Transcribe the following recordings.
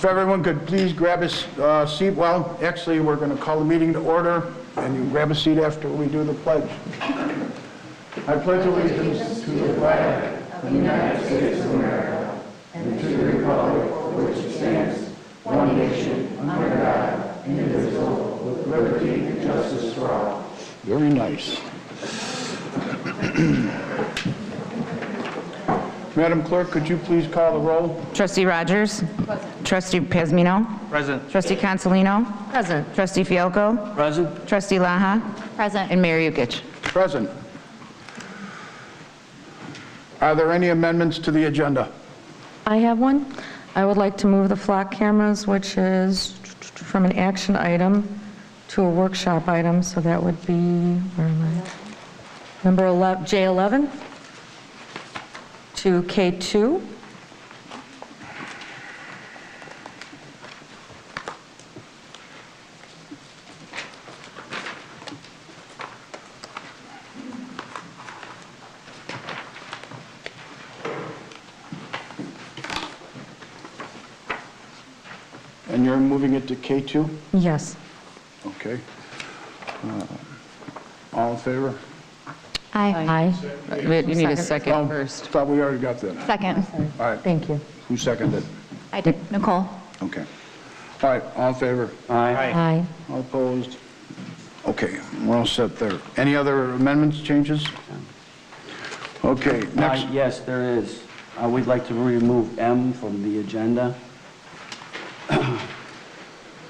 If everyone could please grab a seat. Well, actually, we're going to call the meeting to order, and you grab a seat after we do the pledge. I pledge allegiance to the flag of the United States of America and to the republic for which it stands, one nation, under God, indivisible, with liberty and justice for all. Very nice. Madam Clerk, could you please call the roll? Trustee Rogers? Present. Trustee Pazmino? Present. Trustee Consolino? Present. Trustee Fialco? Present. Trustee Laha? Present. And Mayor Yukich. Present. Are there any amendments to the agenda? I have one. I would like to move the flock cameras, which is from an action item to a workshop item, so that would be, where am I? Number 11, J11 to K2. And you're moving it to K2? Yes. Okay. All in favor? Aye. You need a second Oh, first. thought we already got that. Second. All right. Thank you. Who seconded? I did. Nicole. Okay. All right, all in favor? Aye. Aye. All opposed? Okay, we're all set there. Any other amendments, changes? Okay, next. Yes, there is. We'd like to remove M from the agenda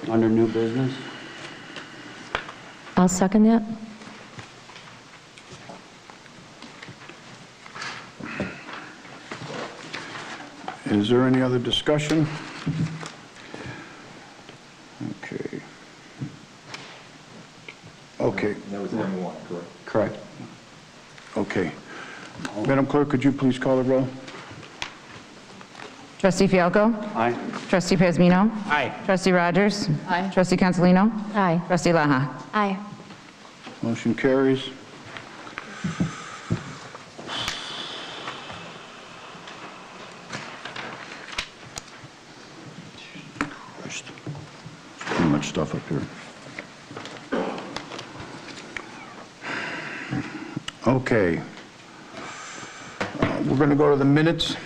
under new business. I'll second that. Is there any other discussion? Okay. Okay, That was M1, correct? Correct. okay. Madam Clerk, could you please call the roll? Trustee Fialco? Aye. Trustee Pazmino? Aye. Trustee Rogers? Aye. Trustee Consolino? Aye. Trustee Laha? Aye. Motion carries. Christ. There's too much stuff up here. Okay. We're going to go to the minutes.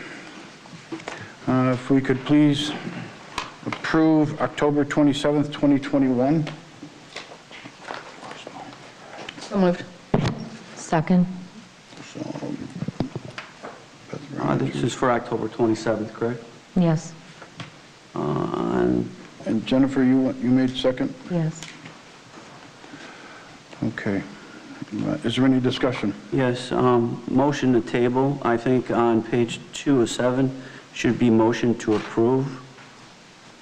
If we could please approve October 27th, 2021. So moved. Second. So, This is for October 27th, correct? Yes. and Jennifer, you made second? Yes. Okay. Is there any discussion? Yes, motion to table. I think on page 2 of 7 should be motion to approve.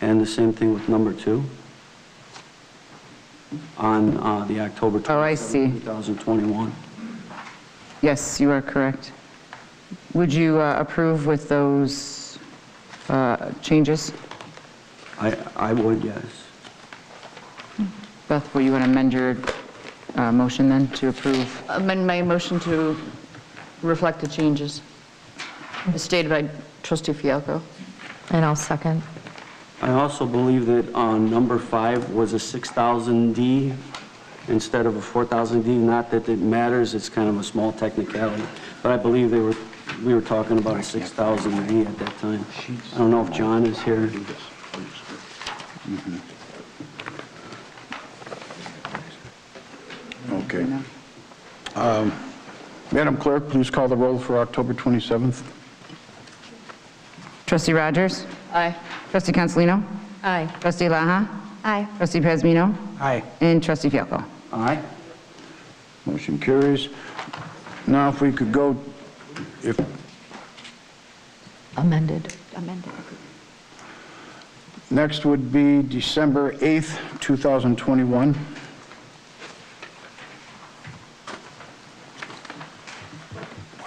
And the same thing with number 2 on the October 27th, Oh, I see. 2021. Yes, you are correct. Would you approve with those changes? I would, yes. Beth, will you want to amend your motion then to approve? Amend my motion to reflect the changes as stated by Trustee Fialco. And I'll second. I also believe that on number 5 was a 6,000D instead of a 4,000D. Not that it matters, it's kind of a small technicality. But I believe we were talking about a 6,000D at that time. I don't know if John is here. Okay. Madam Clerk, please call the roll for October 27th. Trustee Rogers? Aye. Trustee Consolino? Aye. Trustee Laha? Aye. Trustee Pazmino? Aye. And Trustee Fialco? Aye. Motion carries. Now, if we could go, if Amended. Amended. next would be December 8th, 2021. Where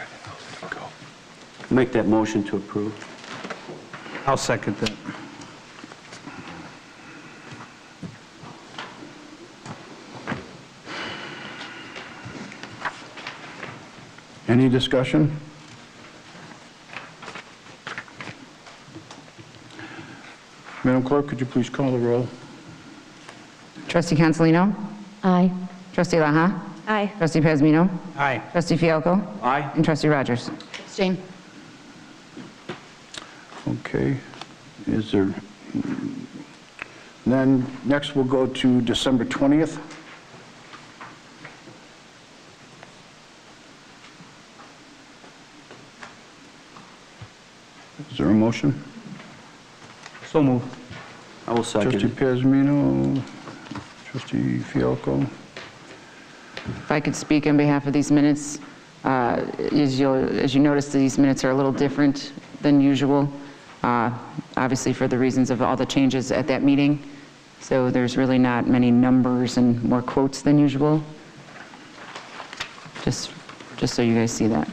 the hell did it go? Make that motion to approve. I'll second that. Any discussion? Madam Clerk, could you please call the roll? Trustee Cancelino? Aye. Trustee Laha? Aye. Trustee Pazmino? Aye. Trustee Fialko? Aye. And Trustee Rogers? Abstain. Okay. Is there, then next we'll go to December 20th. Is there a motion? So move. I will second Trustee it. Pazmino, Trustee Fialko. If I could speak on behalf of these minutes, as you notice, these minutes are a little different than usual, obviously for the reasons of all the changes at that meeting. So there's really not many numbers and more quotes than usual. Just so you guys see that.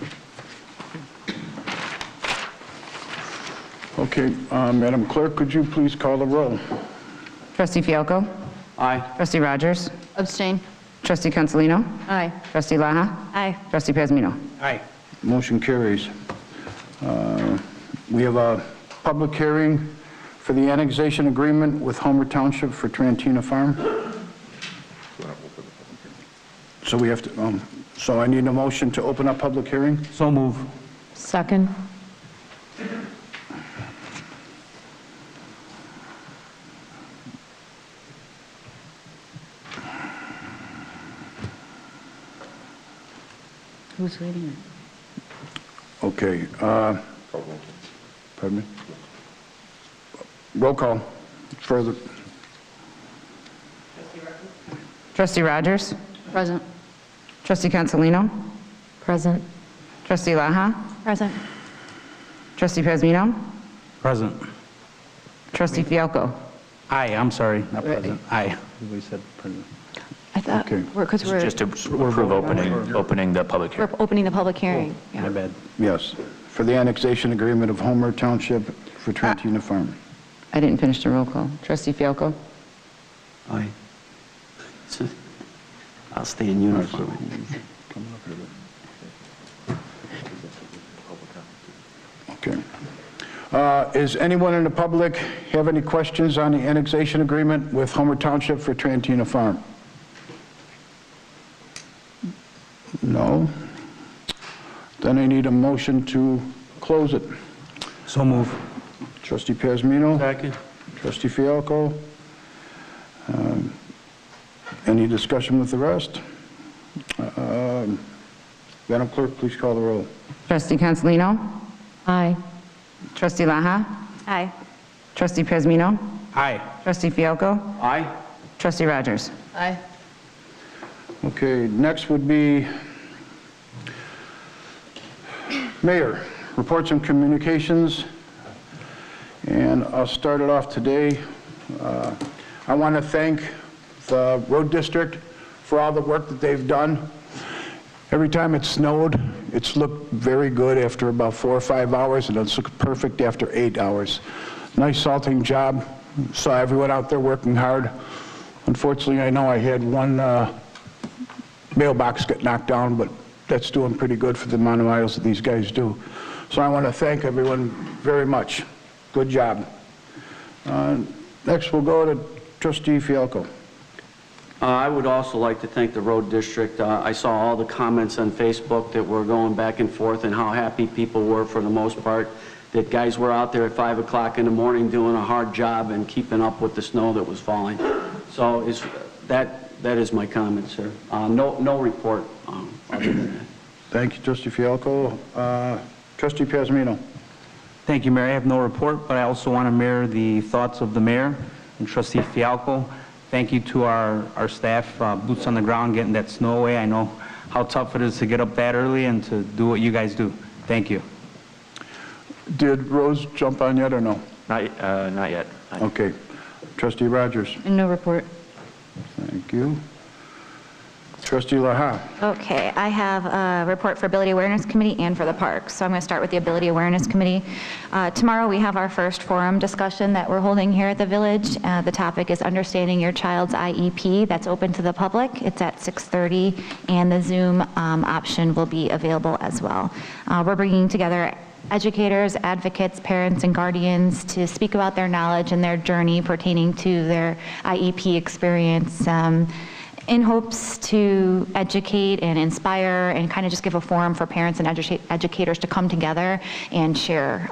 Okay, Madam Clerk, could you please call the roll? Trustee Fialko? Aye. Trustee Rogers? Abstain. Trustee Cancelino? Aye. Trustee Laha? Aye. Trustee Pazmino? Aye. Motion carries. We have a public hearing for the annexation agreement with Homer Township for Trantina Farm. So we have to, so I need a motion to open up public hearing. So move. Second. Who's leading it? Okay. Pardon me? Roll call. Further. Trustee Rogers? Present. Trustee Cancelino? Present. Trustee Laha? Present. Trustee Pazmino? Present. Trustee Fialko? Aye, I'm sorry, not present. Aye. We said present. I thought, Okay. because we're Just to approve opening the public hearing. opening the public hearing. My bad. Yes. For the annexation agreement of Homer Township for Trantina Farm. I didn't finish the roll call. Trustee Fialko? Aye. I'll stay in uniform. Okay. Is anyone in the public have any questions on the annexation agreement with Homer Township for Trantina Farm? No? Then I need a motion to close it. So move. Trustee Pazmino? Second. Trustee Fialko? Any discussion with the rest? Madam Clerk, please call the roll. Trustee Cancelino? Aye. Trustee Laha? Aye. Trustee Pazmino? Aye. Trustee Fialko? Aye. Trustee Rogers? Aye. Okay, next would be Mayor, reports and communications. And I'll start it off today. I want to thank the Road District for all the work that they've done. Every time it snowed, it's looked very good after about 4 or 5 hours, and it's looked perfect after 8 hours. Nice salting job. Saw everyone out there working hard. Unfortunately, I know I had one mailbox get knocked down, but that's doing pretty good for the amount of miles that these guys do. So I want to thank everyone very much. Good job. Next, we'll go to Trustee Fialko. I would also like to thank the Road District. I saw all the comments on Facebook that were going back and forth and how happy people were for the most part, that guys were out there at 5 o'clock in the morning doing a hard job and keeping up with the snow that was falling. So that is my comment, sir. No report other than that. Thank you, Trustee Fialko. Trustee Pazmino. Thank you, Mayor. I have no report, but I also want to mirror the thoughts of the mayor and Trustee Fialko. Thank you to our staff, boots on the ground, getting that snow away. I know how tough it is to get up that early and to do what you guys do. Thank you. Did Rose jump on yet or no? Not yet. Okay. Trustee Rogers. And no report. Thank you. Trustee Laha. Okay, I have a report for Ability Awareness Committee and for the parks. So I'm going to start with the Ability Awareness Committee. Tomorrow we have our first forum discussion that we're holding here at the Village. The topic is Understanding Your Child's IEP. That's open to the public. It's at 6:30, and the Zoom option will be available as well. We're bringing together educators, advocates, parents, and guardians to speak about their knowledge and their journey pertaining to their IEP experience, in hopes to educate and inspire and kind of just give a forum for parents and educators to come together and share.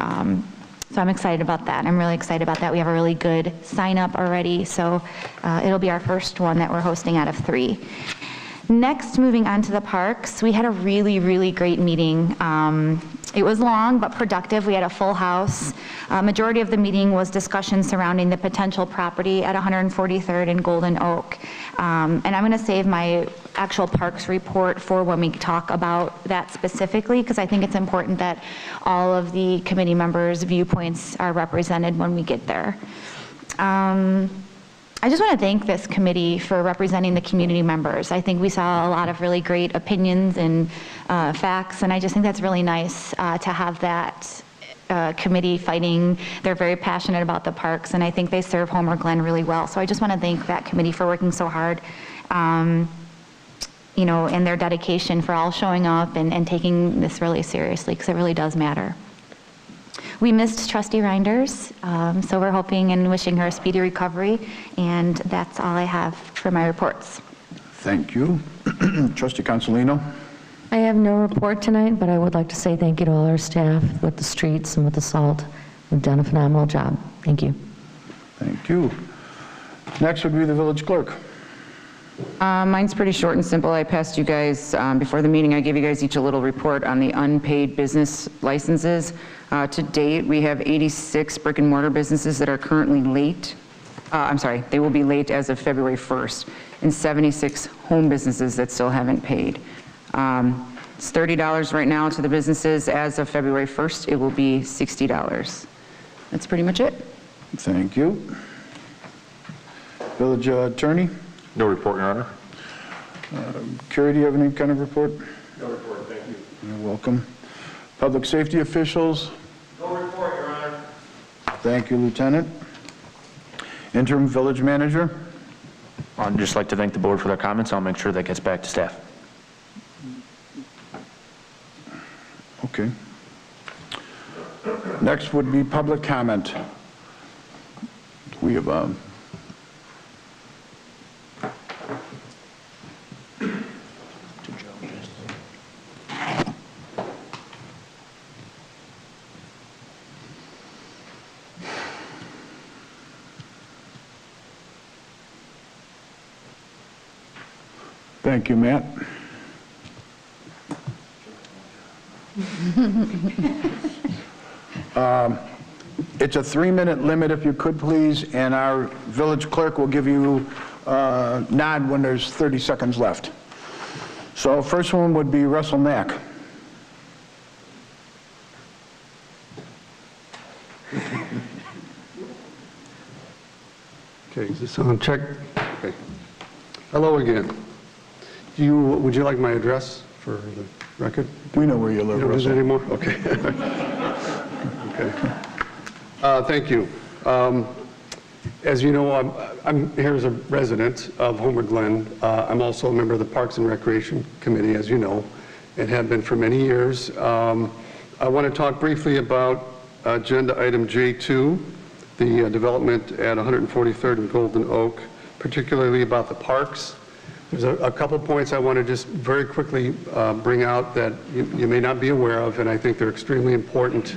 So I'm excited about that. I'm really excited about that. We have a really good sign up already, so it'll be our first one that we're hosting out of 3. Next, moving on to the parks, we had a really, really great meeting. It was long but productive. We had a full house. Majority of the meeting was discussion surrounding the potential property at 143rd and Golden Oak. And I'm going to save my actual parks report for when we talk about that specifically, because I think it's important that all of the committee members' viewpoints are represented when we get there. I just want to thank this committee for representing the community members. I think we saw a lot of really great opinions and facts, and I just think that's really nice to have that committee fighting. They're very passionate about the parks, and I think they serve Homer Glen really well. So I just want to thank that committee for working so hard, you know, and their dedication for all showing up and taking this really seriously, because it really does matter. We missed Trustee Reinders, so we're hoping and wishing her a speedy recovery, and that's all I have for my reports. Thank you. Trustee Consolino? I have no report tonight, but I would like to say thank you to all our staff with the streets and with the salt. We've done a phenomenal job. Thank you. Thank you. Next would be the village clerk. Mine's pretty short and simple. I passed you guys, before the meeting, I gave you guys each a little report on the unpaid business licenses. To date, we have 86 brick and mortar businesses that are currently late. I'm sorry, they will be late as of February 1st, and 76 home businesses that still haven't paid. It's $30 right now to the businesses. As of February 1st, it will be $60. That's pretty much it. Thank you. Village attorney? No report, Your Honor. Carrie, do you have any kind of report? No report, thank you. You're welcome. Public safety officials? No report, Your Honor. Thank you, Lieutenant. Interim village manager? I'd just like to thank the board for their comments. I'll make sure that gets back to staff. Okay. Next would be public comment. We have Thank you, Matt. It's a 3-minute limit, if you could please, and our village clerk will give you a nod when there's 30 seconds left. So first one would be Russell Mack. Okay, is this on? Check. Okay. Hello again. Would you like my address for the record? We know where you live, You don't Russell. visit anymore? Okay. Okay. Thank you. As you know, I'm here as a resident of Homer Glen. I'm also a member of the Parks and Recreation Committee, as you know, and have been for many years. I want to talk briefly about agenda item J2, the development at 143rd and Golden Oak, particularly about the parks. There's a couple points I want to just very quickly bring out that you may not be aware of, and I think they're extremely important.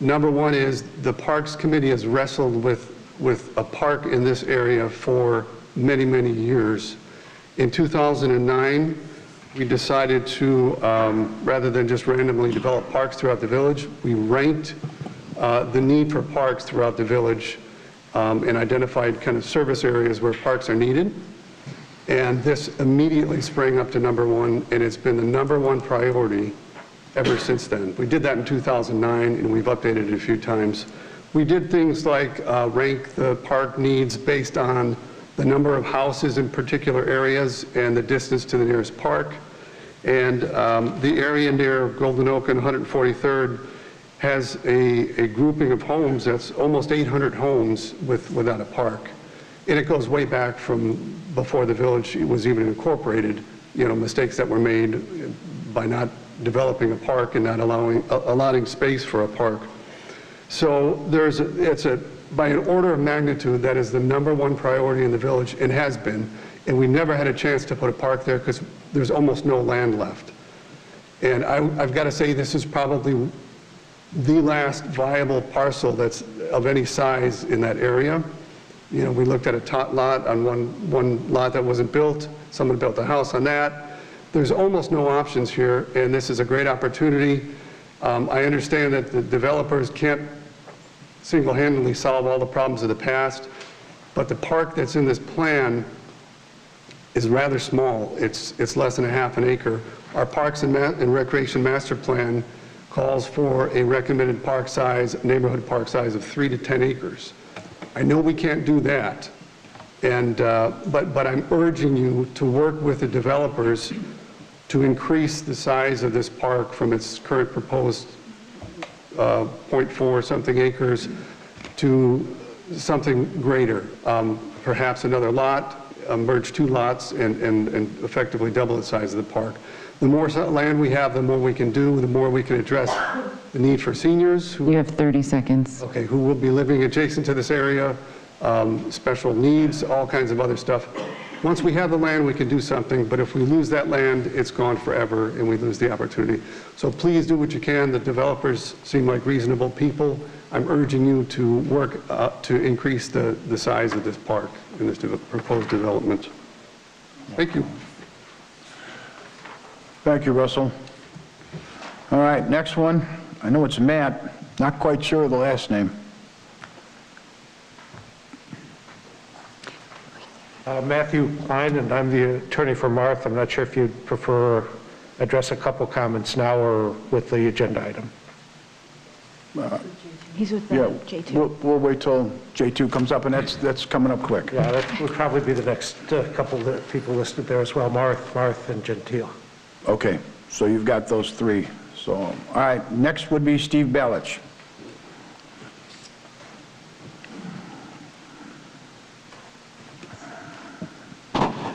Number one is the Parks Committee has wrestled with a park in this area for many, many years. In 2009, we decided to, rather than just randomly develop parks throughout the village, we ranked the need for parks throughout the village and identified kind of service areas where parks are needed. And this immediately sprang up to number one, and it's been the number one priority ever since then. We did that in 2009, and we've updated it a few times. We did things like rank the park needs based on the number of houses in particular areas and the distance to the nearest park. And the area near Golden Oak and 143rd has a grouping of homes that's almost 800 homes without a park. And it goes way back from before the village was even incorporated, you know, mistakes that were made by not developing a park and not allotting space for a park. So by an order of magnitude, that is the #1 priority in the village and has been. And we never had a chance to put a park there because there's almost no land left. And I've got to say, this is probably the last viable parcel that's of any size in that area. You know, we looked at a tot lot on one lot that wasn't built. Someone built a house on that. There's almost no options here, and this is a great opportunity. I understand that the developers can't single-handedly solve all the problems of the past, but the park that's in this plan is rather small. It's less than ½ an acre. Our Parks and Recreation Master Plan calls for a recommended park size, neighborhood park size of 3 to 10 acres. I know we can't do that, and but I'm urging you to work with the developers to increase the size of this park from its current proposed 0.4 something acres to something greater, perhaps another lot, merge 2 lots and effectively double the size of the park. The more land we have, the more we can do, the more we can address the need for seniors. You have 30 seconds. Okay, who will be living adjacent to this area, special needs, all kinds of other stuff. Once we have the land, we can do something, but if we lose that land, it's gone forever and we lose the opportunity. So please do what you can. The developers seem like reasonable people. I'm urging you to work to increase the size of this park in this proposed development. Thank you. Thank you, Russell. All right, next one. I know it's Matt. Not quite sure of the last name. Matthew Klein, and I'm the attorney for Marth. I'm not sure if you'd prefer address a couple comments now or with the agenda item. He's with Yeah, J2. we'll wait till J2 comes up, and that's coming up quick. Yeah, that would probably be the next couple of people listed there as well, Marth, and Gentile. Okay, so you've got those 3. So, all right, next would be Steve Balich.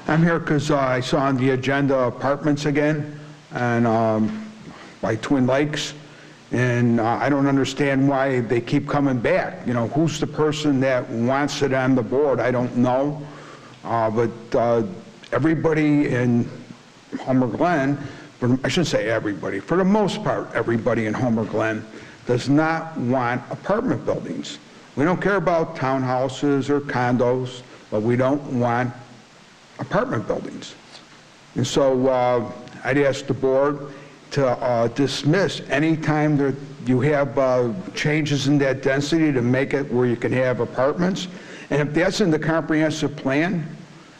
I'm here because I saw on the agenda apartments again, and by Twin Lakes, and I don't understand why they keep coming back. You know, who's the person that wants it on the board? I don't know, but everybody in Homer Glen, I shouldn't say everybody, for the most part, everybody in Homer Glen does not want apartment buildings. We don't care about townhouses or condos, but we don't want apartment buildings. And so I'd ask the board to dismiss any time that you have changes in that density to make it where you can have apartments. And if that's in the comprehensive plan,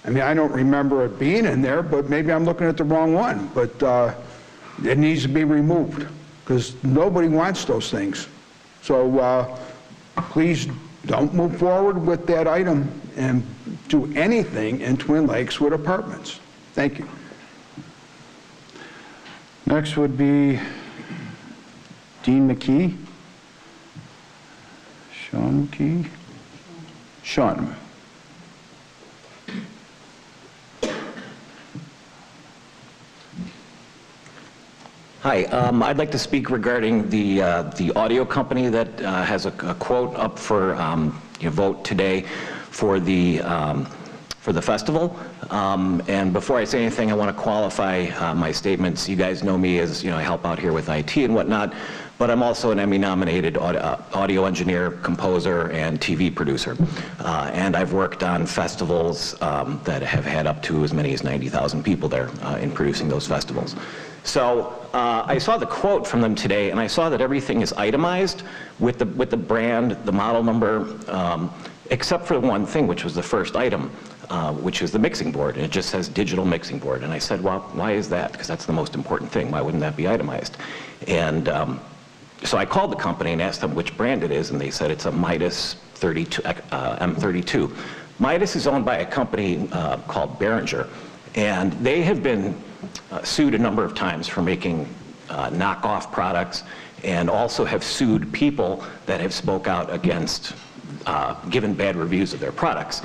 I mean, I don't remember it being in there, but maybe I'm looking at the wrong one. But it needs to be removed because nobody wants those things. So please don't move forward with that item and do anything in Twin Lakes with apartments. Thank you. Next would be Dean McKee. Sean McKee. Sean. Hi, I'd like to speak regarding the audio company that has a quote up for vote today for the festival. And before I say anything, I want to qualify my statements. You guys know me as, I help out here with IT and whatnot, but I'm also an Emmy-nominated audio engineer, composer, and TV producer. And I've worked on festivals that have had up to as many as 90,000 people there in producing those festivals. So I saw the quote from them today, and I saw that everything is itemized with the brand, the model number, except for one thing, which was the first item, which is the mixing board, and it just says digital mixing board. And I said, well, why is that? Because that's the most important thing. Why wouldn't that be itemized? And so I called the company and asked them which brand it is, and they said it's a Midas 32, M32. Midas is owned by a company called Behringer, and they have been sued a number of times for making knockoff products, and also have sued people that have spoke out against given bad reviews of their products,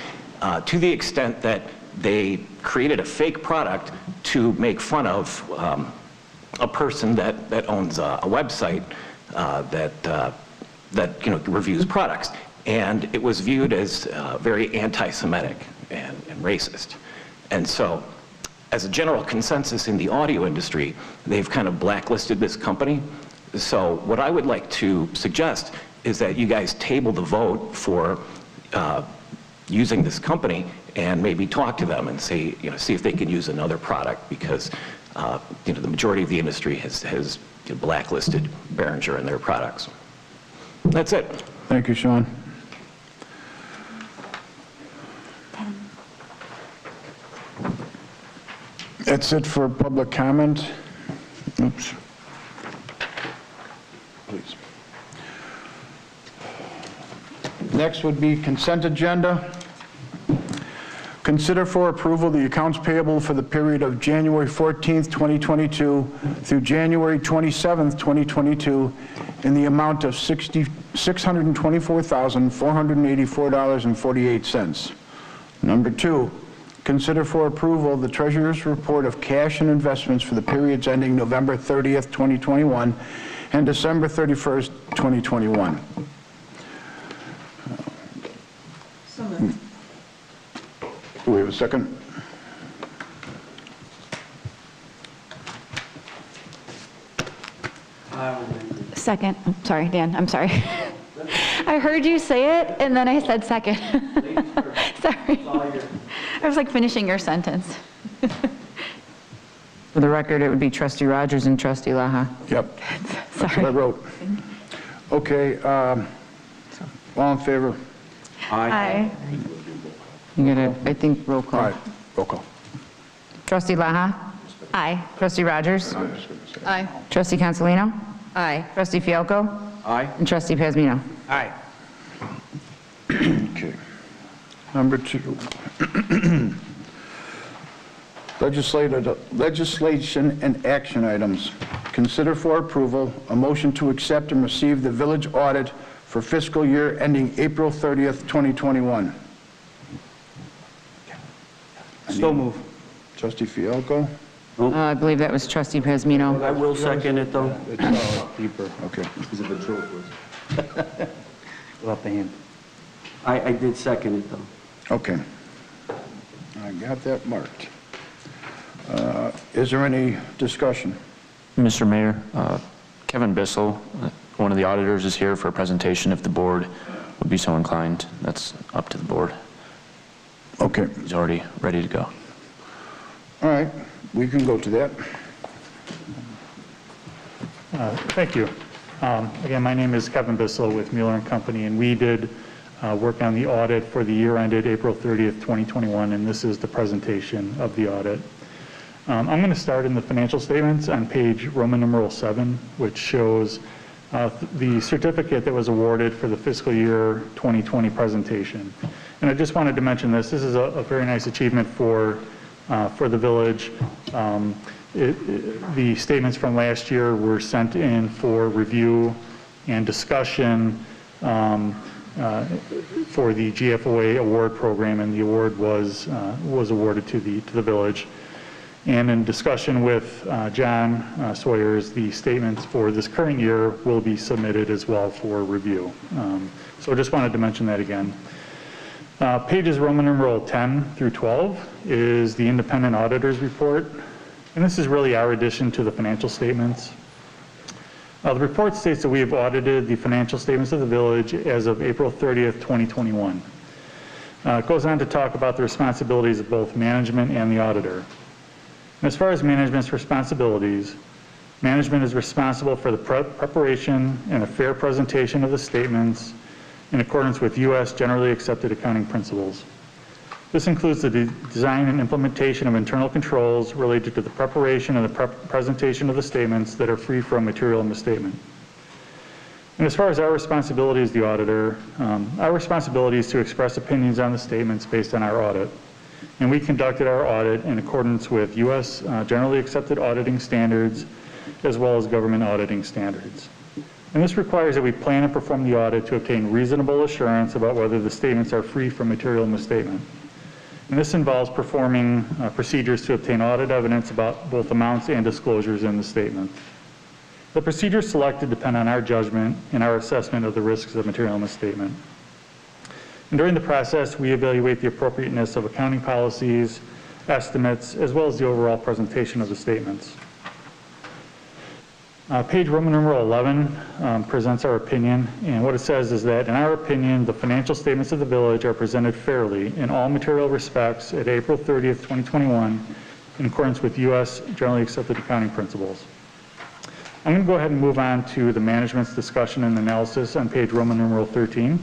to the extent that they created a fake product to make fun of a person that owns a website that reviews products. And it was viewed as very anti-Semitic and racist. And so, as a general consensus in the audio industry, they've kind of blacklisted this company. So what I would like to suggest is that you guys table the vote for using this company and maybe talk to them and say, see if they can use another product, because the majority of the industry has blacklisted Behringer and their products. That's it. Thank you, Sean. That's it for public comment. Oops. Please. Next would be consent agenda. Consider for approval the accounts payable for the period of January 14th, 2022 through January 27th, 2022 in the amount of $624,484.48. Number 2, consider for approval the Treasurer's report of cash and investments for the periods ending November 30th, 2021 and December 31st, 2021. Do we have a second? Second. Sorry, Dan, I'm sorry. I heard you say it, and then I said second. Sorry. I was like finishing your sentence. For the record, it would be Trustee Rogers and Trustee Laha. Yep. That's what I wrote. Okay, all in favor? Aye. You gotta, I think, roll call. All right, roll call. Trustee Laha? Aye. Trustee Rogers? Aye. Trustee Consolino? Aye. Trustee Fialco? Aye. And Trustee Pazmino? Aye. Okay. Number 2. Legislation and action items. Consider for approval a motion to accept and receive the village audit for fiscal year ending April 30th, 2021. So move. Trustee Fialco? I believe that was Trustee Pazmino. I will second it, though. It's deeper. Okay. Without the hand. I did second it, though. Okay. I got that marked. Is there any discussion? Mr. Mayor, Kevin Bissell, one of the auditors, is here for a presentation if the board would be so inclined. That's up to the board. Okay. He's already ready to go. All right. We can go to that. Thank you. Again, my name is Kevin Bissell with Mueller & Company, and we did work on the audit for the year ended April 30th, 2021, and this is the presentation of the audit. I'm going to start in the financial statements on page Roman numeral 7, which shows the certificate that was awarded for the fiscal year 2020 presentation. And I just wanted to mention this. This is a very nice achievement for the village. The statements from last year were sent in for review and discussion for the GFOA award program, and the award was awarded to the village. And in discussion with John Sawyers, the statements for this current year will be submitted as well for review. So I just wanted to mention that again. Pages Roman numeral 10 through 12 is the independent auditor's report. And this is really our addition to the financial statements. The report states that we have audited the financial statements of the village as of April 30th, 2021. It goes on to talk about the responsibilities of both management and the auditor. And as far as management's responsibilities, management is responsible for the preparation and a fair presentation of the statements in accordance with U.S. generally accepted accounting principles. This includes the design and implementation of internal controls related to the preparation and the presentation of the statements that are free from material misstatement. And as far as our responsibility as the auditor, our responsibility is to express opinions on the statements based on our audit. And we conducted our audit in accordance with U.S. generally accepted auditing standards as well as government auditing standards. And this requires that we plan and perform the audit to obtain reasonable assurance about whether the statements are free from material misstatement. And this involves performing procedures to obtain audit evidence about both amounts and disclosures in the statement. The procedures selected depend on our judgment and our assessment of the risks of material in the statement. And during the process, we evaluate the appropriateness of accounting policies, estimates, as well as the overall presentation of the statements. Page Roman numeral 11 presents our opinion, and what it says is that, in our opinion, the financial statements of the village are presented fairly in all material respects at April 30th, 2021, in accordance with U.S. generally accepted accounting principles. I'm going to go ahead and move on to the management's discussion and analysis on page Roman numeral 13.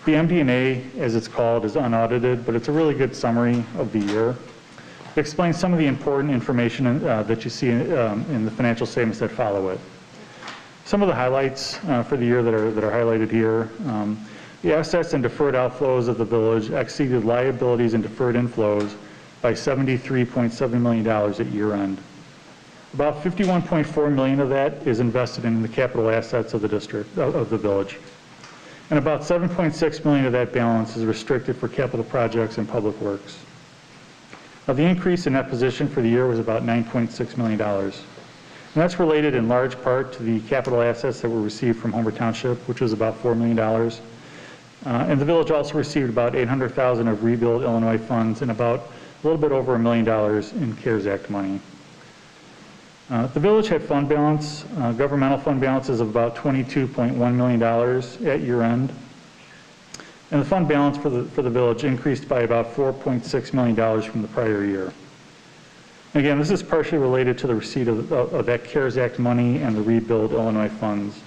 The MD&A, as it's called, is unaudited, but it's a really good summary of the year. It explains some of the important information that you see in the financial statements that follow it. Some of the highlights for the year that are highlighted here. The assets and deferred outflows of the village exceeded liabilities and deferred inflows by $73.7 million at year end. About $51.4 million of that is invested in the capital assets of the district, of the village. And about $7.6 million of that balance is restricted for capital projects and public works. Now, the increase in that position for the year was about $9.6 million. And that's related in large part to the capital assets that were received from Homer Township, which was about $4 million. And the village also received about $800,000 of Rebuild Illinois funds and about a little bit over $1 million in CARES Act money. The village had fund balance, governmental fund balances of about $22.1 million at year end. And the fund balance for the village increased by about $4.6 million from the prior year. And again, this is partially related to the receipt of that CARES Act money and the Rebuild Illinois funds.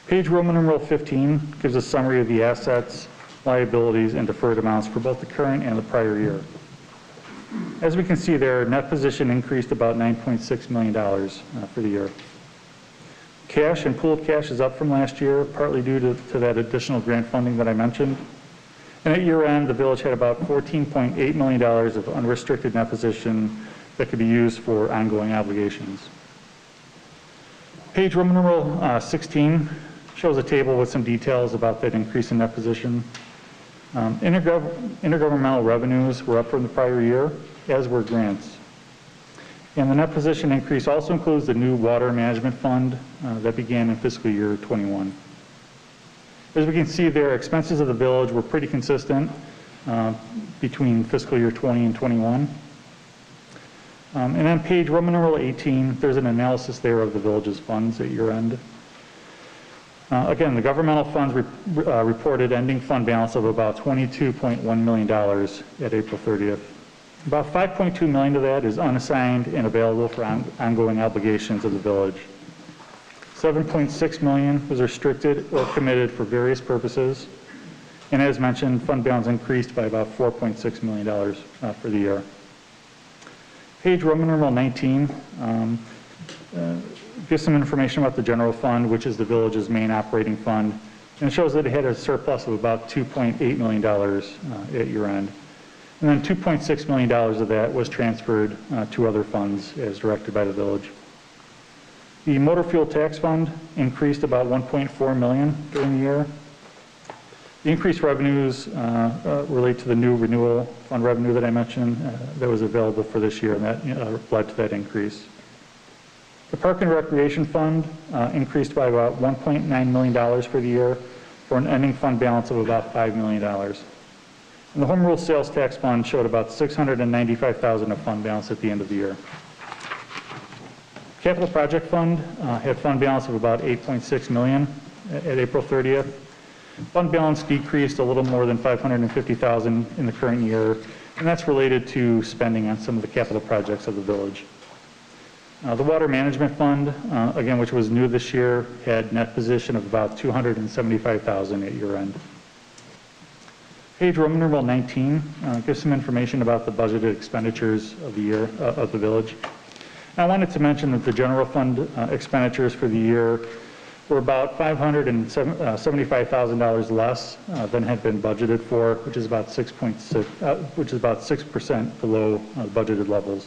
Page Roman numeral 15 gives a summary of the assets, liabilities, and deferred amounts for both the current and the prior year. As we can see there, net position increased about $9.6 million for the year. Cash and pooled cash is up from last year, partly due to that additional grant funding that I mentioned. And at year end, the village had about $14.8 million of unrestricted net position that could be used for ongoing obligations. Page Roman numeral 16 shows a table with some details about that increase in net position. Intergovernmental revenues were up from the prior year, as were grants. And the net position increase also includes the new water management fund that began in fiscal year 21. As we can see there, expenses of the village were pretty consistent between fiscal year 20 and 21. And on page Roman numeral 18, there's an analysis there of the village's funds at year end. Again, the governmental funds reported ending fund balance of about $22.1 million at April 30th. About $5.2 million of that is unassigned and available for ongoing obligations of the village. $7.6 million was restricted or committed for various purposes. And as mentioned, fund balance increased by about $4.6 million for the year. Page Roman numeral 19 gives some information about the general fund, which is the village's main operating fund. And it shows that it had a surplus of about $2.8 million at year end. And then $2.6 million of that was transferred to other funds as directed by the village. The motor fuel tax fund increased about $1.4 million during the year. The increased revenues relate to the new renewal fund revenue that I mentioned that was available for this year, and that led to that increase. The Park and Recreation Fund increased by about $1.9 million for the year for an ending fund balance of about $5 million. And the Home Rule Sales Tax Fund showed about $695,000 of fund balance at the end of the year. Capital Project Fund had fund balance of about $8.6 million at April 30th. Fund balance decreased a little more than $550,000 in the current year, and that's related to spending on some of the capital projects of the village. The Water Management Fund, again, which was new this year, had net position of about $275,000 at year end. Page Roman numeral 19 gives some information about the budgeted expenditures of the year of the village. I wanted to mention that the general fund expenditures for the year were about $575,000 less than had been budgeted for, which is about 6% below budgeted levels.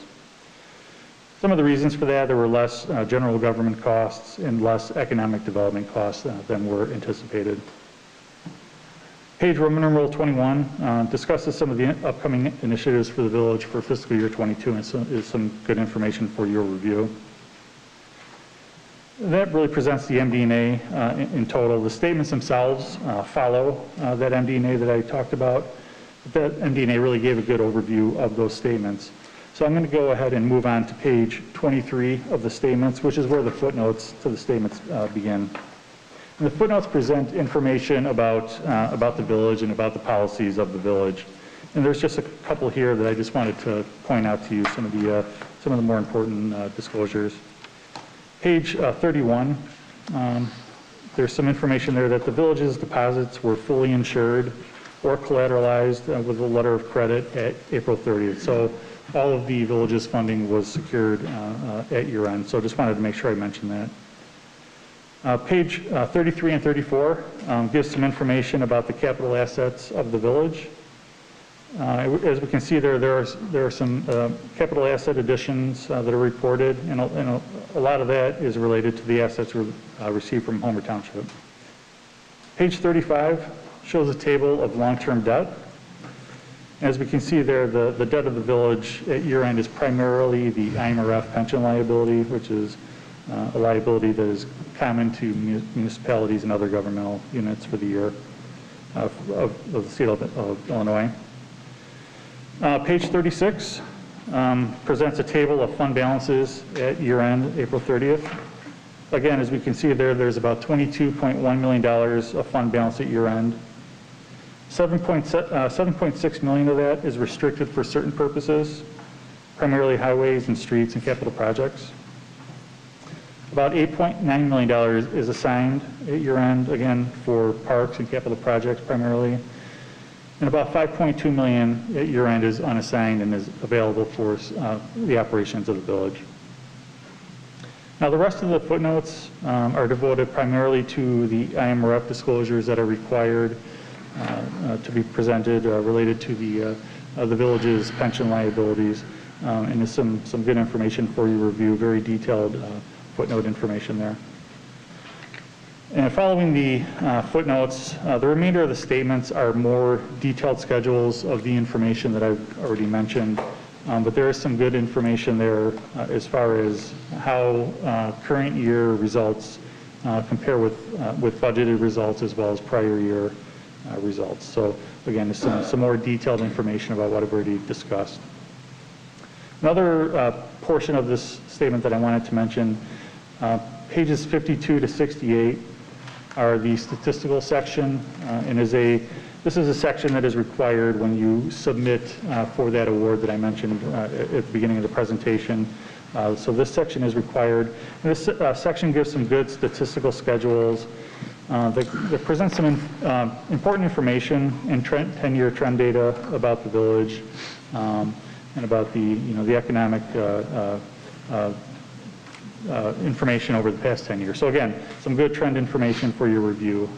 Some of the reasons for that, there were less general government costs and less economic development costs than were anticipated. Page Roman numeral 21 discusses some of the upcoming initiatives for the village for fiscal year 22 and is some good information for your review. That really presents the MD&A in total. The statements themselves follow that MD&A that I talked about. That MD&A really gave a good overview of those statements. So I'm going to go ahead and move on to page 23 of the statements, which is where the footnotes to the statements begin. And the footnotes present information about the village and about the policies of the village. And there's just a couple here that I just wanted to point out to you, some of the more important disclosures. Page 31, there's some information there that the village's deposits were fully insured or collateralized with a letter of credit at April 30th. So all of the village's funding was secured at year end. So just wanted to make sure I mentioned that. Page 33 and 34 gives some information about the capital assets of the village. As we can see there are some capital asset additions that are reported, and a lot of that is related to the assets received from Homer Township. Page 35 shows a table of long-term debt. As we can see there, the debt of the village at year-end is primarily the IMRF pension liability, which is a liability that is common to municipalities and other governmental units for the year of the state of Illinois. Page 36 presents a table of fund balances at year-end, April 30th. Again, as we can see there, there's about $22.1 million of fund balance at year-end. 7.6 million of that is restricted for certain purposes, primarily highways and streets and capital projects. About $8.9 million is assigned at year-end, again, for parks and capital projects primarily. And about $5.2 million at year-end is unassigned and is available for the operations of the village. Now, the rest of the footnotes are devoted primarily to the IMRF disclosures that are required to be presented related to the village's pension liabilities. And there's some good information for your review, very detailed footnote information there. And following the footnotes, the remainder of the statements are more detailed schedules of the information that I've already mentioned. But there is some good information there as far as how current year results compare with budgeted results as well as prior year results. So again, there's some more detailed information about what I've already discussed. Another portion of this statement that I wanted to mention, pages 52 to 68 are the statistical section, and this is a section that is required when you submit for that award that I mentioned at the beginning of the presentation. So this section is required. And this section gives some good statistical schedules that present some important information and 10-year trend data about the village and about the economic information over the past 10 years. So again, some good trend information for your review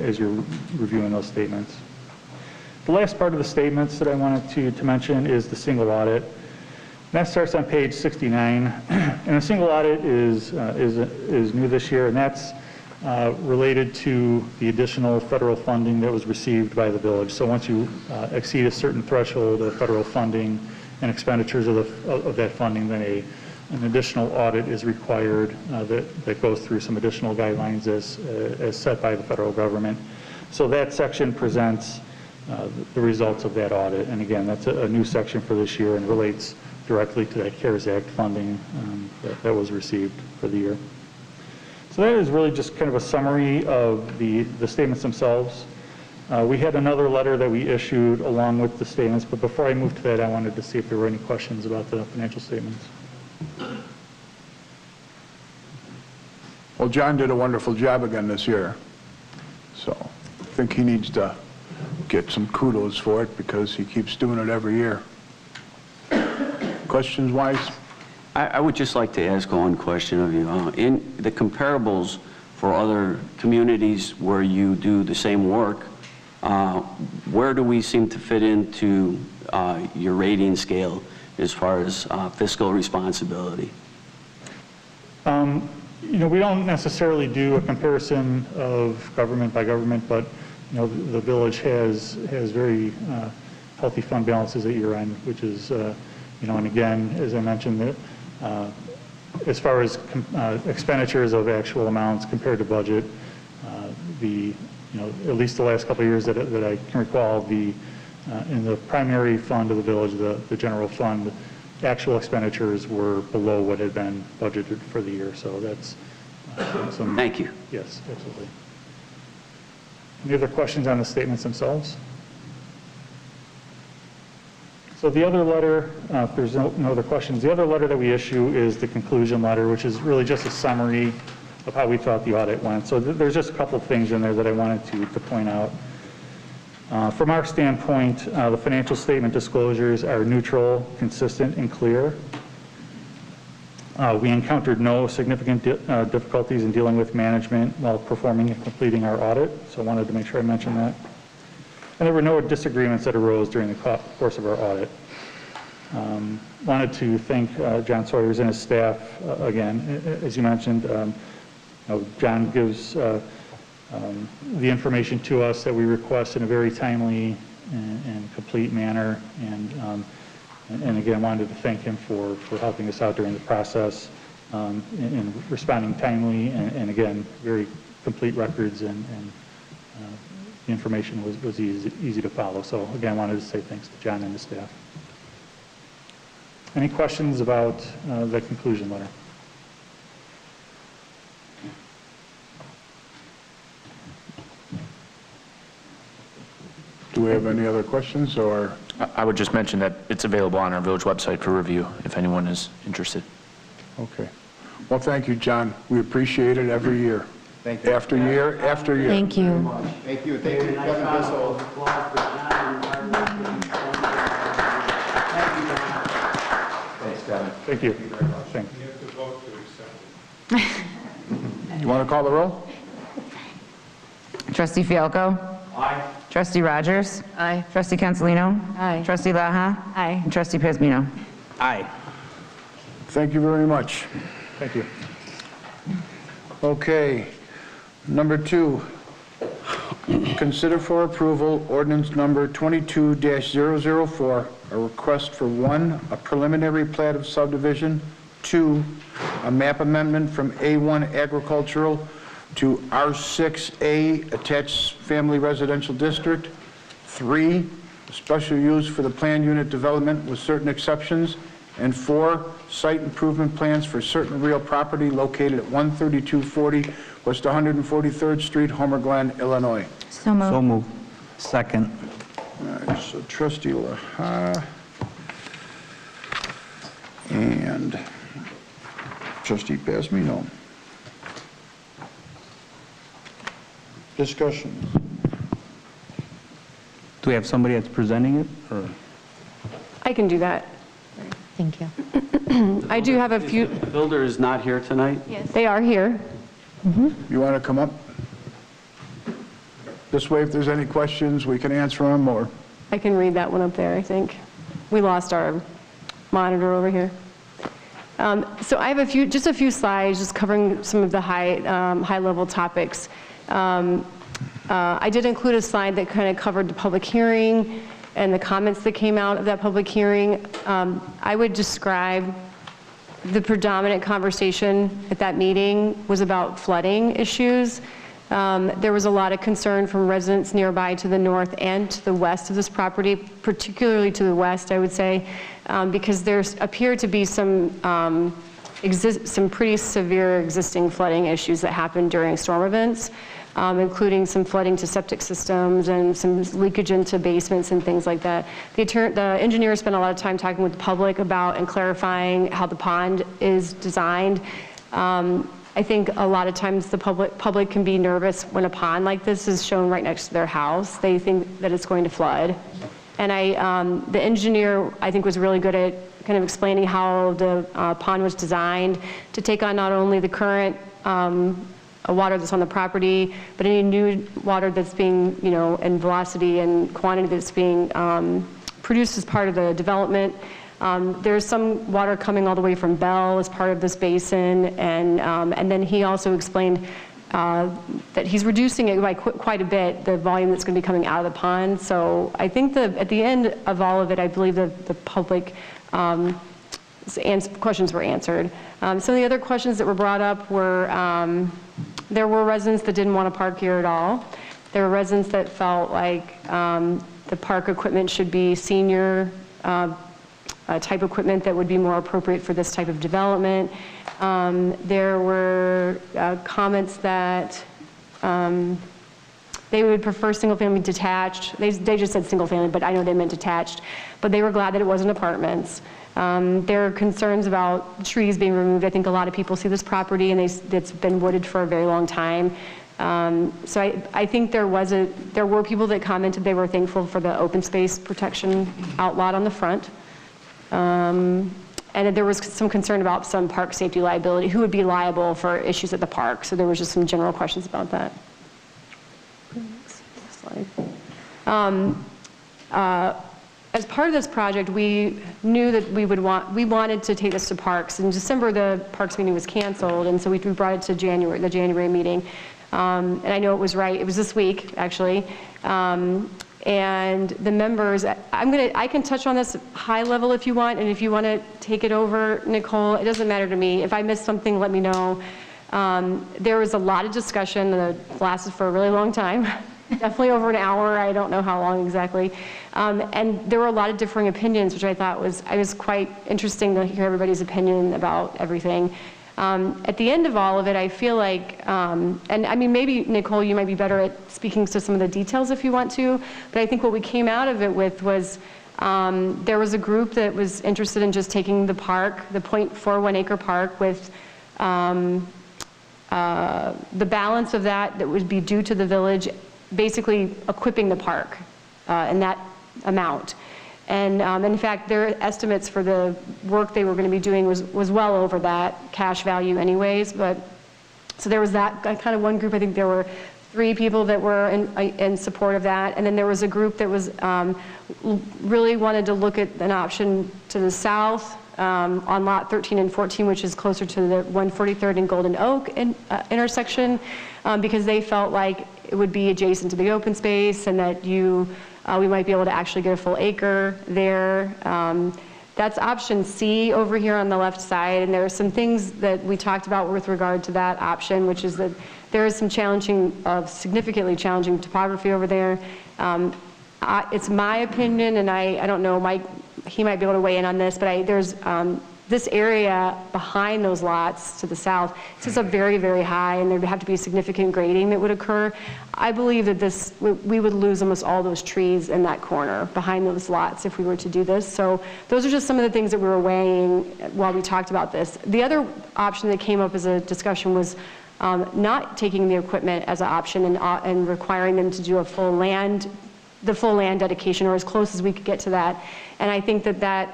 as you're reviewing those statements. The last part of the statements that I wanted to mention is the single audit. That starts on page 69, and the single audit is new this year, and that's related to the additional federal funding that was received by the village. So once you exceed a certain threshold of federal funding and expenditures of that funding, then an additional audit is required that goes through some additional guidelines as set by the federal government. So that section presents the results of that audit. And again, that's a new section for this year and relates directly to that CARES Act funding that was received for the year. So that is really just kind of a summary of the statements themselves. We had another letter that we issued along with the statements, but before I move to that, I wanted to see if there were any questions about the financial statements. Well, John did a wonderful job again this year, so I think he needs to get some kudos for it because he keeps doing it every year. Questions wise? I would just like to ask one question of you. In the comparables for other communities where you do the same work, where do we seem to fit into your rating scale as far as fiscal responsibility? We don't necessarily do a comparison of government by government, but you know, the village has very healthy fund balances at year end, which is, you know, and again, as I mentioned, that as far as expenditures of actual amounts compared to budget, you know, at least the last couple of years that I can recall, in the primary fund of the village, the general fund, actual expenditures were below what had been budgeted for the year. So that's some. Thank you. Yes, absolutely. Any other questions on the statements themselves? So the other letter, if there's no other questions, the other letter that we issue is the conclusion letter, which is really just a summary of how we thought the audit went. So there's just a couple of things in there that I wanted to point out. From our standpoint, the financial statement disclosures are neutral, consistent, and clear. We encountered no significant difficulties in dealing with management while performing and completing our audit, so I wanted to make sure I mentioned that. And there were no disagreements that arose during the course of our audit. Wanted to thank John Sawyers and his staff again. As you mentioned, John gives the information to us that we request in a very timely and complete manner. And again, wanted to thank him for helping us out during the process and responding timely and again, very complete records and the information was easy to follow. So again, I wanted to say thanks to John and his staff. Any questions about the conclusion letter? Do we have any other questions, or? I would just mention that it's available on our village website for review if anyone is interested. Okay. Well, thank you, John. We appreciate it every year. Thank you. After year, after year. Thank you. Thank you. Thank you, Kevin Bissell. Thanks, Kevin. Thank you. You Thanks. have to vote to accept it. You want to call the roll? Trustee Fialco? Aye. Trustee Rogers? Aye. Trustee Cancelino? Aye. Trustee Laha? Aye. And Trustee Pasmino? Aye. Thank you very much. Thank you. Okay. Number 2, consider for approval ordinance number 22-004, a request for 1, a preliminary plat of subdivision, 2, a map amendment from A1 agricultural to R6A attached family residential district, 3, a special use for the planned unit development with certain exceptions, and 4, site improvement plans for certain real property located at 13240 West 143rd Street, Homer Glen, Illinois. So moved. So moved. Second. All right, so Trustee Laha and Trustee Pasmino. Discussion. Do we have somebody that's presenting it, or? I can do that. Thank you. I do have a few. The builder is not here tonight? Yes. They are here. You want to come up? This way, if there's any questions, we can answer them, or... I can read that one up there, I think. We lost our monitor over here. So I have just a few slides just covering some of the high-level topics. I did include a slide that kind of covered the public hearing and the comments that came out of that public hearing. I would describe the predominant conversation at that meeting was about flooding issues. There was a lot of concern from residents nearby to the north and to the west of this property, particularly to the west, I would say, because there appeared to be some pretty severe existing flooding issues that happened during storm events, including some flooding to septic systems and some leakage into basements and things like that. The engineer spent a lot of time talking with the public about and clarifying how the pond is designed. I think a lot of times the public can be nervous when a pond like this is shown right next to their house. They think that it's going to flood. And the engineer, I think, was really good at kind of explaining how the pond was designed to take on not only the current water that's on the property, but any new water that's being, and velocity and quantity that's being produced as part of the development. There's some water coming all the way from Bell as part of this basin, and then he also explained that he's reducing it by quite a bit, the volume that's going to be coming out of the pond. So I think at the end of all of it, I believe that the public questions were answered. Some of the other questions that were brought up were, there were residents that didn't want to park here at all. There were residents that felt like the park equipment should be senior type equipment that would be more appropriate for this type of development. There were comments that they would prefer single-family detached. They just said single-family, but I know they meant detached. But they were glad that it wasn't apartments. There are concerns about trees being removed. I think a lot of people see this property and it's been wooded for a very long time. So I think there were people that commented they were thankful for the open space protection outlot on the front. And there was some concern about some park safety liability, who would be liable for issues at the park. So there was just some general questions about that. Next slide. As part of this project, we knew that we wanted to take this to parks. In December, the parks meeting was canceled, and so we brought it to the January meeting. And I know it was right. It was this week, actually. And the members, I can touch on this high level if you want, and if you want to take it over, Nicole, it doesn't matter to me. If I missed something, let me know. There was a lot of discussion that lasted for a really long time, definitely over an hour. I don't know how long exactly. And there were a lot of differing opinions, which I thought was quite interesting to hear everybody's opinion about everything. At the end of all of it, I feel like, and I mean, maybe, Nicole, you might be better at speaking to some of the details if you want to, but I think what we came out of it with was there was a group that was interested in just taking the park, the 0.41 acre park, with the balance of that would be due to the village, basically equipping the park in that amount. And in fact, their estimates for the work they were going to be doing was well over that cash value anyways. But so there was that kind of one group. I think there were 3 people that were in support of that. And then there was a group that was really wanted to look at an option to the south on lot 13 and 14, which is closer to the 143rd and Golden Oak intersection, because they felt like it would be adjacent to the open space and that we might be able to actually get a full acre there. That's option C over here on the left side, and there are some things that we talked about with regard to that option, which is that there is some significantly challenging topography over there. It's my opinion, and I don't know, he might be able to weigh in on this, but there's this area behind those lots to the south, it's just a very, very high, and there'd have to be significant grading that would occur. I believe that we would lose almost all those trees in that corner behind those lots if we were to do this. So those are just some of the things that we were weighing while we talked about this. The other option that came up as a discussion was not taking the equipment as an option and requiring them to do the full land dedication, or as close as we could get to that. And I think that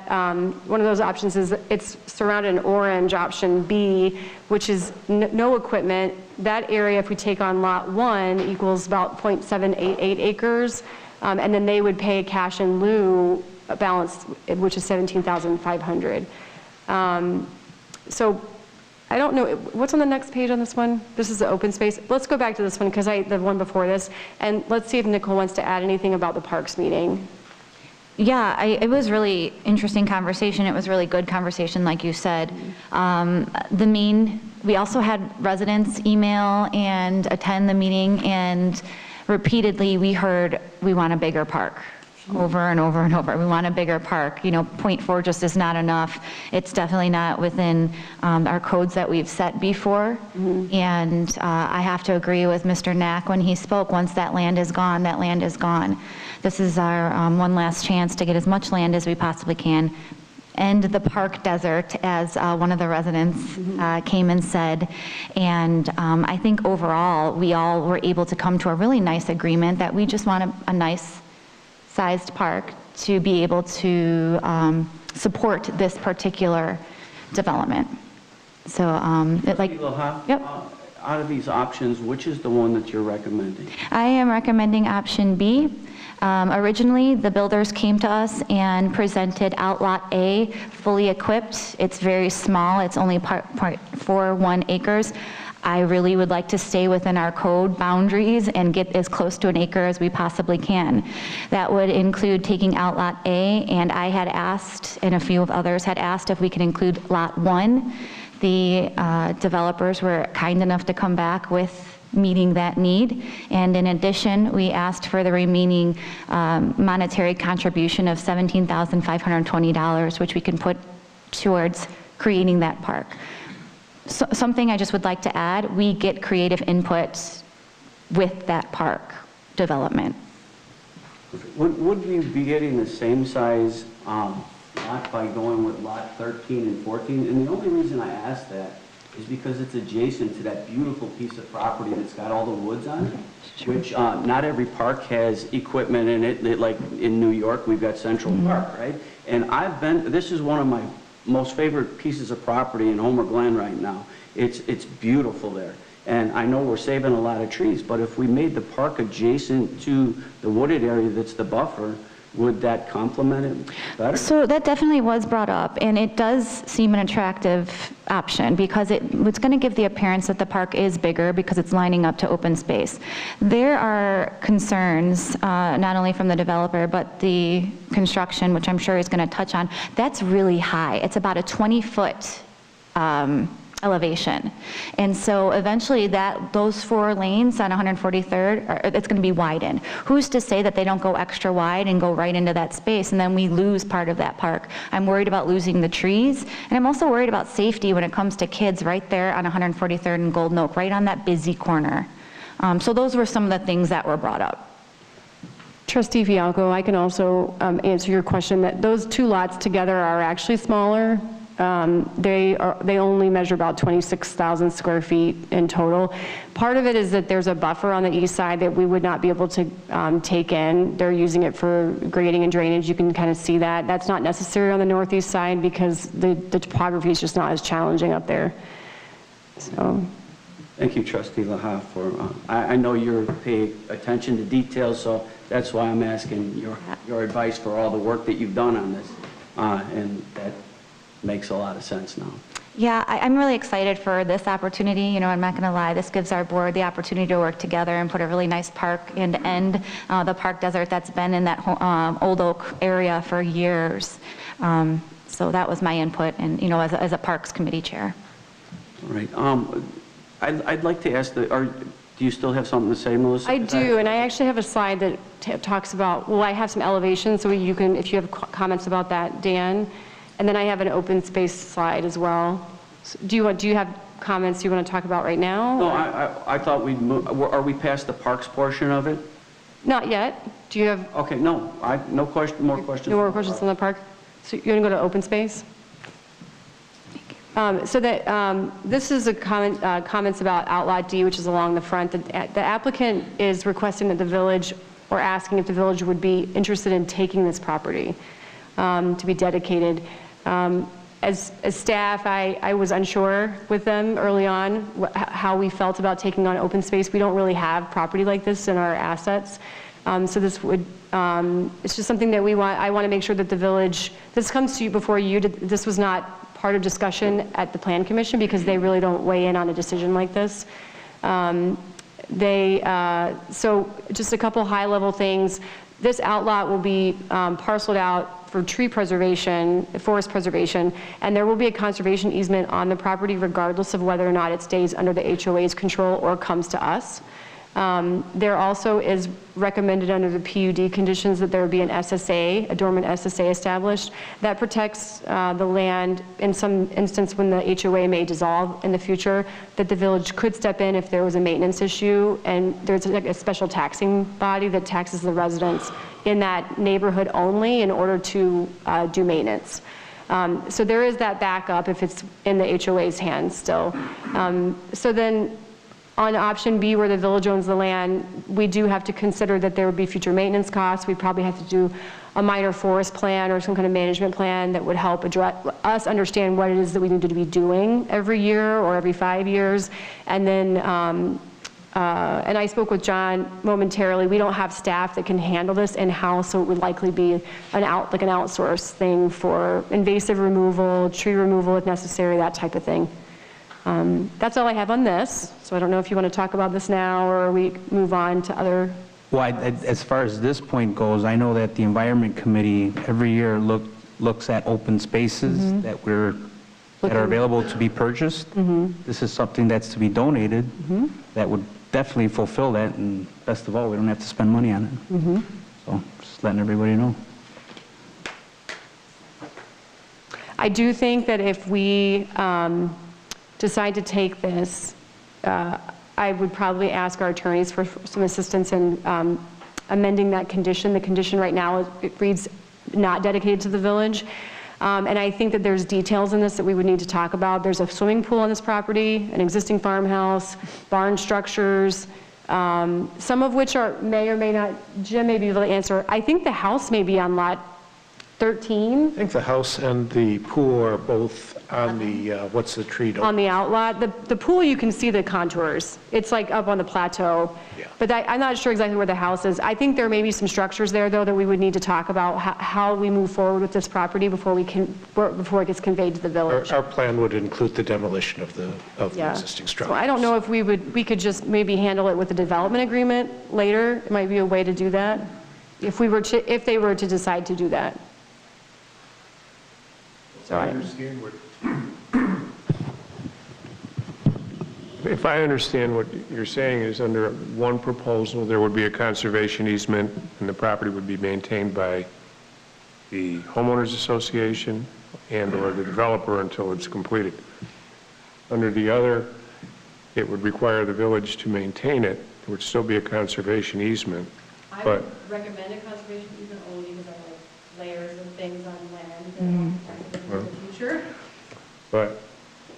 one of those options is it's surrounded in orange, option B, which is no equipment. That area, if we take on lot 1, equals about 0.788 acres. And then they would pay a cash in lieu balance, which is $17,500. So I don't know, what's on the next page on this one? This is the open space. Let's go back to this one, because the one before this, and let's see if Nicole wants to add anything about the parks meeting. Yeah, it was really interesting conversation. It was really good conversation, like you said. We also had residents email and attend the meeting, and repeatedly we heard, we want a bigger park. Over and over and over. We want a bigger park. 0.4 just is not enough. It's definitely not within our codes that we've set before. And I have to agree with Mr. Knack when he spoke. Once that land is gone, that land is gone. This is our one last chance to get as much land as we possibly can. End the park desert, as one of the residents came and said. And I think overall, we all were able to come to a really nice agreement that we just want a nice sized park to be able to support this particular development. So Yep. Out of these options, which is the one that you're recommending? I am recommending option B. Originally, the builders came to us and presented Outlot A, fully equipped. It's very small. It's only 0.41 acres. I really would like to stay within our code boundaries and get as close to an acre as we possibly can. That would include taking out Lot A, and I had asked, and a few of others had asked, if we could include Lot 1. The developers were kind enough to come back with meeting that need, and in addition, we asked for the remaining monetary contribution of $17,520, which we can put towards creating that park. So, something I just would like to add, we get creative input with that park development. Would we be getting the same size lot by going with lot 13 and 14? And the only reason I ask that is because it's adjacent to that beautiful piece of property that's got all the woods on it, which not every park has equipment in it. Like in New York, we've got Central Park, right? And this is one of my most favorite pieces of property in Homer Glen right now. It's beautiful there. And I know we're saving a lot of trees, but if we made the park adjacent to the wooded area that's the buffer, would that complement it better? So that definitely was brought up, and it does seem an attractive option because it's going to give the appearance that the park is bigger because it's lining up to open space. There are concerns, not only from the developer, but the construction, which I'm sure he's going to touch on. That's really high. It's about a 20-foot elevation. And so eventually those 4 lanes on 143rd, it's going to be widened. Who's to say that they don't go extra wide and go right into that space and then we lose part of that park? I'm worried about losing the trees, and I'm also worried about safety when it comes to kids right there on 143rd and Golden Oak, right on that busy corner. So those were some of the things that were brought up. Trustee Fialco, I can also answer your question that those 2 lots together are actually smaller. They only measure about 26,000 square feet in total. Part of it is that there's a buffer on the east side that we would not be able to take in. They're using it for grading and drainage. You can kind of see that. That's not necessary on the northeast side because the topography is just not as challenging up there. So. Thank you, Trustee Laha, for, I know you're paying attention to details, so that's why I'm asking your advice for all the work that you've done on this, and that makes a lot of sense now. Yeah, I'm really excited for this opportunity. You know, I'm not going to lie, this gives our board the opportunity to work together and put a really nice park end to end. The park desert that's been in that Old Oak area for years. So that was my input, and you know, as a Parks Committee chair. All right. I'd like to ask, do you still have something to say, Melissa? I do, and I actually have a slide that talks about, well, I have some elevations, so you can, if you have comments about that, Dan. And then I have an open space slide as well. So do you have comments you want to talk about right now? No, I thought we'd move. Are we past the parks portion of it? Not yet. Do you have? Okay, no. No question. More questions. No more questions on the park. So you're going to go to open space. So that this is a comments about Outlot D, which is along the front. The applicant is requesting that the village, or asking if the village would be interested in taking this property to be dedicated. As staff, I was unsure with them early on how we felt about taking on open space. We don't really have property like this in our assets. So this would, it's just something that I want to make sure that the village, this comes to you before you, this was not part of discussion at the Plan Commission because they really don't weigh in on a decision like this. So just a couple high level things. This outlot will be parceled out for tree preservation, forest preservation, and there will be a conservation easement on the property regardless of whether or not it stays under the HOA's control or comes to us. There also is recommended under the PUD conditions that there would be an SSA, a dormant SSA established that protects the land in some instance when the HOA may dissolve in the future, that the village could step in if there was a maintenance issue, and there's a special taxing body that taxes the residents in that neighborhood only in order to do maintenance. So there is that backup if it's in the HOA's hands still. So then on option B, where the village owns the land, we do have to consider that there would be future maintenance costs. We probably have to do a minor forest plan or some kind of management plan that would help us understand what it is that we need to be doing every year or every 5 years. And then, and I spoke with John momentarily, we don't have staff that can handle this in-house, so it would likely be like an outsource thing for invasive removal, tree removal if necessary, that type of thing. That's all I have on this, so I don't know if you want to talk about this now, or we move on to other. Well, as far as this point goes, I know that the Environment Committee every year looks at open spaces that are available to be purchased. This is something that's to be donated that would definitely fulfill that, and best of all, we don't have to spend money on it. So just letting everybody know. I do think that if we decide to take this, I would probably ask our attorneys for some assistance in amending that condition. The condition right now, it reads not dedicated to the village. And I think that there's details in this that we would need to talk about. There's a swimming pool on this property, an existing farmhouse, barn structures, some of which may or may not, Jim may be able to answer. I think the house may be on lot 13. I think the house and the pool are both on the, what's the tree? On the outlot. The pool, you can see the contours. It's like up on the plateau. Yeah. But I'm not sure exactly where the house is. I think there may be some structures there, though, that we would need to talk about how we move forward with this property before it gets conveyed to the village. Our plan would include the demolition of the existing structure. So I don't know if we could just maybe handle it with the development agreement later. It might be a way to do that, if they were to decide to do that. So if I understand what you're saying is, under one proposal, there would be a conservation easement and the property would be maintained by the homeowners association and/or the developer until it's completed. Under the other, it would require the village to maintain it. There would still be a conservation easement. I would recommend a conservation easement only because I like layers of things on land in the future. But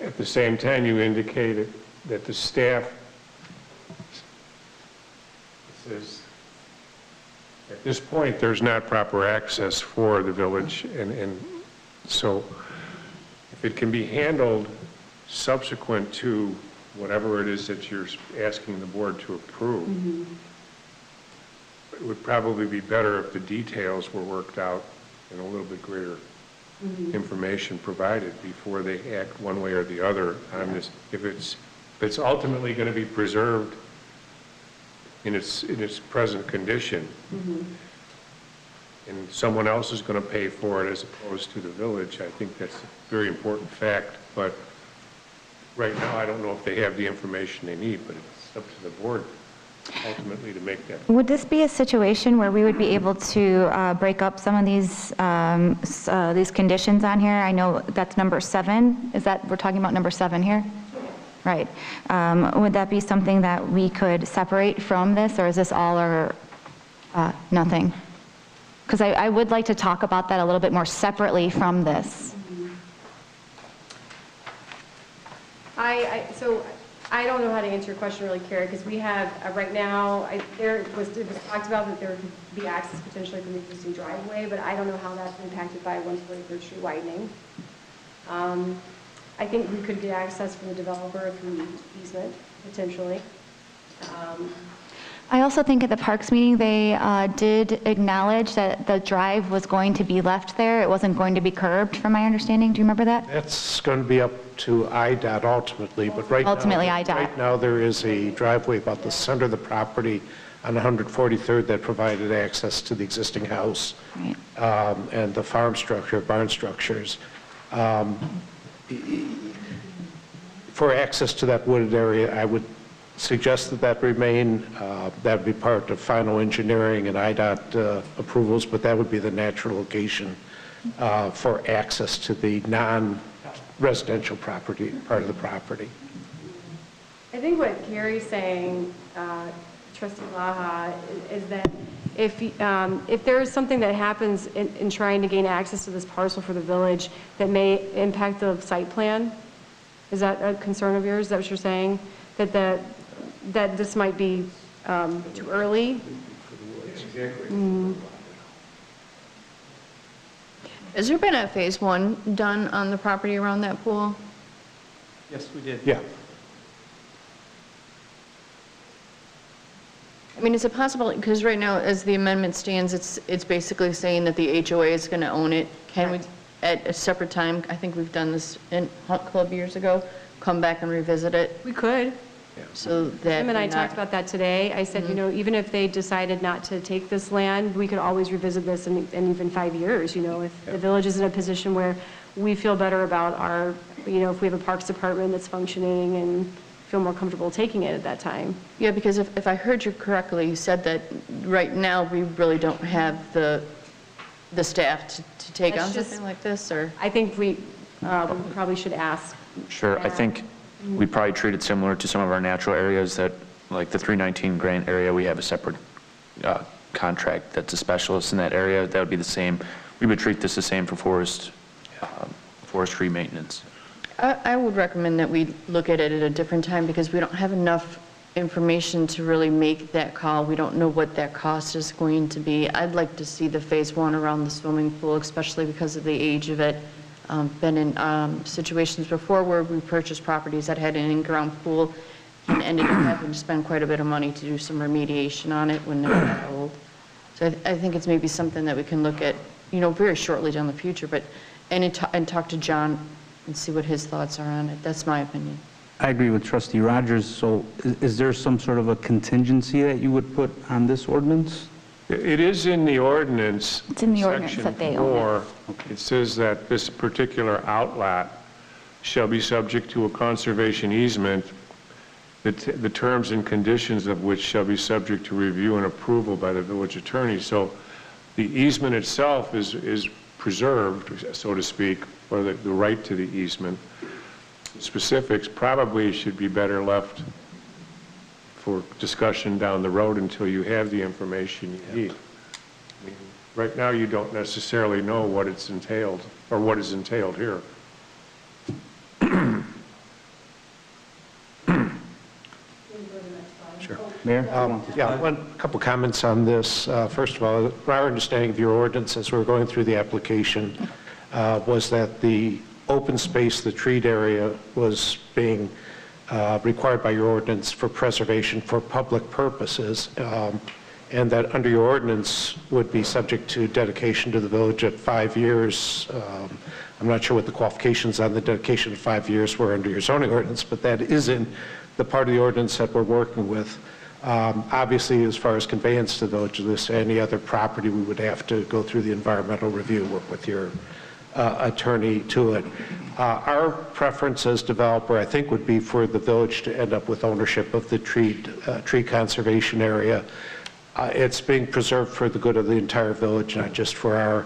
at the same time, you indicated that the staff says, at this point, there's not proper access for the village, and so if it can be handled subsequent to whatever it is that you're asking the board to approve, it would probably be better if the details were worked out and a little bit greater information provided before they act one way or the other on this. If it's ultimately going to be preserved in its present condition, and someone else is going to pay for it as opposed to the village, I think that's a very important fact. But right now, I don't know if they have the information they need, but it's up to the board ultimately to make that. Would this be a situation where we would be able to break up some of these conditions on here? I know that's number 7. Is that, we're talking about number 7 here? Right. Would that be something that we could separate from this, or is this all or nothing? Because I would like to talk about that a little bit more separately from this. So I don't know how to answer your question really, Carrie, because we have, right now, it was talked about that there could be access potentially from the existing driveway, but I don't know how that's impacted by 143rd Street widening. I think we could get access from the developer through easement, potentially. I also think at the Parks meeting, they did acknowledge that the drive was going to be left there. It wasn't going to be curbed, from my understanding. Do you remember that? That's going to be up to IDOT ultimately, but right now there is a driveway about the center of the property on 143rd that provided access to the existing house and the farm structure, barn structures. For access to that wooded area, I would suggest that remain. That would be part of final engineering and IDOT approvals, but that would be the natural location for access to the non-residential property, part of the property. I think what Carrie's saying, Trustee Laha, is that if there is something that happens in trying to gain access to this parcel for the village that may impact the site plan, is that a concern of yours? Is that what you're saying? That this might be too early? Has there been a phase 1 done on the property around that pool? Yes, we did. Yeah. I mean, is it possible, because right now, as the amendment stands, it's basically saying that the HOA is going to own it. Can we, at a separate time, I think we've done this in Hunt Club years ago, come back and revisit it? We could. So that Tim and I we're not- talked about that today. I said, even if they decided not to take this land, we could always revisit this in even 5 years, if the village is in a position where we feel better about our, if we have a parks department that's functioning and feel more comfortable taking it at that time. Yeah, because if I heard you correctly, you said that right now we really don't have the staff to take That's on just- something like this, or? I think we probably should ask. Sure, I think we probably treat it similar to some of our natural areas that, like the 319 grant area, we have a separate contract that's a specialist in that area. That would be the same. We would treat this the same for forestry maintenance. I would recommend that we look at it at a different time because we don't have enough information to really make that call. We don't know what that cost is going to be. I'd like to see the phase one around the swimming pool, especially because of the age of it. Been in situations before where we purchased properties that had an in-ground pool and ended up having to spend quite a bit of money to do some remediation on it when they were that old. So I think it's maybe something that we can look at, very shortly down the future, but and talk to John and see what his thoughts are on it. That's my opinion. I agree with Trustee Rogers. So is there some sort of a contingency that you would put on this ordinance? It is in the ordinance. It's in the ordinance that they own it. It says that this particular outlet shall be subject to a conservation easement, the terms and conditions of which shall be subject to review and approval by the village attorney. So the easement itself is preserved, so to speak, or the right to the easement. Specifics probably should be better left for discussion down the road until you have the information you need. I mean, right now, you don't necessarily know what it's entailed, or what is entailed here. Sure. Mayor? Yeah, couple comments on this. First of all, our understanding of your ordinance as we're going through the application was that the open space, the treed area, was being required by your ordinance for preservation for public purposes, and that under your ordinance would be subject to dedication to the village at 5 years. I'm not sure what the qualifications on the dedication of 5 years were under your zoning ordinance, but that is in the part of the ordinance that we're working with. Obviously, as far as conveyance to the village of this, any other property, we would have to go through the environmental review, work with your attorney to it. Our preference as developer, I think, would be for the village to end up with ownership of the tree conservation area. It's being preserved for the good of the entire village, not just for our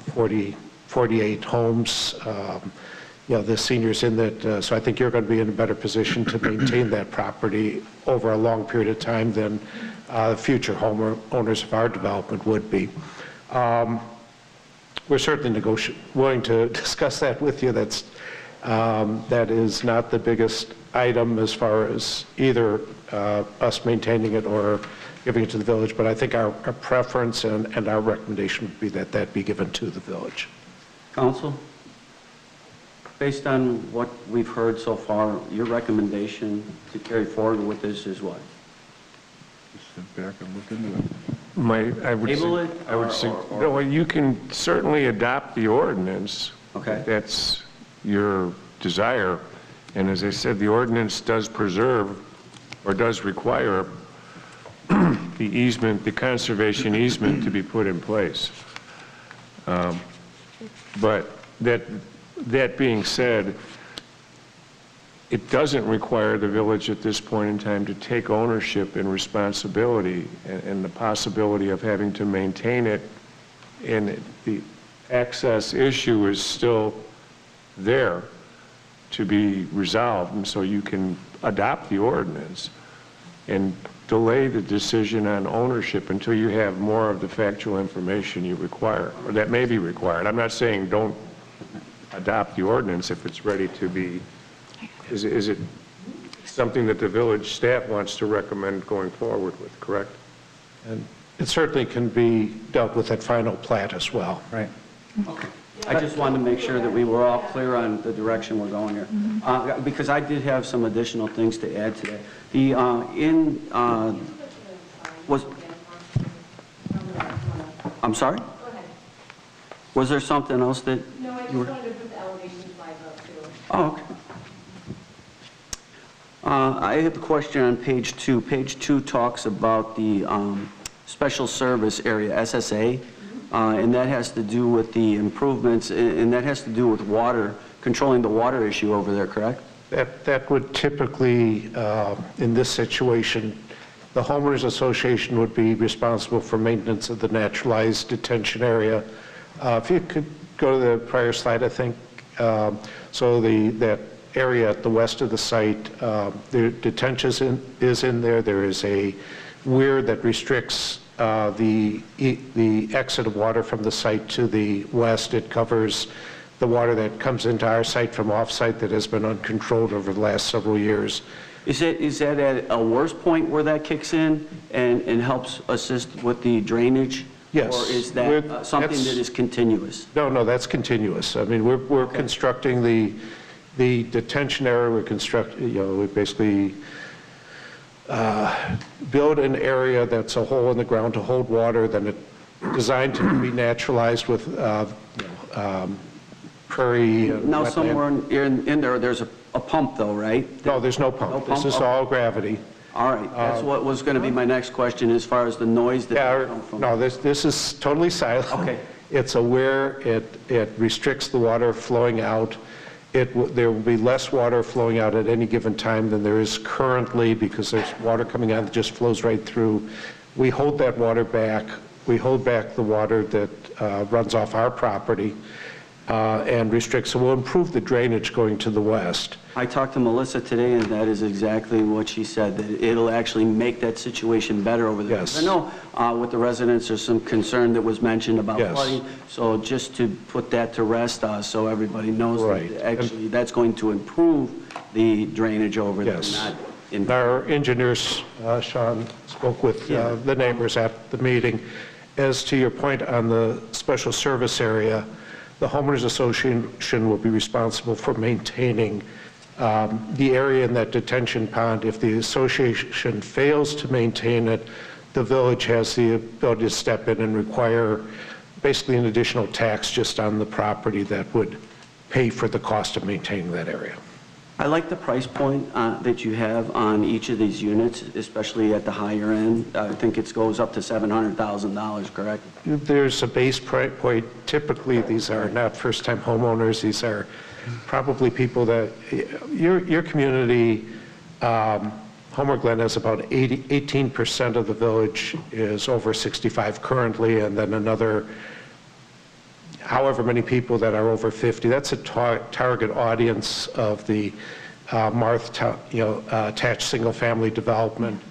48 homes. The seniors in that, so I think you're going to be in a better position to maintain that property over a long period of time than future homeowners of our development would be. We're certainly willing to discuss that with you. That is not the biggest item as far as either us maintaining it or giving it to the village, but I think our preference and our recommendation would be that that be given to the village. Council, based on what we've heard so far, your recommendation to carry forward with this is what? Sit back and look into it. No, you can certainly adopt the ordinance. Okay. That's your desire. And as I said, the ordinance does preserve or does require the easement, the conservation easement to be put in place. But that being said, it doesn't require the village at this point in time to take ownership and responsibility and the possibility of having to maintain it, and the access issue is still there to be resolved, and so you can adopt the ordinance and delay the decision on ownership until you have more of the factual information you require, or that may be required. I'm not saying don't adopt the ordinance if it's ready to be. Is it something that the village staff wants to recommend going forward with, correct? And it certainly can be dealt with at final plat as well. Right. Okay. I just wanted to make sure that we were all clear on the direction we're going here. Because I did have some additional things to add today. I'm sorry? Was there something else that No, I just wanted to put the elevation slide up too. Oh, okay. I have a question on page 2. Page 2 talks about the special service area, SSA, and that has to do with the improvements, and that has to do with water, controlling the water issue over there, correct? That would typically, in this situation, the homeowners association would be responsible for maintenance of the naturalized detention area. If you could go to the prior slide, I think. So that area at the west of the site, the detention is in there. There is a weir that restricts the exit of water from the site to the west. It covers the water that comes into our site from off-site that has been uncontrolled over the last several years. Is that at a worse point where that kicks in and helps assist with the drainage? Yes. Or is that something that is continuous? No, that's continuous. I mean, we're constructing the detention area. We basically build an area that's a hole in the ground to hold water, then it's designed to be naturalized with prairie. Now, wetland. somewhere in there, there's a pump though, right? No, there's no pump. No pump? This is all gravity. All right, that's what was going to be my next question as far as the noise that comes from. No, this is totally silent. Okay. It's a weir. It restricts the water flowing out. There will be less water flowing out at any given time than there is currently because there's water coming out that just flows right through. We hold that water back. We hold back the water that runs off our property and restricts. So we'll improve the drainage going to the west. I talked to Melissa today, and that is exactly what she said, that it'll actually make that situation better over there. Yes. I know with the residents, there's some concern that was mentioned about Yes. flooding, so just to put that to rest so everybody knows Right. that actually that's going to improve the drainage over Yes. there, not in. Our engineers, Sean, spoke with the neighbors at the meeting. As to your point on the special service area, the homeowners association will be responsible for maintaining the area in that detention pond. If the association fails to maintain it, the village has the ability to step in and require basically an additional tax just on the property that would pay for the cost of maintaining that area. I like the price point that you have on each of these units, especially at the higher end. I think it goes up to $700,000, correct? There's a base price point. Typically, these are not first-time homeowners. These are probably people that, your community, Homer Glen has about 18% of the village is over 65 currently, and then another however many people that are over 50. That's a target audience of the MARTH, attached single-family development.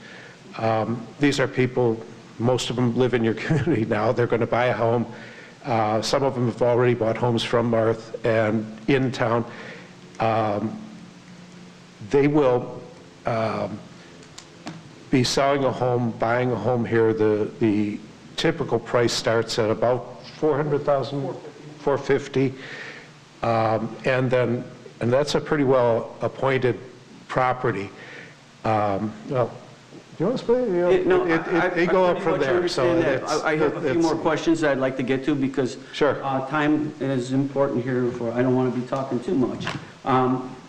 These are people, most of them live in your community now. They're going to buy a home. Some of them have already bought homes from MARTH and in town. They will be selling a home, buying a home here. The typical price starts at about $400,000, $450,000, and that's a pretty well appointed property. Well, do you want to explain? They go up from there. So I have a few more questions that I'd like to get to because time is important here. I don't want to be talking too much.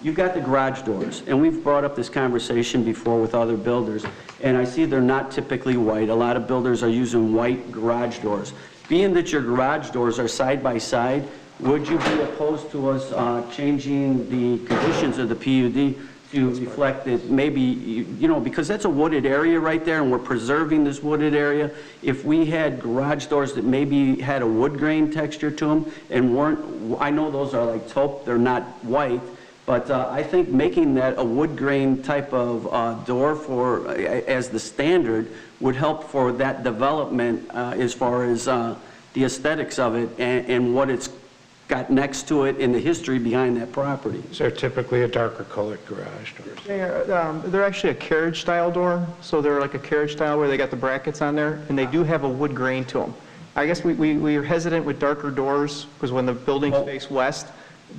You've got the garage doors, and we've brought up this conversation before with other builders, and I see they're not typically white. A lot of builders are using white garage doors. Being that your garage doors are side by side, would you be opposed to us changing the conditions of the PUD to reflect that maybe, because that's a wooded area right there and we're preserving this wooded area. If we had garage doors that maybe had a wood grain texture to them and weren't, I know those are like taupe, they're not white, but I think making that a wood grain type of door as the standard would help for that development as far as the aesthetics of it and what it's got next to it in the history behind that property. These are typically a darker colored garage doors. They're actually a carriage style door, so they're like a carriage style where they got the brackets on there, and they do have a wood grain to them. I guess we are hesitant with darker doors because when the buildings face west,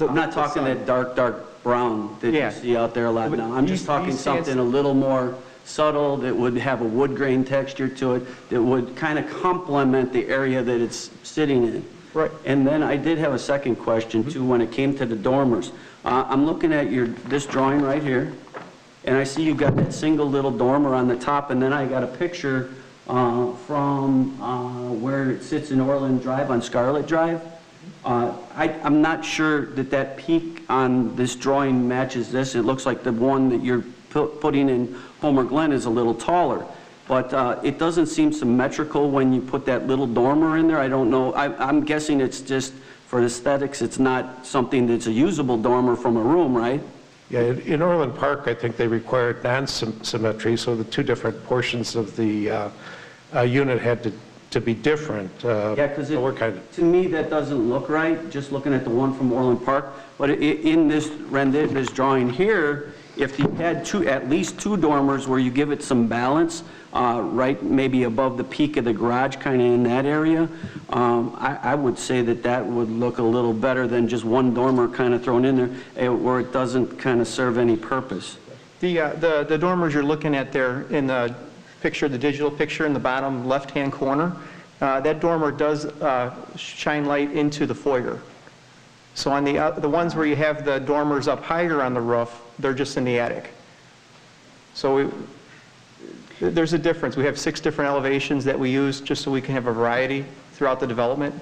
I'm not talking that dark brown that you see out there a lot now. I'm just talking something a little more subtle that would have a wood grain texture to it that would kind of complement the area that it's sitting in. Right. And then I did have a second question too when it came to the dormers. I'm looking at this drawing right here, and I see you've got that single little dormer on the top, and then I got a picture from where it sits in Orland Drive on Scarlet Drive. I'm not sure that that peak on this drawing matches this. It looks like the one that you're putting in Homer Glen is a little taller. But it doesn't seem symmetrical when you put that little dormer in there. I don't know. I'm guessing it's just for aesthetics. It's not something that's a usable dormer from a room, right? Yeah, in Orland Park, I think they required non-symmetry, so the two different portions of the unit had to be different. Yeah, because to me, that doesn't look right, just looking at the one from Orland Park. But in this drawing here, if you had at least two dormers where you give it some balance, right maybe above the peak of the garage, kind of in that area, I would say that would look a little better than just one dormer kind of thrown in there, where it doesn't kind of serve any purpose. The dormers you're looking at there in the picture, the digital picture in the bottom left-hand corner, that dormer does shine light into the foyer. So on the ones where you have the dormers up higher on the roof, they're just in the attic. So there's a difference. We have 6 different elevations that we use just so we can have a variety throughout the development.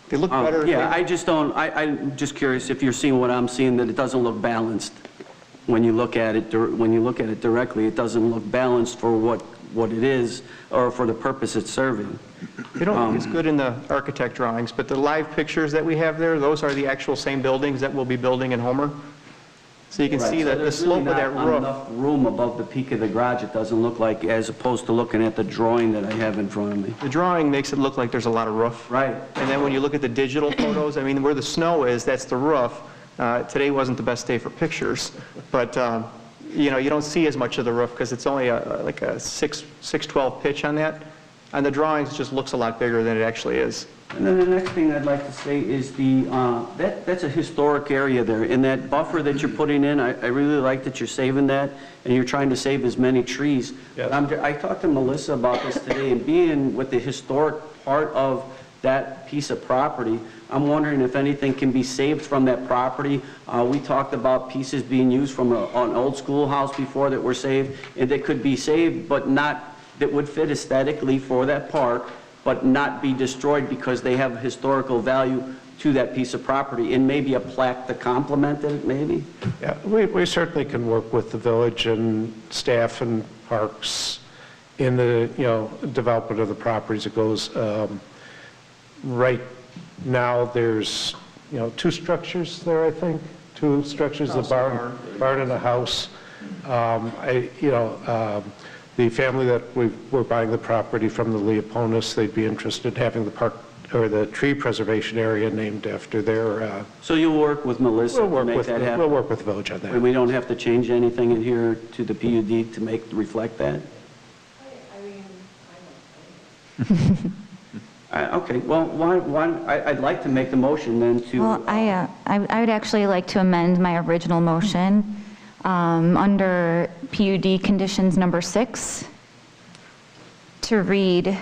They look better. Yeah, I just don't, I'm just curious if you're seeing what I'm seeing, that it doesn't look balanced. When you look at it directly, it doesn't look balanced for what it is or for the purpose it's serving. They don't think it's good in the architect drawings, but the live pictures that we have there, those are the actual same buildings that we'll be building in Homer. So you can see that the slope of that roof. Enough room above the peak of the garage, it doesn't look like, as opposed to looking at the drawing that I have in front of me. The drawing makes it look like there's a lot of roof. Right. And then when you look at the digital photos, I mean, where the snow is, that's the roof. Today wasn't the best day for pictures, but you know, you don't see as much of the roof because it's only like a 612 pitch on that. On the drawings, it just looks a lot bigger than it actually is. And then the next thing I'd like to say is that's a historic area there. And that buffer that you're putting in, I really like that you're saving that, and you're trying to save as many trees. Yes. I talked to Melissa about this today, and being with the historic part of that piece of property, I'm wondering if anything can be saved from that property. We talked about pieces being used from an old schoolhouse before that were saved, and that could be saved, but not, that would fit aesthetically for that park, but not be destroyed because they have historical value to that piece of property, and maybe a plaque to complement it, maybe? Yeah, we certainly can work with the village and staff and parks in the, development of the properties. It goes, right now there's, 2 structures there, I think. 2 structures, a barn and a house. The family that we're buying the property from, the Leoponis, they'd be interested in having the park or the tree preservation area named after their... So you'll work with Melissa to make that happen? We'll work with the village on that. We don't have to change anything in here to the PUD to reflect that? Okay, well, I'd like to make the motion then to... Well, I would actually like to amend my original motion under PUD conditions number 6 to read,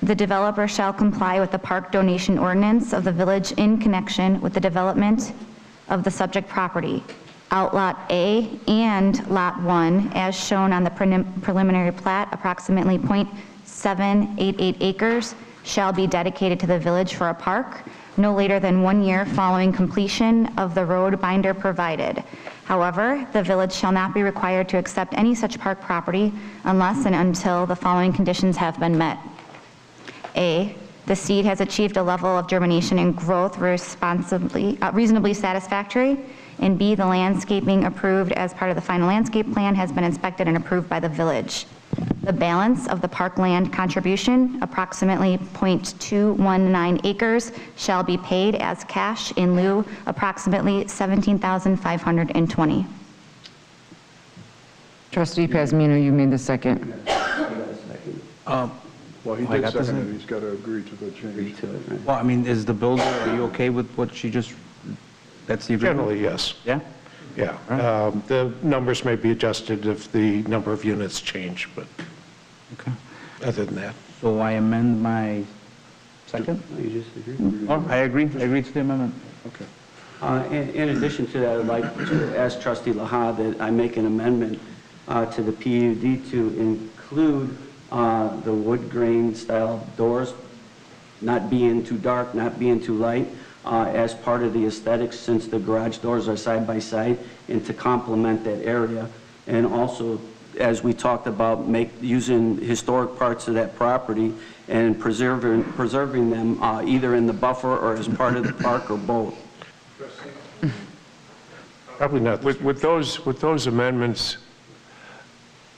the developer shall comply with the park donation ordinance of the village in connection with the development of the subject property, Outlot A and Lot 1, as shown on the preliminary plat, approximately .788 acres, shall be dedicated to the village for a park no later than 1 year following completion of the road binder provided. However, the village shall not be required to accept any such park property unless and until the following conditions have been met. A, the seed has achieved a level of germination and growth reasonably satisfactory, and B, the landscaping approved as part of the final landscape plan has been inspected and approved by the village. The balance of the parkland contribution, approximately .219 acres, shall be paid as cash in lieu, approximately $17,520. Trustee Pasmino, you made the second. Well, he did second it, he's got to agree to the change. Well, I mean, is the builder, are you okay with what she just, that's the agreement? Generally, yes. Yeah? Yeah. The numbers may be adjusted if the number of units change, but Okay. other than that. So I amend my second? You just agree? Oh, I agree to the amendment. Okay. In addition to that, I'd like to ask Trustee Laha that I make an amendment to the PUD to include the wood grain style doors, not being too dark, not being too light, as part of the aesthetics, since the garage doors are side by side, and to complement that area. And also, as we talked about, using historic parts of that property and preserving them either in the buffer or as part of the park or both. Probably not. With those amendments,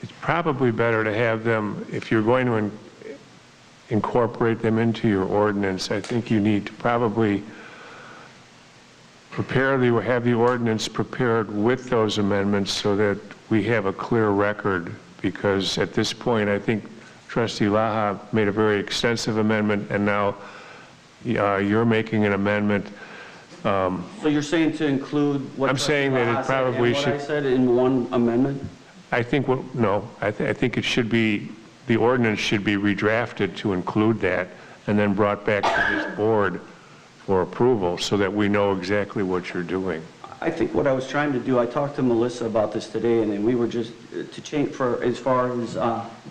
it's probably better to have them, if you're going to incorporate them into your ordinance, I think you need to probably have the ordinance prepared with those amendments so that we have a clear record, because at this point, I think Trustee Laha made a very extensive amendment, and now you're making an amendment. So you're saying to include what I'm saying that it probably should. What I said in one amendment? I think, I think it should be, the ordinance should be redrafted to include that and then brought back to this board for approval so that we know exactly what you're doing. I think what I was trying to do, I talked to Melissa about this today, and then we were just to change, for as far as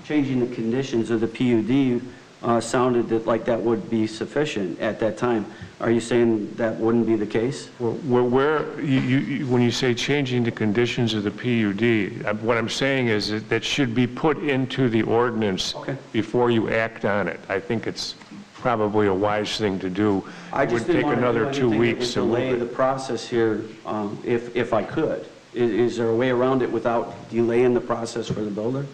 changing the conditions of the PUD, sounded like that would be sufficient at that time. Are you saying that wouldn't be the case? Well, when you say changing the conditions of the PUD, what I'm saying is that should be put into the ordinance before you act on it. I think it's probably a wise thing to do. It would take another 2 weeks to delay the process here, if I could. Is there a way around it without delaying the process for the builder?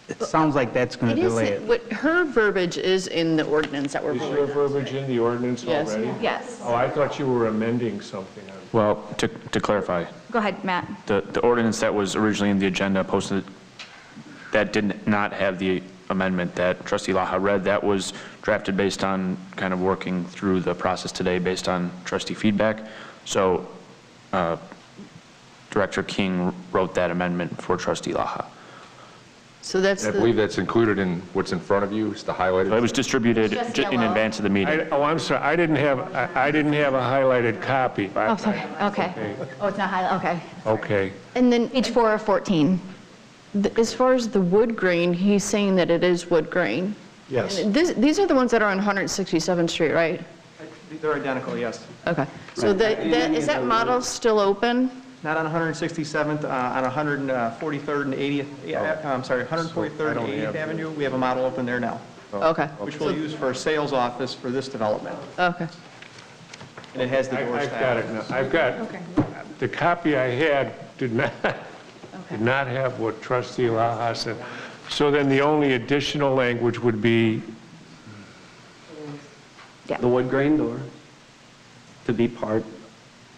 It sounds like that's going to delay it. Her verbiage is in the ordinance that we're voting on. Is your verbiage in the ordinance already? Yes. Oh, I thought you were amending something. Well, to clarify, Go ahead, Matt. the ordinance that was originally in the agenda posted, that did not have the amendment that Trustee Laha read. That was drafted based on kind of working through the process today based on trustee feedback. So Director King wrote that amendment for Trustee Laha. So that's I believe that's included in what's in front of you, it's the highlighted. It was distributed in advance of the meeting. I'm sorry, I didn't have a highlighted copy. Oh, sorry. Okay. Oh, it's not highlighted. Okay. Okay. And then Page 4 of 14. as far as the wood grain, he's saying that it is wood grain. Yes. And these are the ones that are on 167th Street, right? They're identical, yes. Okay. So is that model still open? Not on 167th, on 143rd and 80th, I'm sorry, 143rd and 80th Avenue, we have a model open there now. Okay. Which we'll use for a sales office for this development. Okay. And it has the door I've style. got it now. I've got, the copy I had did not have what Trustee Laha said. So then the only additional language would be The wood grain door to be part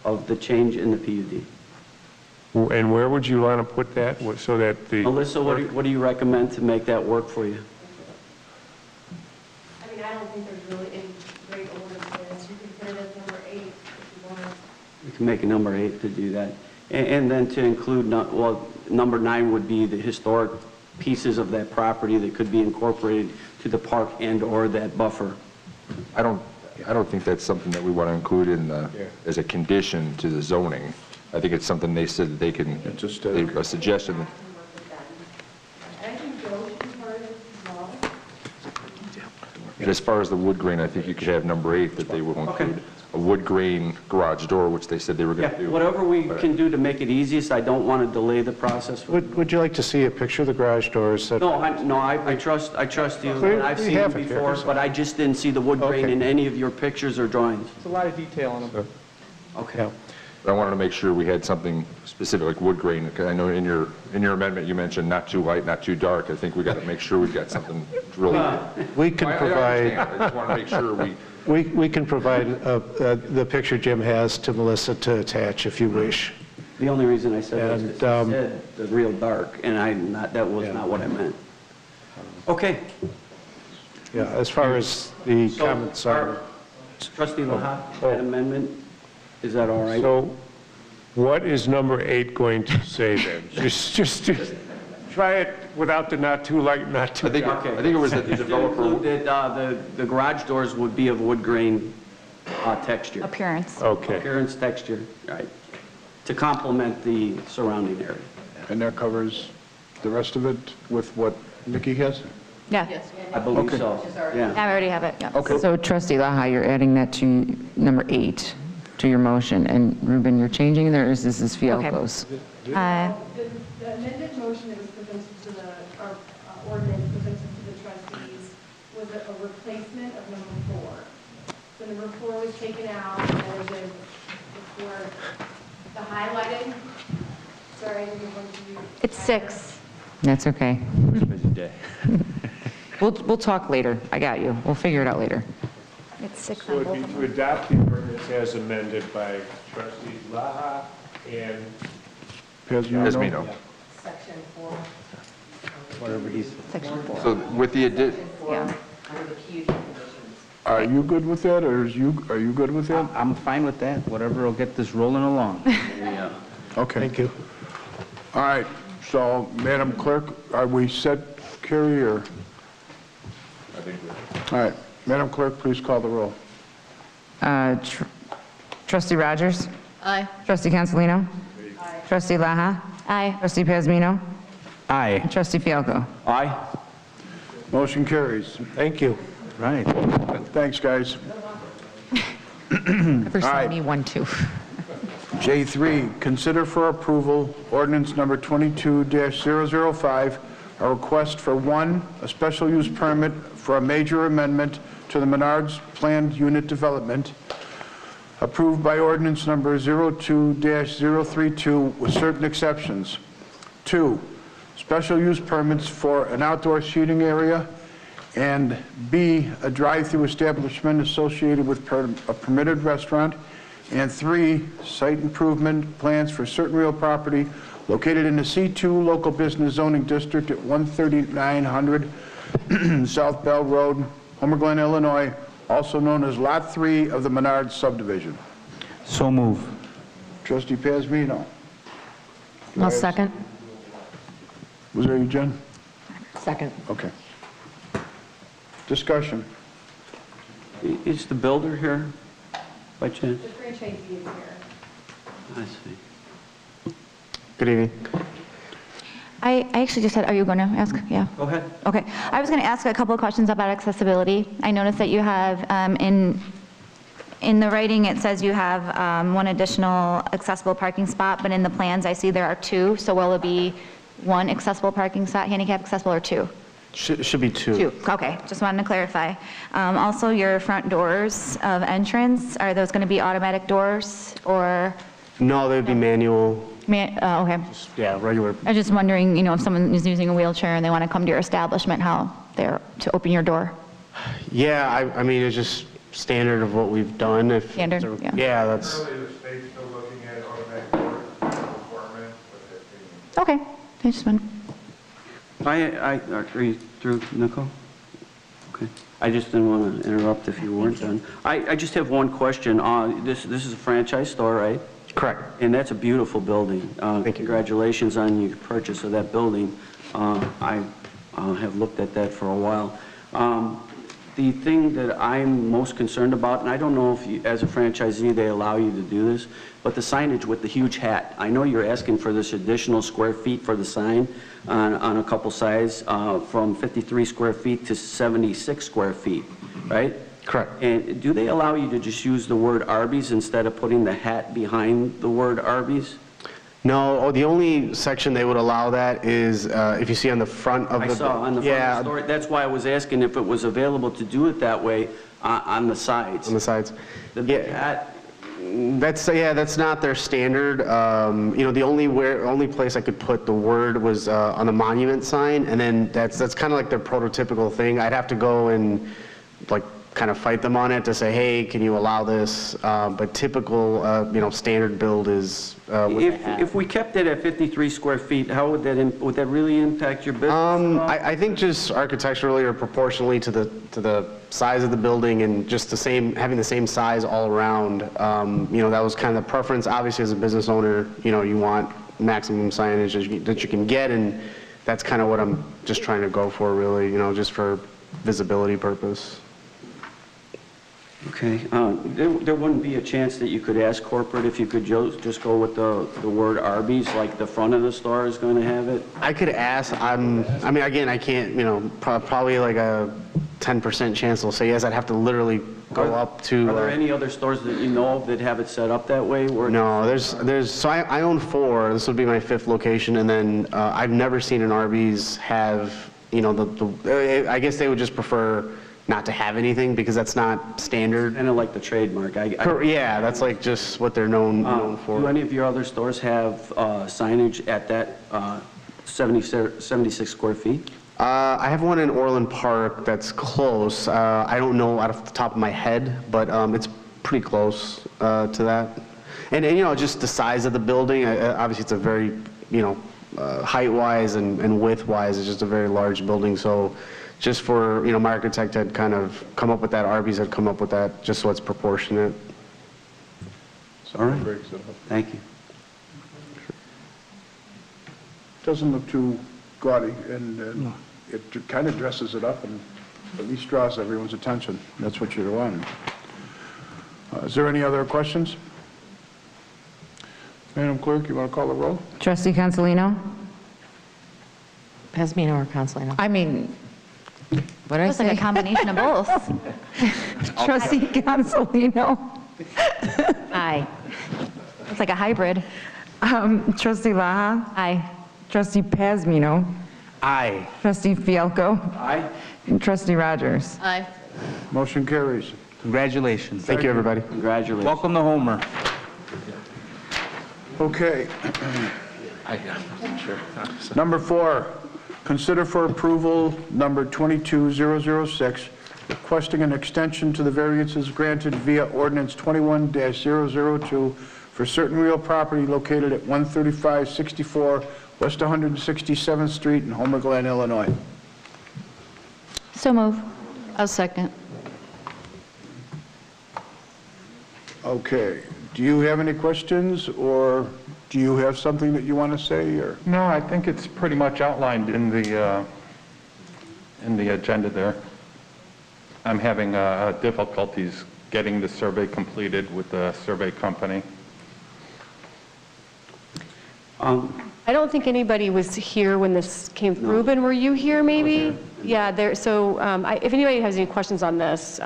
of the change in the PUD. and where would you want to put that so that the... Melissa, what do you recommend to make that work for you? I mean, I don't think there's really any great order for this. You can put it as number 8 if you want. We can make a number 8 to do that. And then to include, number 9 would be the historic pieces of that property that could be incorporated to the park and/or that buffer. I don't think that's something that we want to include in as a condition to the zoning. I think it's something they said that they can, a suggestion. I think Joe should be part of it as well. And as far as the wood grain, I think you could have number 8, that they will include a wood grain garage door, which they said they were going to do. Whatever we can do to make it easiest, I don't want to delay the process. Would you like to see a picture of the garage doors? No, I trust you, and I've We seen have them it here, before, so- but I just didn't see the wood grain in any of your pictures or drawings. There's a lot of detail in them. Okay. But I wanted to make sure we had something specific, like wood grain, because I know in your amendment, you mentioned not too light, not too dark. I think we got to make sure we've got something really... We can provide... I just want to make sure we... We can provide the picture Jim has to Melissa to attach if you wish. The only reason I said that is because And, you said the real dark, and that was not what I meant. Okay. Yeah, as far as the comments are... Trustee Laha, that amendment, is that all right? So what is number 8 going to say then? Just try it without the not too light, not too dark. I think it was that the developer... Include that the garage doors would be of wood grain texture. Appearance. Okay. Appearance, texture, right, to complement the surrounding area. And that covers the rest of it with what Nikki has? Yeah. I believe Okay. so, yeah. I already have it, yeah. Okay. So trustee Laha, you're adding that to number 8 to your motion, and Ruben, you're changing it, or is this Fialko's? The amended motion that was presented to the, or ordinance presented to the trustees was a replacement of number 4. So number 4 was taken out, and then the highlighted, sorry, I didn't want to. It's 6. That's okay. We'll talk later. I got you. We'll figure it out later. It's 6 So on both it'd of be them. to adopt the ordinance as amended by trustees Laha and Pesmino. Section 4. Whatever he's. Section 4. So with the Yeah. Are you good with that, or are you good with that? I'm fine with that, whatever will get this rolling along. Yeah. Okay. Thank you. All right, so Madam Clerk, are we set, Carrie, or? I think All right, Madam Clerk, please call the roll. Trustee Rogers? Aye. Trustee Cancelino? Trustee Laha? Aye. Trustee Pesmino? Aye. And Trustee Fialko? Aye. Motion carries. Thank you. Right. Thanks, guys. For All right. me, 1, 2. J3, consider for approval ordinance number 22-005, a request for 1, a special use permit for a major amendment to the Menards planned unit development, approved by ordinance number 02-032 with certain exceptions. 2, special use permits for an outdoor seating area, and B, a drive-through establishment associated with a permitted restaurant, and 3, site improvement plans for certain real property located in the C2 Local Business Zoning District at 13900 South Bell Road, Homer Glen, Illinois, also known as Lot 3 of the Menards subdivision. So move. Trustee Pesmino. I'll second. Was there you, Jen? Second. Okay. Discussion. Is the builder here by chance? The franchisee is here. I see. Good evening. I actually just had, are you going to ask? Yeah. Go ahead. Okay. I was going to ask a couple of questions about accessibility. I noticed that you have, in the writing, it says you have 1 additional accessible parking spot, but in the plans, I see there are 2. So will it be 1 accessible parking spot, handicap accessible, or 2? Should be 2. 2, okay, just wanted to clarify. Also, your front doors of entrance, are those going to be automatic doors, or? No, they would be manual. Okay. Yeah, regular. I was just wondering, if someone is using a wheelchair and they want to come to your establishment, how they're to open your door? Yeah, I mean, it's just standard of what we've done. Standard, yeah. Yeah, that's. Currently, the state's still looking at automatic doors requirement, but Okay, I just want. Are you through, Nicole? Okay. I just didn't want to interrupt if you weren't done. I just have one question. This is a franchise store, right? Correct. And that's a beautiful building. Thank you. Congratulations on your purchase of that building. I have looked at that for a while. The thing that I'm most concerned about, and I don't know if you, as a franchisee, they allow you to do this, but the signage with the huge hat. I know you're asking for this additional square feet for the sign on a couple sides, from 53 square feet to 76 square feet, right? Correct. And do they allow you to just use the word Arby's instead of putting the hat behind the word Arby's? No, the only section they would allow that is if you see on the front of the. I saw on the front of the store. That's why I was asking if it was available to do it that way on the sides. On the sides. Yeah. That's not their standard. The only place I could put the word was on the monument sign, and then that's kind of like their prototypical thing. I'd have to go and kind of fight them on it to say, hey, can you allow this? But typical, standard build is. If we kept it at 53 square feet, how would that really impact your business? I think just architecturally or proportionally to the size of the building and just having the same size all around. That was kind of the preference. Obviously, as a business owner, you want maximum signage that you can get, and that's kind of what I'm just trying to go for, really. Just for visibility purpose. Okay, there wouldn't be a chance that you could ask corporate if you could just go with the word Arby's, like the front of the store is going to have it? I could ask, I mean, again, I can't, probably like a 10% chance they'll say yes. I'd have to literally go up to... Are there any other stores that you know of that have it set up that way? No, so I own 4. This would be my 5th location, and then I've never seen an Arby's have, I guess they would just prefer not to have anything because that's not standard. Kind of like the trademark. Yeah, that's like just what they're known for. Do any of your other stores have signage at that 76 square feet? I have one in Orland Park that's close. I don't know out of the top of my head, but it's pretty close to that. And just the size of the building, obviously it's a very, height-wise and width-wise, it's just a very large building. So just for, my architect had kind of come up with that, Arby's had come up with that, just so it's proportionate. All right. Thank you. Doesn't look too gaudy, and it kind of dresses it up and at least draws everyone's attention. That's what you're wanting. Is there any other questions? Madam Clerk, you want to call the roll? Trustee Consolino? Pasmino or Consolino? I mean, what did I It's say? like a combination of both. Trustee Consolino? Aye. It's like a hybrid. Trustee Laha? Aye. Trustee Pasmino? Aye. Trustee Fialko? Aye. And Trustee Rogers? Aye. Motion carries. Congratulations. Thank you, everybody. Congratulations. Welcome to Homer. Okay. Number 4, consider for approval number 22006, requesting an extension to the variances granted via Ordinance 21-002 for certain real property located at 13564 West 167th Street in Homer, Glen, Illinois. So move. I'll second. Okay. Do you have any questions, or do you have something that you want to say, or? No, I think it's pretty much outlined in the agenda there. I'm having difficulties getting the survey completed with the survey company. I don't think anybody was here when this came through. Ruben, were you here maybe? Okay. Yeah, so if anybody has any questions on this,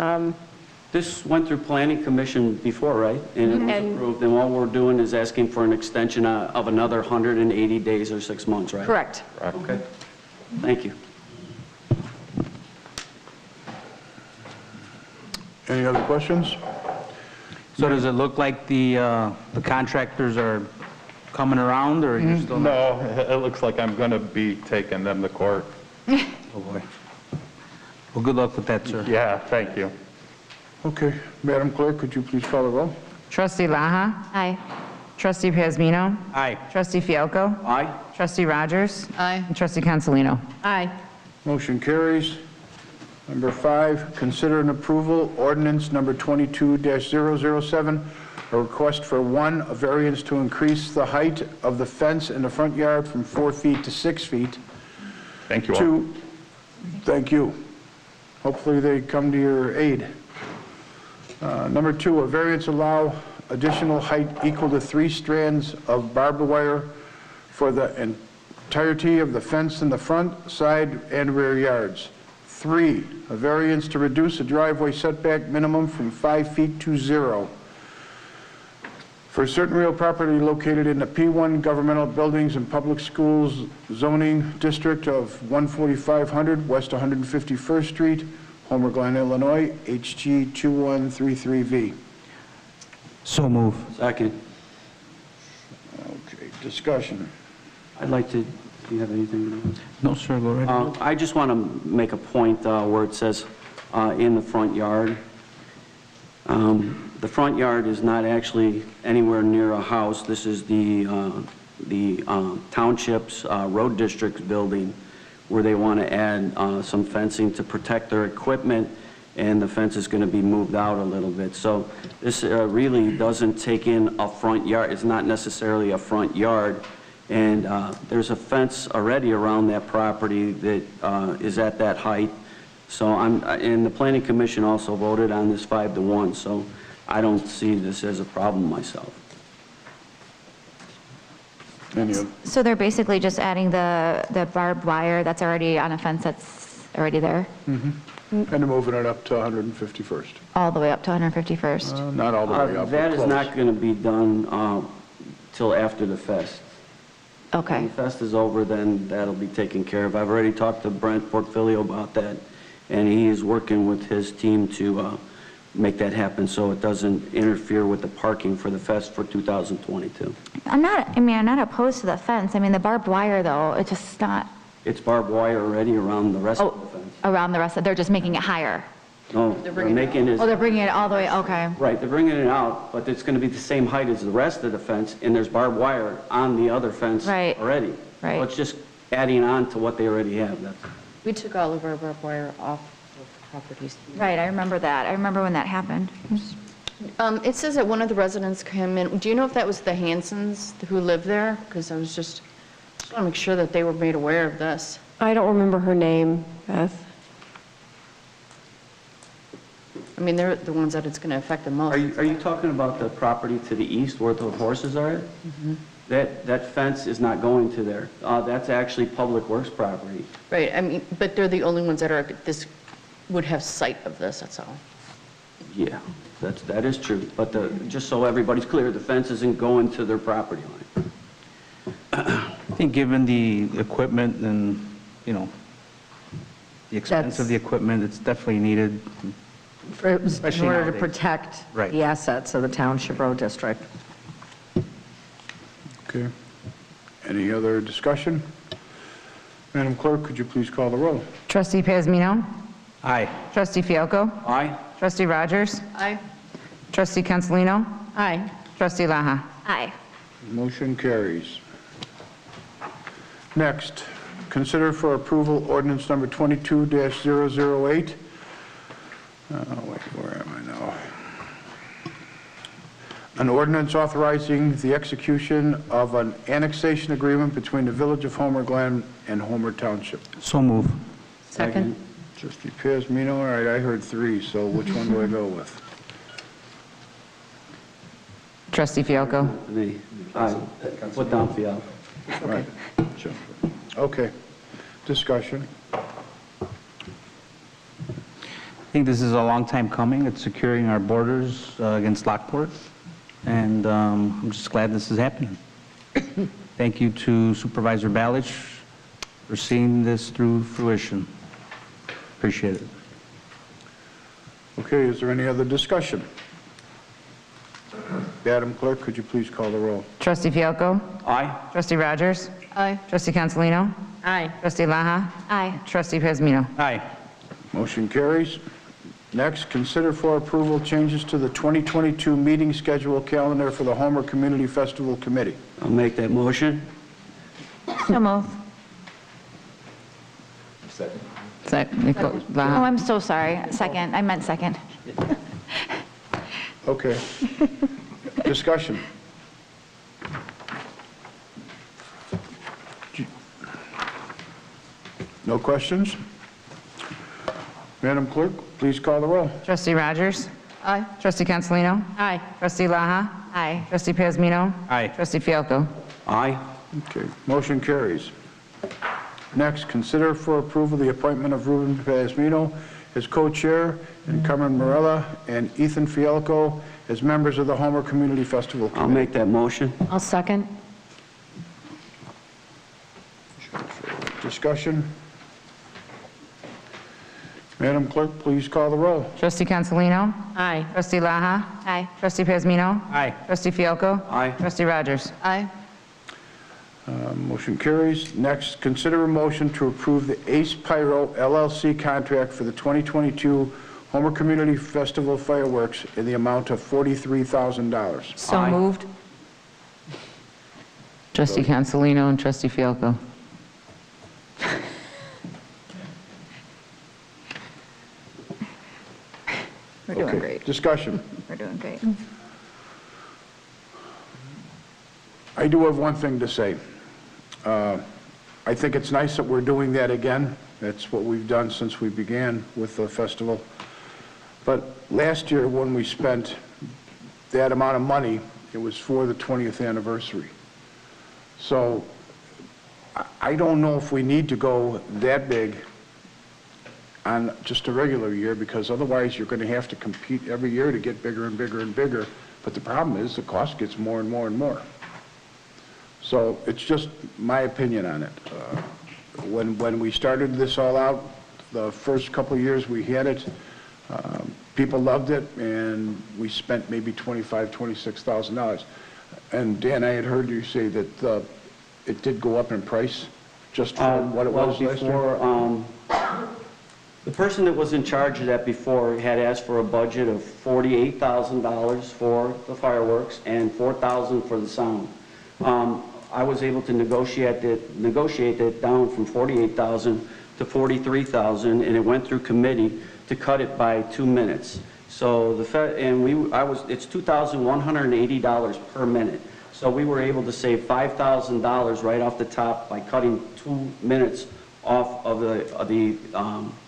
This went through Planning Commission before, right? And it was approved, and all we're doing is asking for an extension of another 180 days or 6 months, right? correct. Okay. Thank you. Any other questions? So does it look like the contractors are coming around, or you're still not? No, it looks like I'm going to be taking them to court. Oh, boy. Well, good luck with that, sir. Yeah, thank you. Okay. Madam Clerk, could you please call the roll? Trustee Laha? Aye. Trustee Pasmino? Aye. Trustee Fialko? Aye. Trustee Rogers? Aye. And Trustee Consolino? Aye. Motion carries. Number 5, consider an approval, ordinance number 22-007, a request for 1, a variance to increase the height of the fence in the front yard from 4 feet to 6 feet. Thank you all. 2, thank you. Hopefully they come to your aid. Number 2, a variance allow additional height equal to 3 strands of barbed wire for the entirety of the fence in the front, side, and rear yards. 3, a variance to reduce a driveway setback minimum from 5 feet to 0 for certain real property located in the P1 Governmental Buildings and Public Schools zoning district of 14500 West 151st Street, Homer, Glen, Illinois, HG 2133V. So move. Second. Okay, discussion. I'd like to, do you have anything? No, sir, go ahead. I just want to make a point where it says in the front yard. The front yard is not actually anywhere near a house. This is the township's road district's building, where they want to add some fencing to protect their equipment, and the fence is going to be moved out a little bit. So this really doesn't take in a front yard. It's not necessarily a front yard. And there's a fence already around that property that is at that height. So and the planning commission also voted on this 5-1, so I don't see this as a problem myself. So they're basically just adding the barbed wire that's already on a fence that's already there? And they're moving it up to 151st. All the way up to 151st? Not all the way up, That but is close. not going to be done till after the fest. Okay. When the fest is over, then that'll be taken care of. I've already talked to Brent Portfolio about that, and he is working with his team to make that happen so it doesn't interfere with the parking for the fest for 2022. I'm not opposed to the fence. I mean, the barbed wire, though, it's just not It's barbed wire already around the rest of the fence. around the rest of, they're just making it higher. No, they're making it. Oh, they're bringing it all the way, okay. Right, they're bringing it out, but it's going to be the same height as the rest of the fence, and there's barbed wire on the other fence already. Right. So it's just adding on to what they already have. We took all of our barbed wire off of properties. Right, I remember that. I remember when that happened. It says that one of the residents came in. Do you know if that was the Hansons who live there? Because I just want to make sure that they were made aware of this. I don't remember her name, Beth. I mean, they're the ones that it's going to affect the most. Are you talking about the property to the east where the horses are at? Mm-hmm. That fence is not going to there. That's actually Public Works property. Right, I mean, but they're the only ones that are, would have sight of this, that's all. Yeah, that is true. But just so everybody's clear, the fence isn't going to their property line. I think given the equipment and, the expense of the equipment, it's definitely needed. In Especially order to nowadays. protect Right. the assets of the Township Road District. Okay. Any other discussion? Madam Clerk, could you please call the roll? Trustee Pazmino? Aye. Trustee Fialko? Aye. Trustee Rogers? Aye. Trustee Cancelino? Aye. Trustee Laha? Aye. Motion carries. Next, consider for approval ordinance number 22-008. Wait, where am I now? An ordinance authorizing the execution of an annexation agreement between the Village of Homer Glen and Homer Township. So move. Second. Trustee Pazmino, all right, I heard three, so which one do I go with? Trustee Fialko? Aye. Put down Fialko. Right. Okay. Discussion. I think this is a long time coming. It's securing our borders against Lockport, and I'm just glad this is happening. Thank you to Supervisor Balich for seeing this through fruition. Appreciate it. Okay, is there any other discussion? Madam Clerk, could you please call the roll? Trustee Fialko? Aye. Trustee Rogers? Aye. Trustee Cancelino? Aye. Trustee Laha? Aye. Trustee Pazmino? Aye. Motion carries. Next, consider for approval changes to the 2022 meeting schedule calendar for the Homer Community Festival Committee. I'll make that motion. So move. Second. Oh, Laha? I'm so sorry. Second. I meant second. Okay. Discussion. No questions? Madam Clerk, please call the roll. Trustee Rogers? Aye. Trustee Cancelino? Aye. Trustee Laha? Aye. Trustee Pazmino? Aye. Trustee Fialko? Aye. Okay, motion carries. Next, consider for approval the appointment of Ruben Pazmino as co-chair and Carmen Morella and Ethan Fialko as members of the Homer Community Festival I'll Committee. make that motion. I'll second. Discussion. Madam Clerk, please call the roll. Trustee Cancelino? Aye. Trustee Laha? Aye. Trustee Pazmino? Aye. Trustee Fialko? Aye. Trustee Rogers? Aye. Motion carries. Next, consider a motion to approve the Ace Pyro LLC contract for the 2022 Homer Community Festival fireworks in the amount of $43,000. So Aye. moved. Trustee Cancelino and Trustee Fialko? We're doing Okay, great. discussion. We're doing great. I do have one thing to say. I think it's nice that we're doing that again, That's what we've done since we began with the festival. But last year, when we spent that amount of money, it was for the 20th anniversary. So I don't know if we need to go that big on just a regular year, because otherwise you're going to have to compete every year to get bigger and bigger and bigger. But the problem is the cost gets more and more and more. So it's just my opinion on it. When we started this all out, the first couple of years we had it, people loved it, and we spent maybe $25,000, $26,000. And Dan, I had heard you say that it did go up in price just from what it was last year? The person that was in charge of that before had asked for a budget of $48,000 for the fireworks and $4,000 for the sound. I was able to negotiate that down from $48,000 to $43,000, and it went through committee to cut it by 2 minutes. So it's $2,180 per minute. So we were able to save $5,000 right off the top by cutting 2 minutes off of the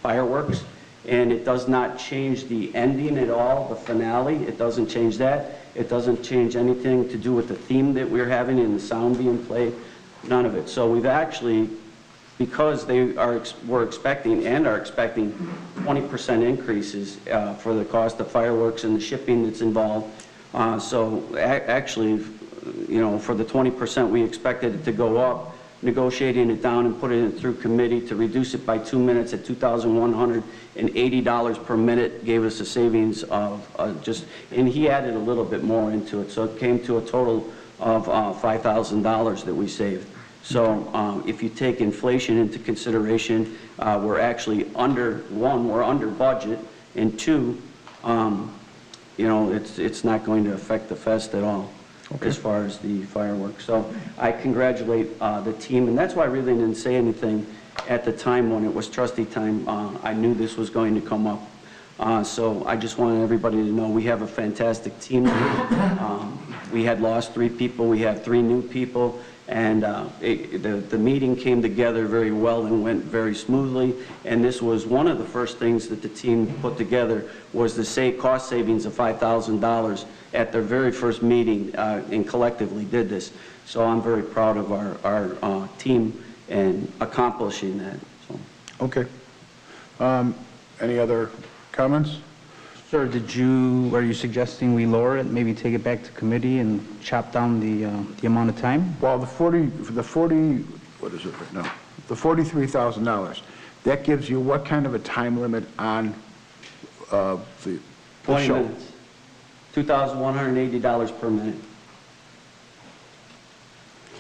fireworks, and it does not change the ending at all, the finale. It doesn't change that. It doesn't change anything to do with the theme that we're having and the sound being played, none of it. So we've actually, because we're expecting and are expecting 20% increases for the cost of fireworks and the shipping that's involved. So actually, you know, for the 20% we expected it to go up, negotiating it down and putting it through committee to reduce it by 2 minutes at $2,180 per minute gave us a savings of and he added a little bit more into it. So it came to a total of $5,000 that we saved. So if you take inflation into consideration, we're actually we're under budget, and two, you know, it's not going to affect the fest at all. Okay. As far as the fireworks. So I congratulate the team, and that's why I really didn't say anything at the time when it was trustee time. I knew this was going to come up. So I just wanted everybody to know we have a fantastic team. We had lost 3 people, we have 3 new people, and the meeting came together very well and went very smoothly. And this was one of the first things that the team put together was the cost savings of $5,000 at their very first meeting, and collectively did this. So I'm very proud of our team and accomplishing that. So. Okay. Any other comments? Sir, are you suggesting we lower it, maybe take it back to committee and chop down the amount of time? Well, the $43,000, that gives you what kind of a time limit on the 20 show? minutes. $2,180 per minute.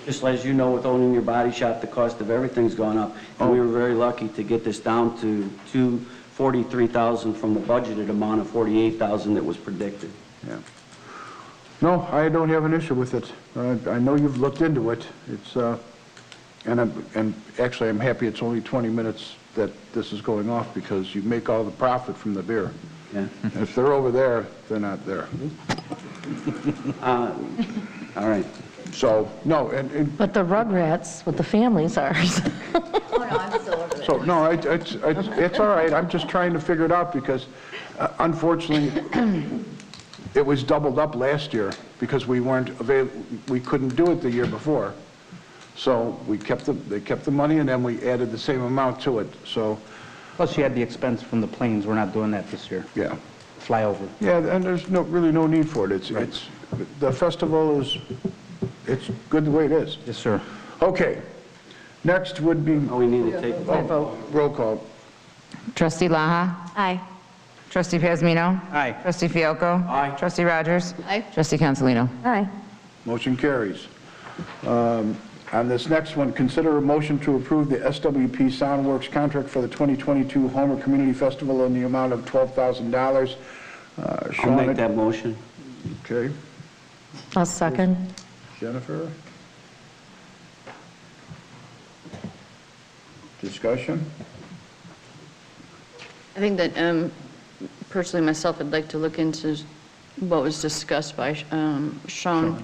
Just as you know, with owning your body shop, the cost of everything's gone up. And we were very lucky to get this down to $43,000 from the budgeted amount of $48,000 that was predicted. Yeah. No, I don't have an issue with it. I know you've looked into it. It's and actually I'm happy it's only 20 minutes that this is going off, because you make all the profit from the beer. Yeah. If they're over there, they're not there. All right. So, no, But the Rugrats with the families are. So, no, it's all right. I'm just trying to figure it out, because unfortunately, it was doubled up last year because we couldn't do it the year before. So they kept the money, and then we added the same amount to it. So. Plus you had the expense from the planes. We're not doing that this year. Yeah. Flyover. Yeah, and there's really no need for it. The festival it's good the way it is. Yes, sir. Okay. Next would be. We need to take a vote. Roll call. Trustee Laha? Aye. Trustee Pazmino? Aye. Trustee Fialko? Aye. Trustee Rogers? Aye. Trustee Consolino? Aye. Motion carries. On this next one, consider a motion to approve the SWP Soundworks contract for the 2022 Homer Community Festival in the amount of $12,000. I'll make that motion. Okay. I'll second. Jennifer? Discussion? I think that personally myself, I'd like to look into what was discussed by Sean.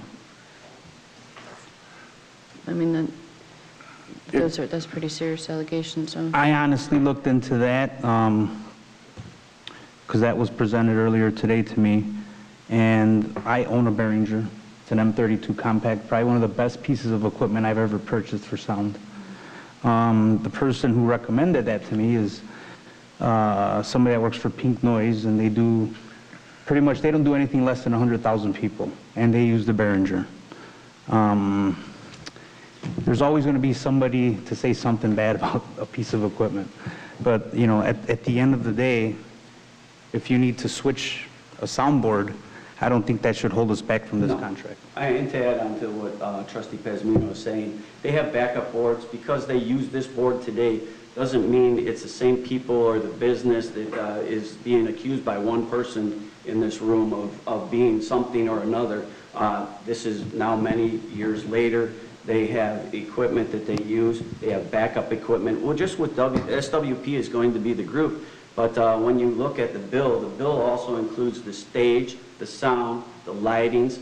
I mean, That's pretty serious allegations, so. I honestly looked into that, because that was presented earlier today to me, and I own a Behringer. It's an M32 compact, probably one of the best pieces of equipment I've ever purchased for sound. The person who recommended that to me is somebody that works for Pink Noise, and they do, pretty much, they don't do anything less than 100,000 people, and they use the Behringer. There's always going to be somebody to say something bad about a piece of equipment. But, you know, at the end of the day, if you need to switch a soundboard, I don't think that should hold us back from this contract. And to add on to what Trustee Pazmino was saying, they have backup boards. Because they use this board today, doesn't mean it's the same people or the business that is being accused by one person in this room of being something or another. This is now many years later. They have equipment that they use. They have backup equipment. Well, just with SWP is going to be the group. But when you look at the bill also includes the stage, the sound, the lightings,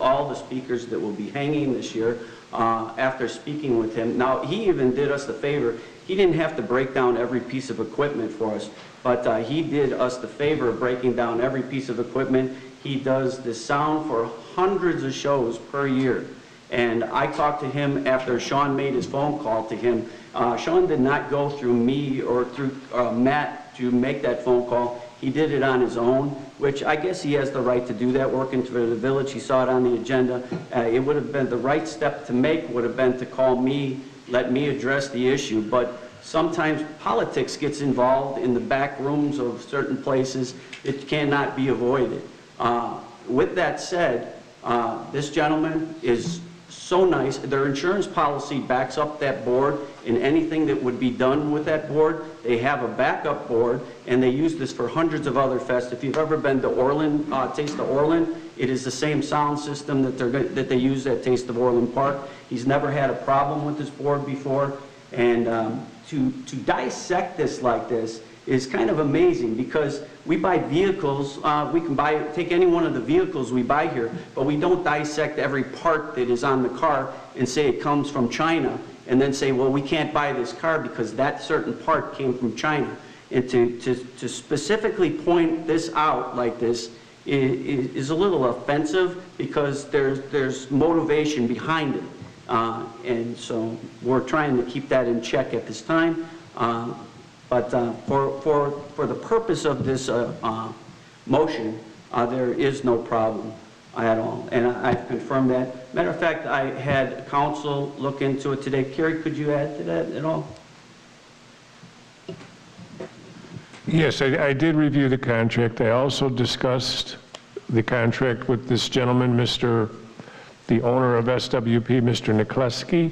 all the speakers that will be hanging this year. After speaking with him, now he even did us the favor. He didn't have to break down every piece of equipment for us, but he did us the favor of breaking down every piece of equipment. He does the sound for hundreds of shows per year. And I talked to him after Sean made his phone call to him. Sean did not go through me or through Matt to make that phone call. He did it on his own, which I guess he has the right to do that, working for the village. He saw it on the agenda. It would have been the right step to make, would have been to call me, let me address the issue. But sometimes politics gets involved in the back rooms of certain places. It cannot be avoided. With that said, this gentleman is so nice. Their insurance policy backs up that board and anything that would be done with that board. They have a backup board, and they use this for hundreds of other fests. If you've ever been to Orland, Taste of Orland, it is the same sound system that they use at Taste of Orland Park. He's never had a problem with this board before, and to dissect this like this is kind of amazing, because we buy vehicles, we can take any one of the vehicles we buy here, but we don't dissect every part that is on the car and say it comes from China, and then say, well, we can't buy this car because that certain part came from China. And to specifically point this out like this is a little offensive, because there's motivation behind it. And so we're trying to keep that in check at this time. But for the purpose of this motion, there is no problem at all. And I've confirmed that. Matter of fact, I had counsel look into it today. Kerry, could you add to that at all? Yes, I did review the contract. I also discussed the contract with this gentleman, the owner of SWP, Mr. Nikleski.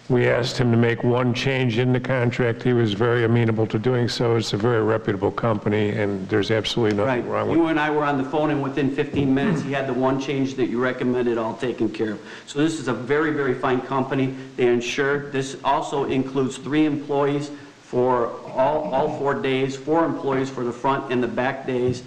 We asked him to make one change in the contract. He was very amenable to doing so. It's a very reputable company, and there's absolutely nothing wrong with it. You and I were on the phone, and within 15 minutes, he had the one change that you recommended all taken care of. So this is a very, very fine company. They insured. This also includes 3 employees for all 4 days, 4 employees for the front and the back days.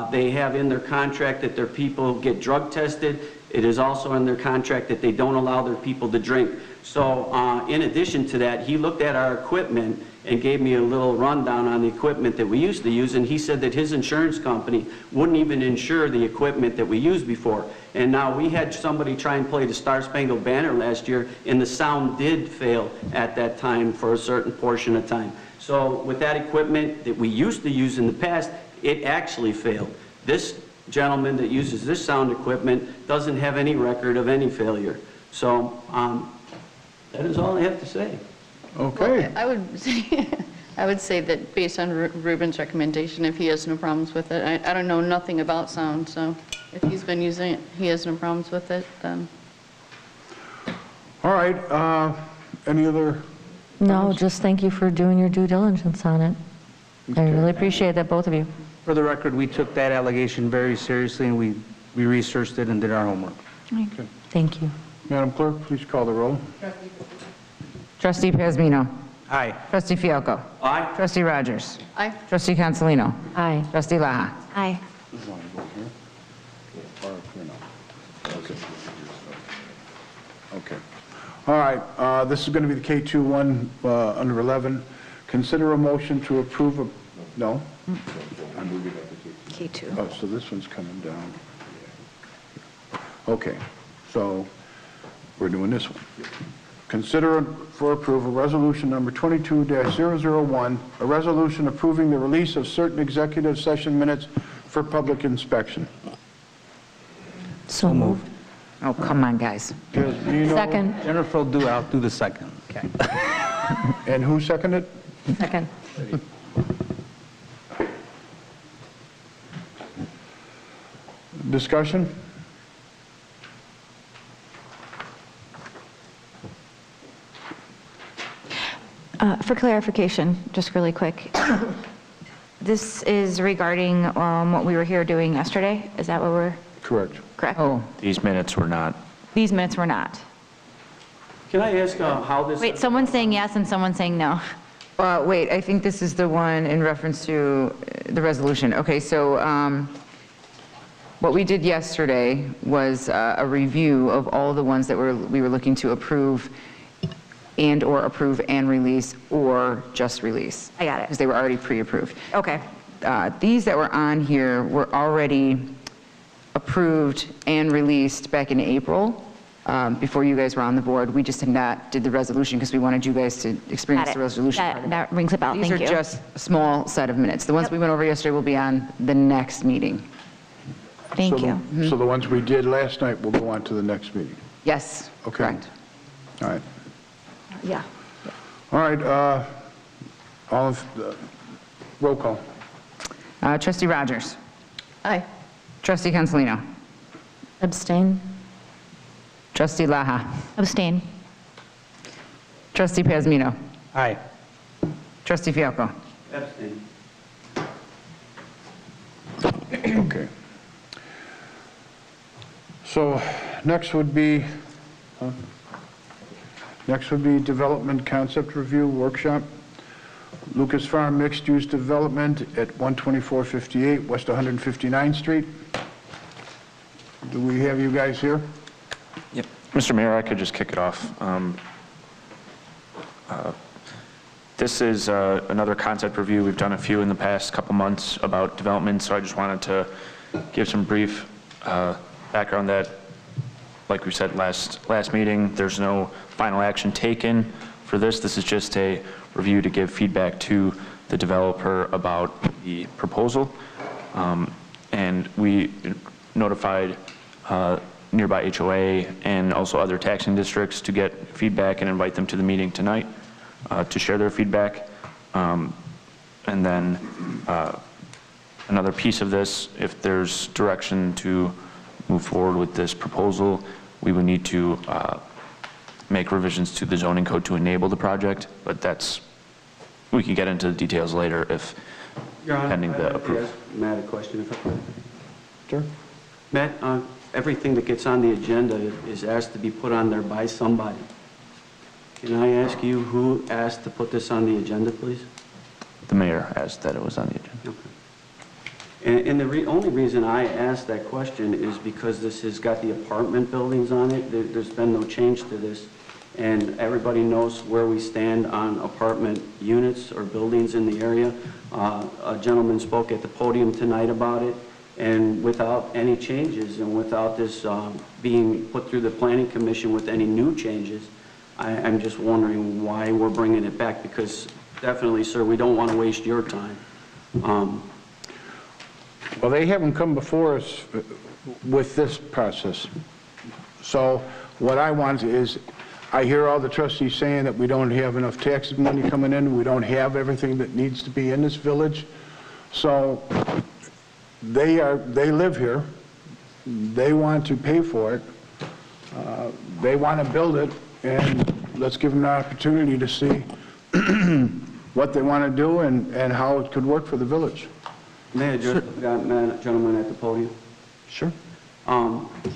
They have in their contract that their people get drug tested. It is also in their contract that they don't allow their people to drink. So in addition to that, he looked at our equipment and gave me a little rundown on the equipment that we used to use, and he said that his insurance company wouldn't even insure the equipment that we used before. And now we had somebody try and play the Star Spangled Banner last year, and the sound did fail at that time for a certain portion of time. So with that equipment that we used to use in the past, it actually failed. This gentleman that uses this sound equipment doesn't have any record of any failure. So that is all I have to say. Okay. Well, I would say that based on Ruben's recommendation, if he has no problems with it, I don't know nothing about sound, so if he's been using it, he has no problems with it, then. All right, any other? No, just thank you for doing your due diligence on it. I really appreciate that, both of you. For the record, we took that allegation very seriously, and we researched it and did our homework. Okay. Thank you. Madam Clerk, please call the roll. Trustee Pazmino. Aye. Trustee Fialko. Aye. Trustee Rogers. Aye. Trustee Consolino. Aye. Trustee Laha. Aye. Okay. All right, this is going to be the K21 under 11. Consider a motion to approve a, no? K2. Oh, so this one's coming down. Okay, so we're doing this one. Consider for approval resolution number 22-001, a resolution approving the release of certain executive session minutes for public inspection. So moved. Oh, come on, guys. Second. Jennifer will I'll do the second. Okay. And who seconded? Second. Discussion? For clarification, just really quick, this is regarding what we were here doing yesterday? Is that what we're? Correct. Correct? Oh, These minutes were not. These minutes were not. Can I ask how this? Wait, someone's saying yes and someone's saying no. wait, I think this is the one in reference to the resolution. Okay, so what we did yesterday was a review of all the ones that we were looking to approve and/or approve and release, or just release. I got it. Because they were already pre-approved. Okay. These that were on here were already approved and released back in April, before you guys were on the board. We just did the resolution because we wanted you guys to experience the resolution part of it. That rings a bell, thank you. These are just a small set of minutes. The ones we went over yesterday will be on the next meeting. Thank you. So the ones we did last night will go on to the next meeting? Yes, Okay. correct. All right. Yeah. All right, roll call. Trustee Rogers. Aye. Trustee Cancelino. Abstain. Trustee Laha. Abstain. Trustee Pazmino. Aye. Trustee Fialko. Abstain. Okay. So next would be Development Concept Review Workshop. Lucas Farm Mixed Use Development at 12458 West 159th Street. Do we have you guys here? Yep. Mr. Mayor, I could just kick it off. This is another concept review. We've done a few in the past couple months about development, so I just wanted to give some brief background that, like we said last meeting, there's no final action taken for this. This is just a review to give feedback to the developer about the proposal. And we notified nearby HOA and also other taxing districts to get feedback and invite them to the meeting tonight to share their feedback. And then another piece of this, if there's direction to move forward with this proposal, we would need to make revisions to the zoning code to enable the project, but we can get into the details later if pending the approval. Matt, a question if I could. Sure. Matt, everything that gets on the agenda is asked to be put on there by somebody. Can I ask you who asked to put this on the agenda, please? The mayor asked that it was on the agenda. Okay. And the only reason I asked that question is because this has got the apartment buildings on it. There's been no change to this. And everybody knows where we stand on apartment units or buildings in the area. A gentleman spoke at the podium tonight about it. And without any changes and without this being put through the Planning Commission with any new changes, I'm just wondering why we're bringing it back, because definitely, sir, we don't want to waste your time. Well, they haven't come before us with this process. So what I want is, I hear all the trustees saying that we don't have enough tax money coming in, we don't have everything that needs to be in this village. So they live here, they want to pay for it, they want to build it, and let's give them an opportunity to see what they want to do and how it could work for the village. May I just, gentleman at the podium? Sure.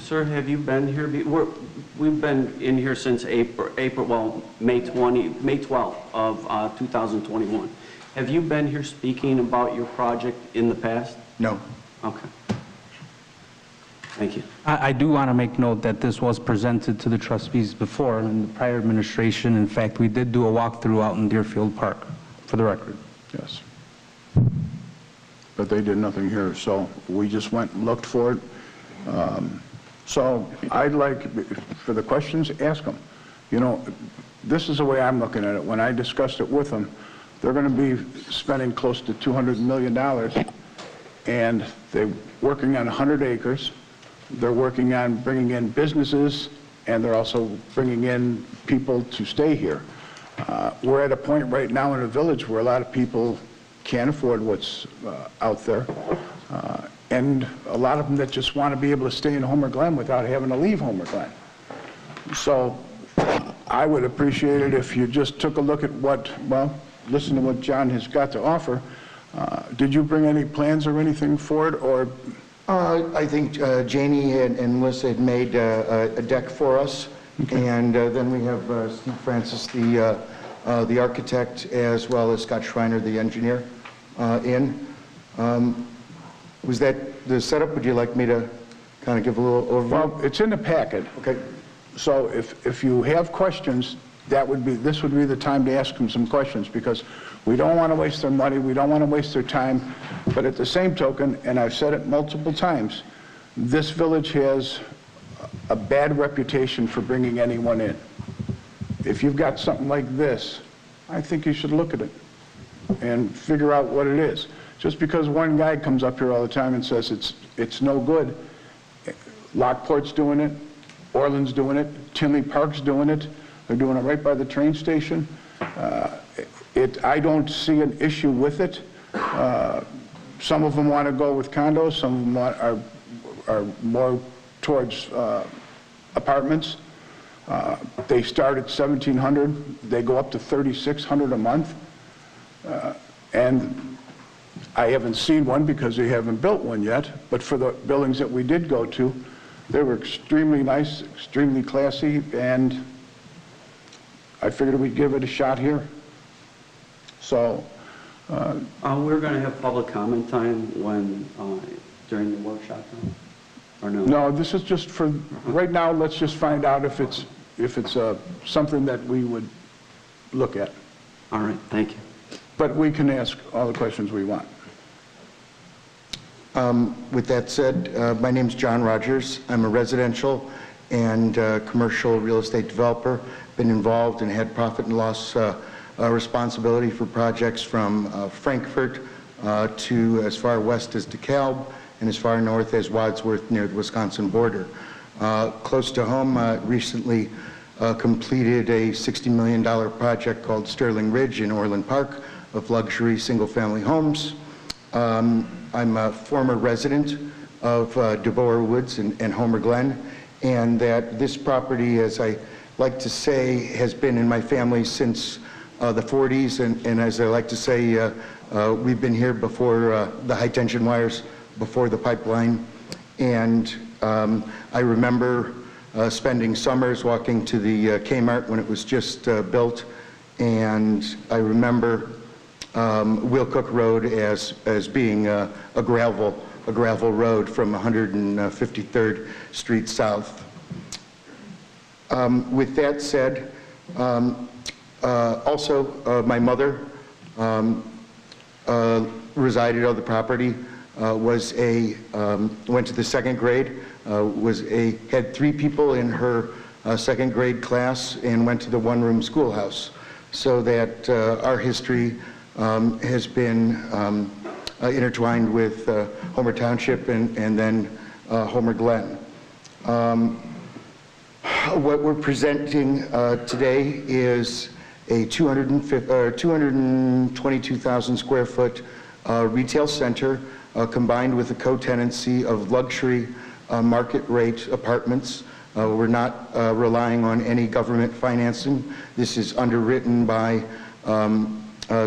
Sir, have you been here? We've been in here since May 12th of 2021. Have you been here speaking about your project in the past? No. Okay. Thank you. I do want to make note that this was presented to the trustees before in the prior administration. In fact, we did do a walkthrough out in Deerfield Park, for the record. Yes. But they did nothing here, so we just went and looked for it. So I'd like, for the questions, ask them. You know, this is the way I'm looking at it. When I discussed it with them, they're going to be spending close to $200 million, and they're working on 100 acres. They're working on bringing in businesses, and they're also bringing in people to stay here. We're at a point right now in the village where a lot of people can't afford what's out there, and a lot of them that just want to be able to stay in Homer Glen without having to leave Homer Glen. So I would appreciate it if you just took a look at what, well, listen to what John has got to offer. Did you bring any plans or anything for it, or? I think Janie and Melissa had made a deck for us, and then we have Steve Francis, the architect, as well as Scott Schreiner, the engineer, in. Was that the setup? Would you like me to kind of give a little overview? Well, it's in the packet. Okay. So if you have questions, this would be the time to ask them some questions, because we don't want to waste their money, we don't want to waste their time, but at the same token, and I've said it multiple times, this village has a bad reputation for bringing anyone in. If you've got something like this, I think you should look at it and figure out what it is. Just because one guy comes up here all the time and says it's no good, Lockport's doing it, Orland's doing it, Tinley Park's doing it, they're doing it right by the train station. I don't see an issue with it. Some of them want to go with condos, some of them are more towards apartments. They start at $1,700, they go up to $3,600 a month. And I haven't seen one because they haven't built one yet, but for the buildings that we did go to, they were extremely nice, extremely classy, and I figured we'd give it a shot here. So we're going to have public comment time during the workshop, or no? No, this is just for right now. Let's just find out if it's something that we would look at. All right, thank you. But we can ask all the questions we want. With that said, my name's John Rogers. I'm a residential and commercial real estate developer. Been involved and had profit and loss responsibility for projects from Frankfurt to as far west as DeKalb and as far north as Wadsworth near the Wisconsin border. Close to home, recently completed a $60 million project called Sterling Ridge in Orland Park of luxury single-family homes. I'm a former resident of DeBoer Woods and Homer Glen, and that this property, as I like to say, has been in my family since the 40s, and as I like to say, we've been here before the high-tension wires, before the pipeline, and I remember spending summers walking to the Kmart when it was just built, and I remember Wilcook Road as being a gravel road from 153rd Street South. With that said, also my mother resided on the property, went to the second grade, had 3 people in her second grade class, and went to the one-room schoolhouse, so that our history has been intertwined with Homer Township and then Homer Glen. What we're presenting today is a 222,000 square foot retail center combined with a co-tenancy of luxury market rate apartments. We're not relying on any government financing. This is underwritten by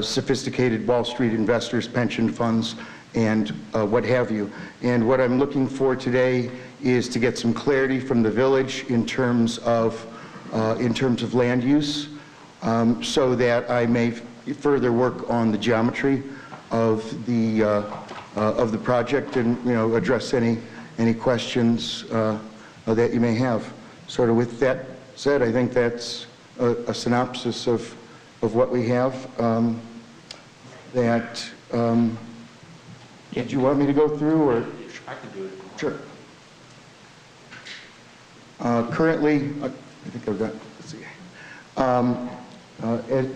sophisticated Wall Street investors, pension funds, and what have you. And what I'm looking for today is to get some clarity from the village in terms of land use, so that I may further work on the geometry of the project and address any any questions that you may have. Sort of with that said, I think that's a synopsis of what we have. Did you want me to go through, or? I can do it. Sure. Currently, I think I've got, let's see.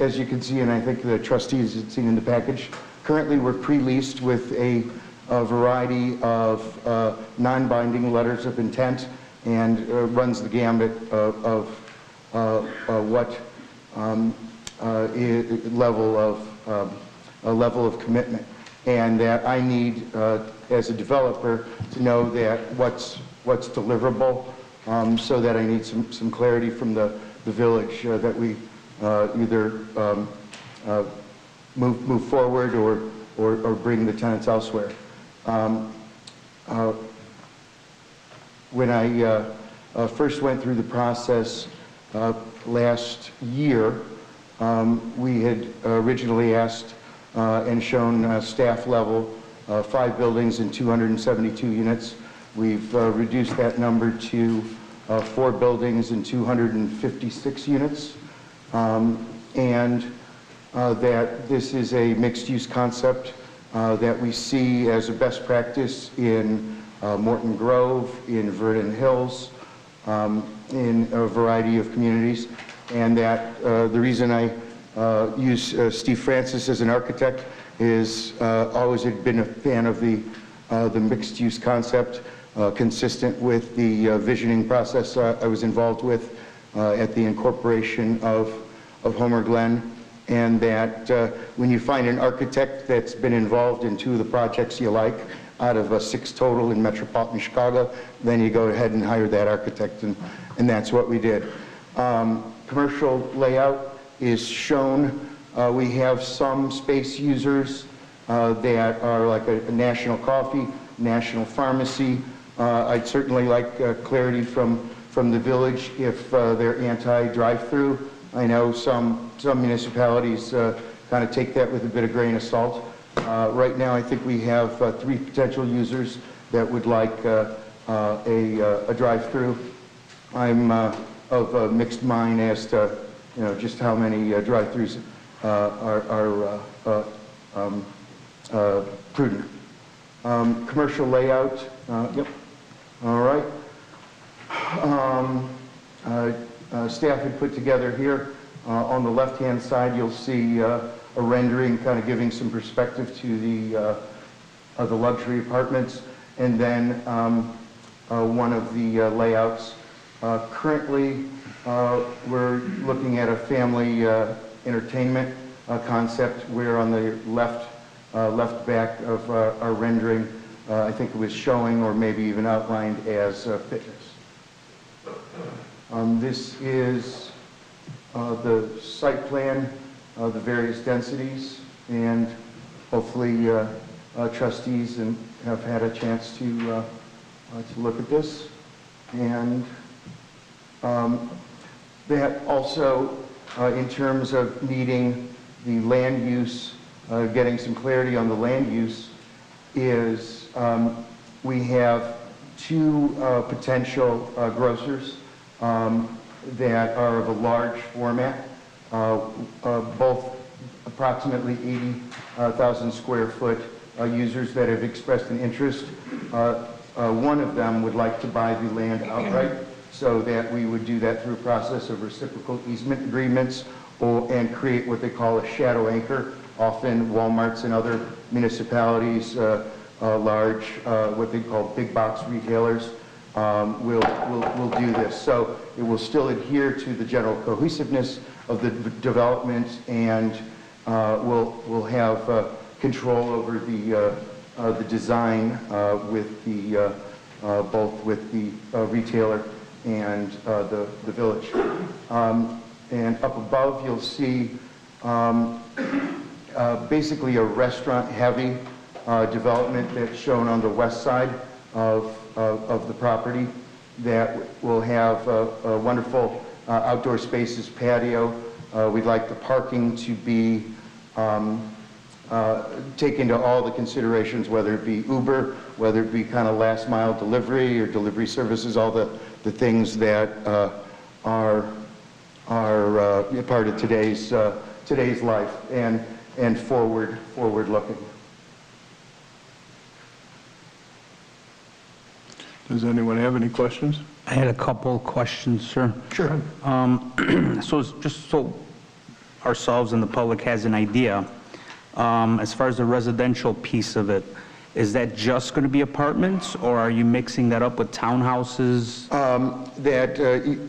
As you can see, and I think the trustees had seen in the package, currently we're pre-leased with a variety of non-binding letters of intent, and runs the gambit of what level of commitment, and that I need as a developer to know that what's deliverable, so that I need some clarity from the village that we either move forward or bring the tenants elsewhere. When I first went through the process last year, we had originally asked and shown staff level 5 buildings and 272 units. We've reduced that number to 4 buildings and 256 units, and that this is a mixed-use concept that we see as a best practice in Morton Grove, in Verdon Hills, in a variety of communities, and that the reason I use Steve Francis as an architect is always had been a fan of the mixed-use concept, consistent with the visioning process I was involved with at the incorporation of Homer Glen, and that when you find an architect that's been involved in 2 of the projects you like, out of 6 total in metropolitan Chicago, then you go ahead and hire that architect, and that's what we did. Commercial layout is shown. We have some space users that are like a National Coffee, National Pharmacy. I'd certainly like clarity from the village if they're anti-drive-through. I know some municipalities kind of take that with a bit of grain of salt. Right now, I think we have 3 potential users that would like a drive-through. I'm of a mixed mind as to, just how many drive-throughs are prudent. Commercial layout, yep. All right. Staff had put together here on the left-hand side, you'll see a rendering kind of giving some perspective to the luxury apartments, and then one of the layouts. Currently, we're looking at a family entertainment concept where on the left back of our rendering, I think it was showing or maybe even outlined as fitness. This is the site plan, the various densities, and hopefully trustees have had a chance to look at this. And that also, in terms of needing the land use, getting some clarity on the land use, is we have 2 potential grocers that are of a large format, both approximately 80,000 square foot users that have expressed an interest. One of them would like to buy the land outright, so that we would do that through a process of reciprocal easement agreements and create what they call a shadow anchor. Often Walmarts and other municipalities, large, what they call big box retailers, will do this. So it will still adhere to the general cohesiveness of the development, and we'll have control over the design with the both with the retailer and the village. And up above, you'll see basically a restaurant-heavy development that's shown on the west side of the property that will have a wonderful outdoor spaces, patio. We'd like the parking to be take into all the considerations, whether it be Uber whether it be kind of last mile delivery or delivery services, all the things that are part of today's life and forward looking. Does anyone have any questions? I had a couple of questions, sir. Sure. So just so ourselves and the public has an idea, as far as the residential piece of it, is that just going to be apartments, or are you mixing that up with townhouses?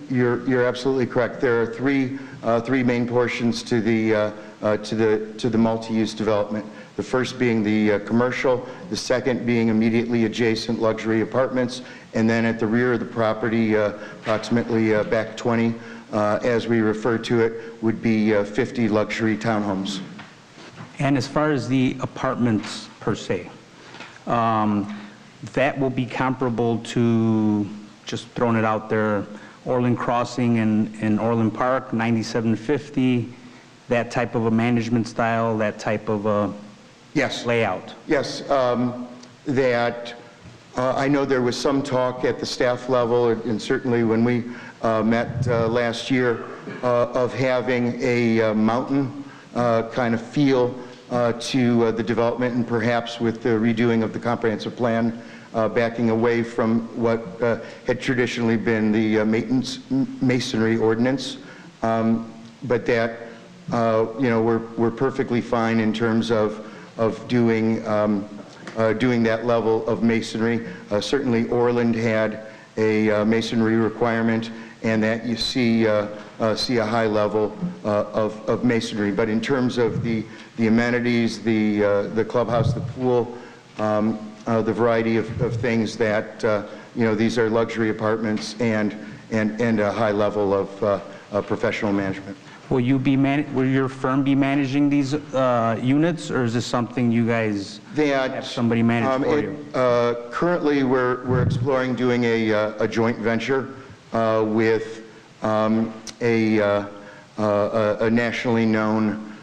You're absolutely correct. There are three main portions to the multi-use development. The first being the commercial, the second being immediately adjacent luxury apartments, and then at the rear of the property, approximately back 20, as we refer to it, would be 50 luxury townhomes. And as far as the apartments per se, that will be comparable to, just throwing it out there, Orland Crossing and Orland Park, 9750, that type of a management style, that type of a layout? Yes, I know there was some talk at the staff level, and certainly when we met last year, of having a mountain kind of feel to the development, and perhaps with the redoing of the comprehensive plan, backing away from what had traditionally been the masonry ordinance. But that, we're perfectly fine in terms of doing that level of masonry. Certainly Orland had a masonry requirement, and that you see a high level of masonry. But in terms of the amenities, the clubhouse, the pool, the variety of things that, these are luxury apartments and a high level of professional management. Will your firm be managing these units, or is this something you guys have somebody manage for you? Currently, we're exploring doing a joint venture with a nationally known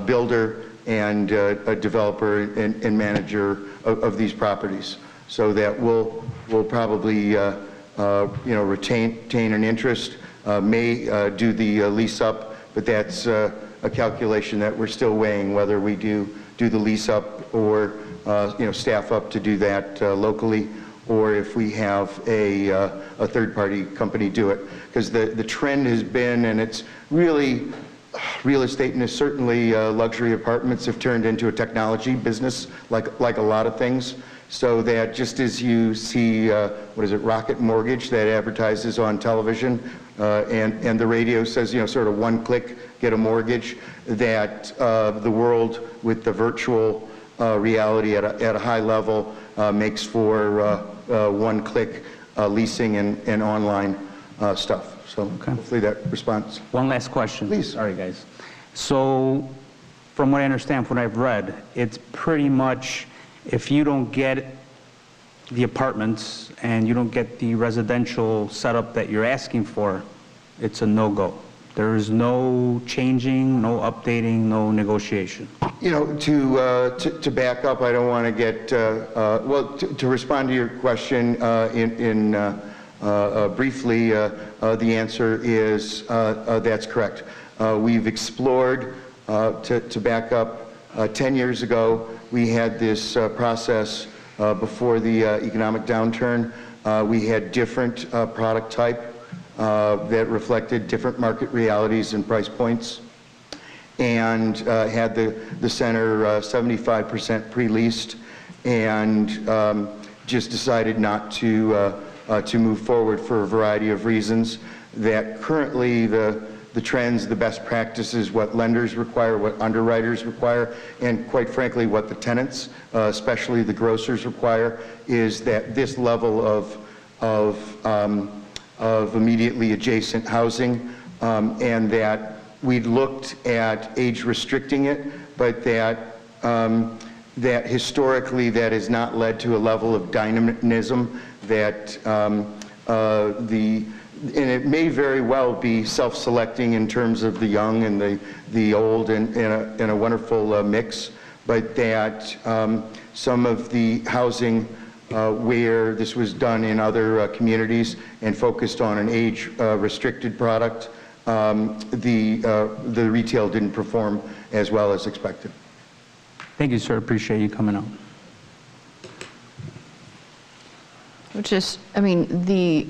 builder and a developer and manager of these properties, so that we'll probably retain an interest. May do the lease up, but that's a calculation that we're still weighing, whether we do the lease up or staff up to do that locally, or if we have a third-party company do it. Because the trend has been, and it's really, real estate and certainly luxury apartments have turned into a technology business, like a lot of things. So that just as you see, Rocket Mortgage that advertises on television, and the radio says, sort of one click, get a mortgage, that the world with the virtual reality at a high level makes for one click leasing and online stuff. So hopefully that responds. One last question. Please. Sorry, guys. So from what I understand, from what I've read, it's pretty much, if you don't get the apartments and you don't get the residential setup that you're asking for, it's a no-go. There is no changing, no updating, no negotiation. To back up, I don't want to get, to respond to your question briefly, the answer is that's correct. We've explored, to back up, 10 years ago, we had this process before the economic downturn. We had different product type that reflected different market realities and price points, and had the center 75% pre-leased, and just decided not to move forward for a variety of reasons. That currently the trends, the best practices, what lenders require, what underwriters require, and quite frankly, what the tenants, especially the grocers, require, is that this level of immediately adjacent housing, and that we looked at age restricting it, but that historically that has not led to a level of dynamism that and it may very well be self-selecting in terms of the young and the old in a wonderful mix, but that some of the housing where this was done in other communities and focused on an age-restricted product, the retail didn't perform as well as expected. Thank you, sir. Appreciate you coming out. Just, I mean, the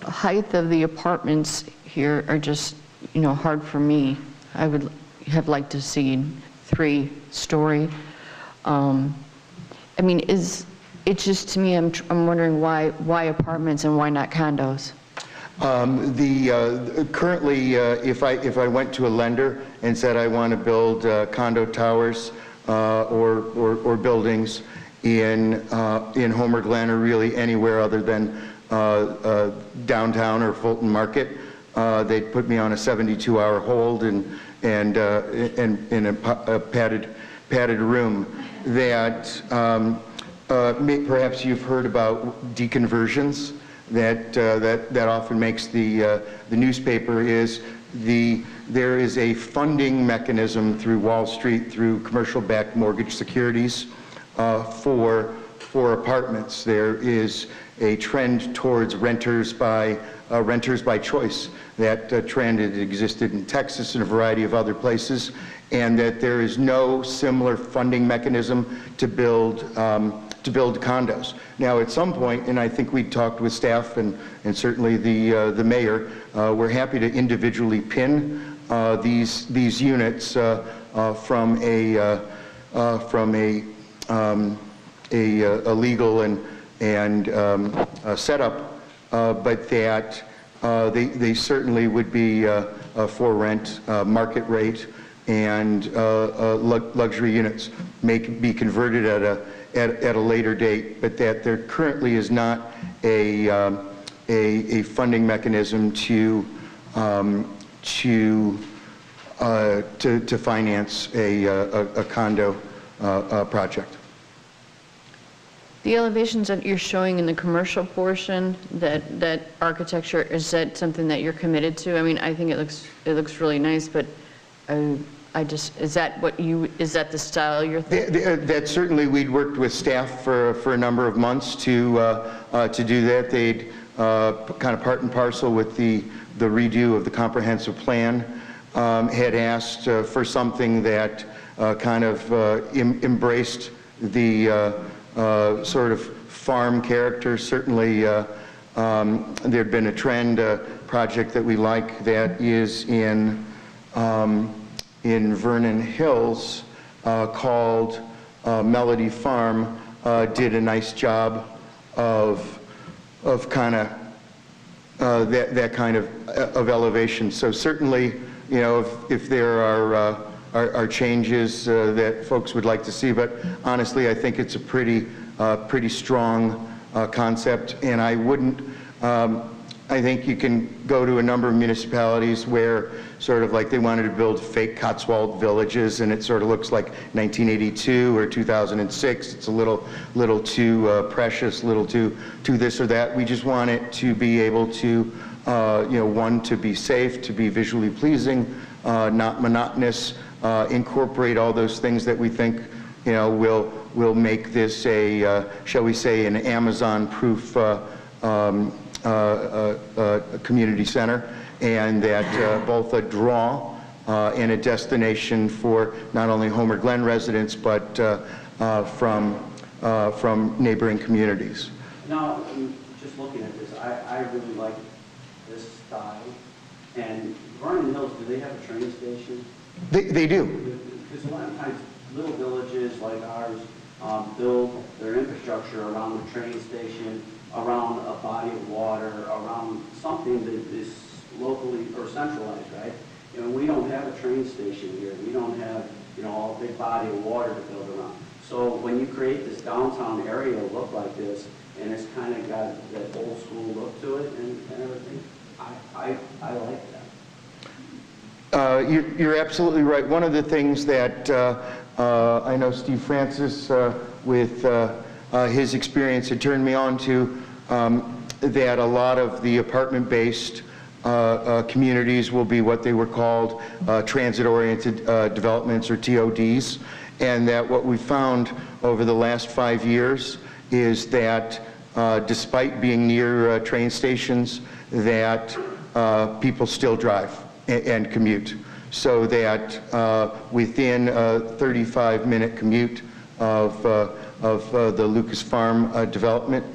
height of the apartments here are just, you know, hard for me. I would have liked to see 3-story. I mean, it's just, to me, I'm wondering why apartments and why not condos? Currently, if I went to a lender and said I want to build condo towers or buildings in Homer Glen or really anywhere other than downtown or Fulton Market, they'd put me on a 72-hour hold and in a padded room. That perhaps you've heard about deconversions. That often makes the newspaper. There is a funding mechanism through Wall Street, through commercial-backed mortgage securities for apartments. There is a trend towards renters by choice. That trend had existed in Texas and a variety of other places, and that there is no similar funding mechanism to build condos. Now, at some point, and I think we talked with staff and certainly the mayor, we're happy to individually pin these units from a legal and setup, but that they certainly would be for rent, market rate, and luxury units may be converted at a later date, but that there currently is not a funding mechanism to finance a condo project. The elevations that you're showing in the commercial portion, that architecture, is that something that you're committed to? I mean, I think it looks really nice, but is that the style you're thinking? That certainly, we'd worked with staff for a number of months to do that. They'd kind of part and parcel with the redo of the comprehensive plan, had asked for something that kind of embraced the sort of farm character. Certainly, there'd been a trend project that we like that is in Vernon Hills called Melody Farm, did a nice job of kind of that kind of elevation. So certainly, you know, if there are changes that folks would like to see, but honestly, I think it's a pretty strong concept, and I wouldn't. I think you can go to a number of municipalities where sort of like they wanted to build fake Cotswold villages, and it sort of looks like 1982 or 2006. It's a little too precious, little too this or that. We just want it to be able to, you know, one, to be safe, to be visually pleasing, not monotonous, incorporate all those things that we think, you know, will make this a, shall we say, an Amazon-proof community center, and that both a draw and a destination for not only Homer Glen residents, but from neighboring communities. Now, just looking at this, I really like this style. And Vernon Hills, do they have a train station? They do. Because a lot of times, little villages like ours build their infrastructure around the train station, around a body of water, around something that is locally or centralized, right? You know, we don't have a train station here. We don't have, you know, a big body of water to build around. So when you create this downtown area look like this, and it's kind of got that old school look to it and everything, I like that. You're absolutely right. One of the things that I know Steve Francis, with his experience, had turned me on to, that a lot of the apartment-based communities will be what they were called transit-oriented developments, or TODs, and that what we found over the last 5 years is that despite being near train stations, that people still drive and commute. So that within a 35-minute commute of the Lucas Farm development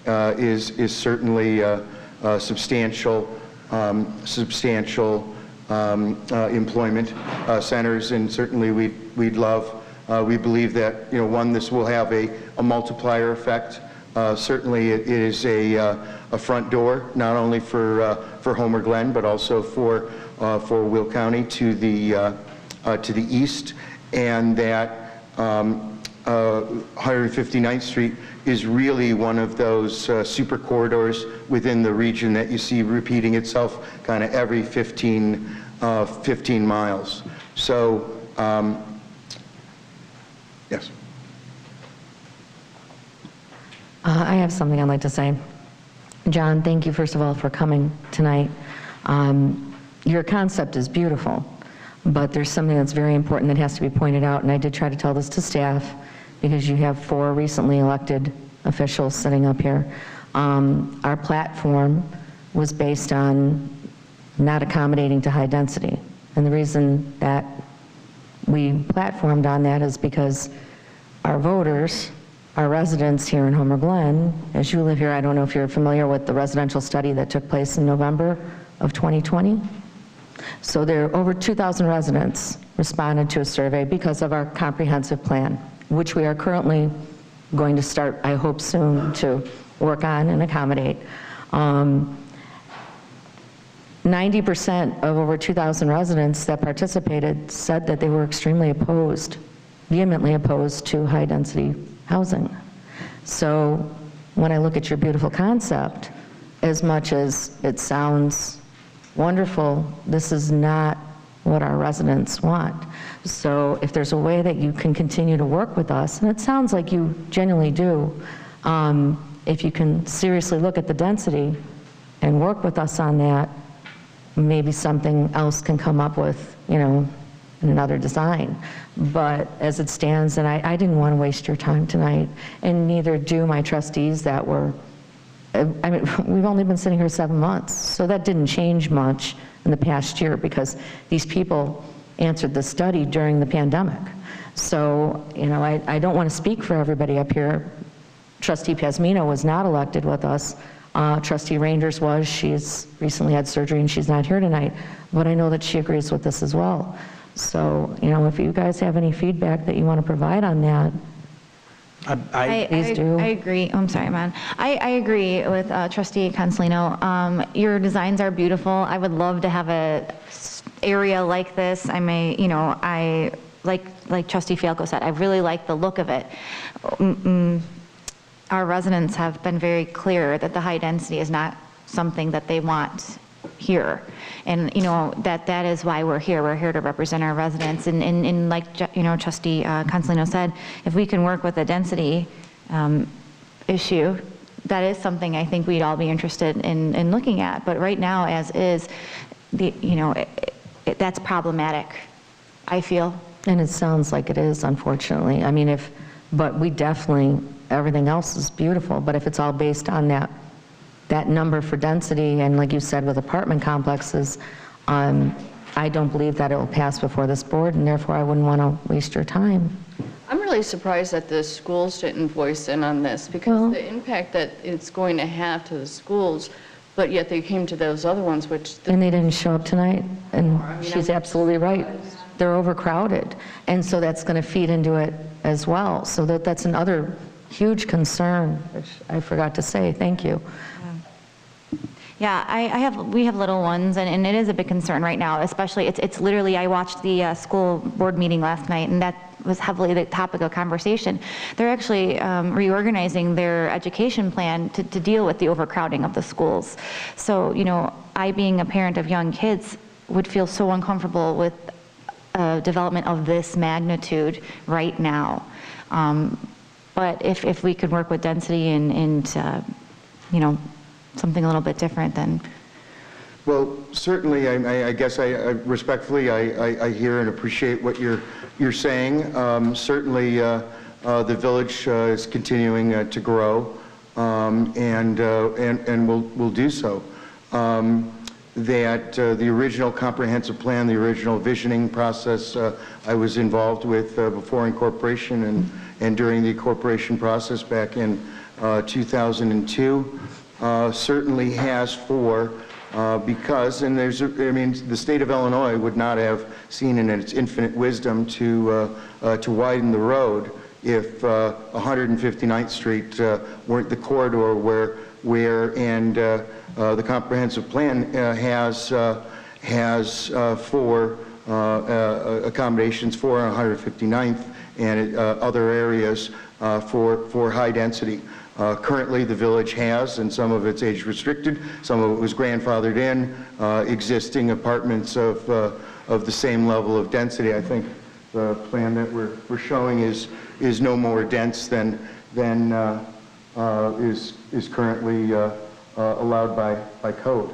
is certainly substantial employment centers, and certainly we'd love. We believe that, one, this will have a multiplier effect. Certainly it is a front door, not only for Homer Glen, but also for Will County to the east, and that 159th Street is really one of those super corridors within the region that you see repeating itself kind of every 15 miles. So, yes. I have something I'd like to say. John, thank you, first of all, for coming tonight. Your concept is beautiful, but there's something that's very important that has to be pointed out, and I did try to tell this to staff, because you have 4 recently elected officials sitting up here. Our platform was based on not accommodating to high density, and the reason that we platformed on that is because our voters, our residents here in Homer Glen, as you live here, I don't know if you're familiar with the residential study that took place in November of 2020. So there are over 2,000 residents responded to a survey because of our comprehensive plan, which we are currently going to start, I hope soon, to work on and accommodate. 90% of over 2,000 residents that participated said that they were extremely opposed, vehemently opposed to high-density housing. So when I look at your beautiful concept, as much as it sounds wonderful, this is not what our residents want. So if there's a way that you can continue to work with us, and it sounds like you genuinely do, if you can seriously look at the density and work with us on that, maybe something else can come up with, in another design. But as it stands, and I didn't want to waste your time tonight, and neither do my trustees that were, we've only been sitting here 7 months, so that didn't change much in the past year because these people answered the study during the pandemic. So, I don't want to speak for everybody up here. Trustee Pasmino was not elected with us. Trustee Rangers was. She's recently had surgery and she's not here tonight, but I know that she agrees with this as well. So, if you guys have any feedback that you want to provide on that, please do. I agree. Oh, I'm sorry, man. I agree with Trustee Consolino. Your designs are beautiful. I would love to have a area like this. I like Trustee Fialco said, I really like the look of it. Our residents have been very clear that the high density is not something that they want here. And, that is why we're here. We're here to represent our residents. And like, Trustee Consolino said, if we can work with the density issue, that is something I think we'd all be interested in looking at. But right now, as is, that's problematic, I feel. And it sounds like it is, unfortunately. But we definitely, everything else is beautiful, but if it's all based on that number for density, and like you said, with apartment complexes, I don't believe that it will pass before this board, and therefore I wouldn't want to waste your time. I'm really surprised that the schools didn't voice in on this, because the impact that it's going to have to the schools, but yet they came to those other ones, which... And they didn't show up tonight, and she's absolutely right. They're overcrowded, and so that's going to feed into it as well. So that's another huge concern, which I forgot to say. Thank you. Yeah, we have little ones, and it is a big concern right now, especially, it's literally, I watched the school board meeting last night, and that was heavily the topic of conversation. They're actually reorganizing their education plan to deal with the overcrowding of the schools. So, I, being a parent of young kids, would feel so uncomfortable with development of this magnitude right now. But if we could work with density and something a little bit different, then Well, certainly, I guess I respectfully, I hear and appreciate what you're saying. Certainly, the village is continuing to grow, and will do so. That the original comprehensive plan, the original visioning process I was involved with before incorporation and during the incorporation process back in 2002, certainly has because, and the state of Illinois would not have seen in its infinite wisdom to widen the road if 159th Street weren't the corridor where the comprehensive plan has for accommodations for 159th and other areas for high density. Currently, the village has, and some of it's age restricted, some of it was grandfathered in, existing apartments of the same level of density. I think the plan that we're showing is no more dense than is currently allowed by code.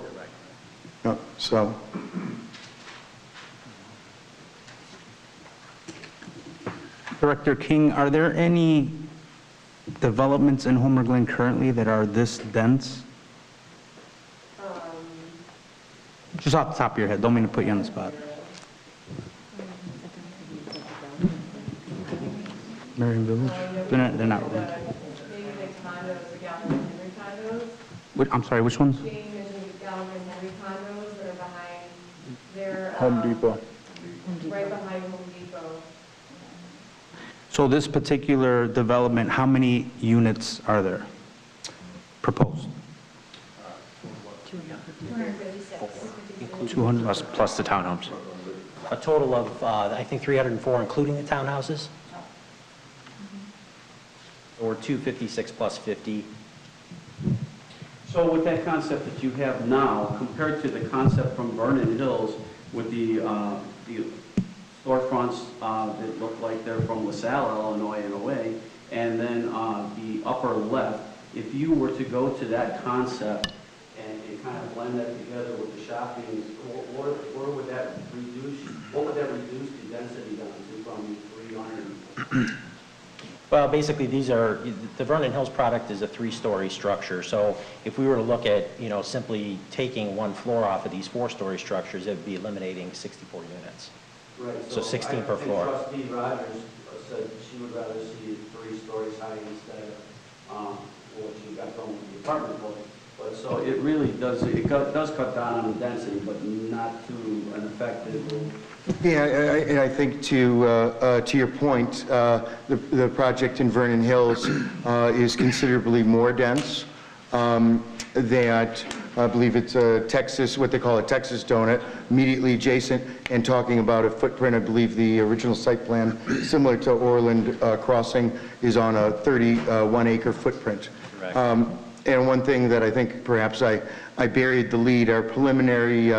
So. Director King, are there any developments in Homer Glen currently that are this dense? Just off the top of your head, don't mean to put you on the spot. Marion Village? They're not really. I'm sorry, which ones? Home Depot. Right behind Home Depot. So this particular development, how many units are there proposed? 200 plus the townhomes. A total of, I think, 304, including the townhouses? Or 256 plus 50. So with that concept that you have now, compared to the concept from Vernon Hills with the storefronts that look like they're from LaSalle, Illinois in a way, and then the upper left, if you were to go to that concept and kind of blend that together with the shopping, where would that reduce, what would that reduce the density down to from 300? Well, basically, these are, the Vernon Hills product is a 3-story structure. So if we were to look at, simply taking one floor off of these 4-story structures, it would be eliminating 64 units. Right. So 16 per floor. Trustee Rogers said she would rather see it 3 stories high instead of what you got going with the apartment building. But so it really does, does cut down on the density, but not to an effective. Yeah, and I think to your point, the project in Vernon Hills is considerably more dense. That I believe it's a Texas, what they call a Texas donut, immediately adjacent, and talking about a footprint. I believe the original site plan, similar to Orland Crossing, is on a 31-acre footprint. And one thing that I think perhaps I buried the lead, our preliminary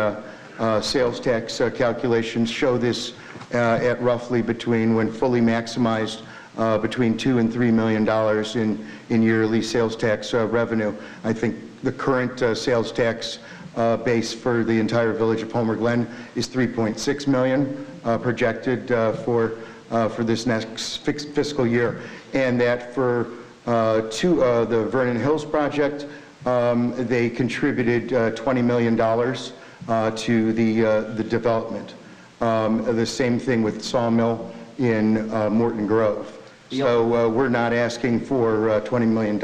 sales tax calculations show this at roughly between, when fully maximized, between $2 and $3 million in yearly sales tax revenue. I think the current sales tax base for the entire village of Homer Glen is $3.6 million projected for this next fiscal year, and that for the Vernon Hills project, they contributed $20 million to the development. The same thing with Sawmill in Morton Grove. So we're not asking for $20 million.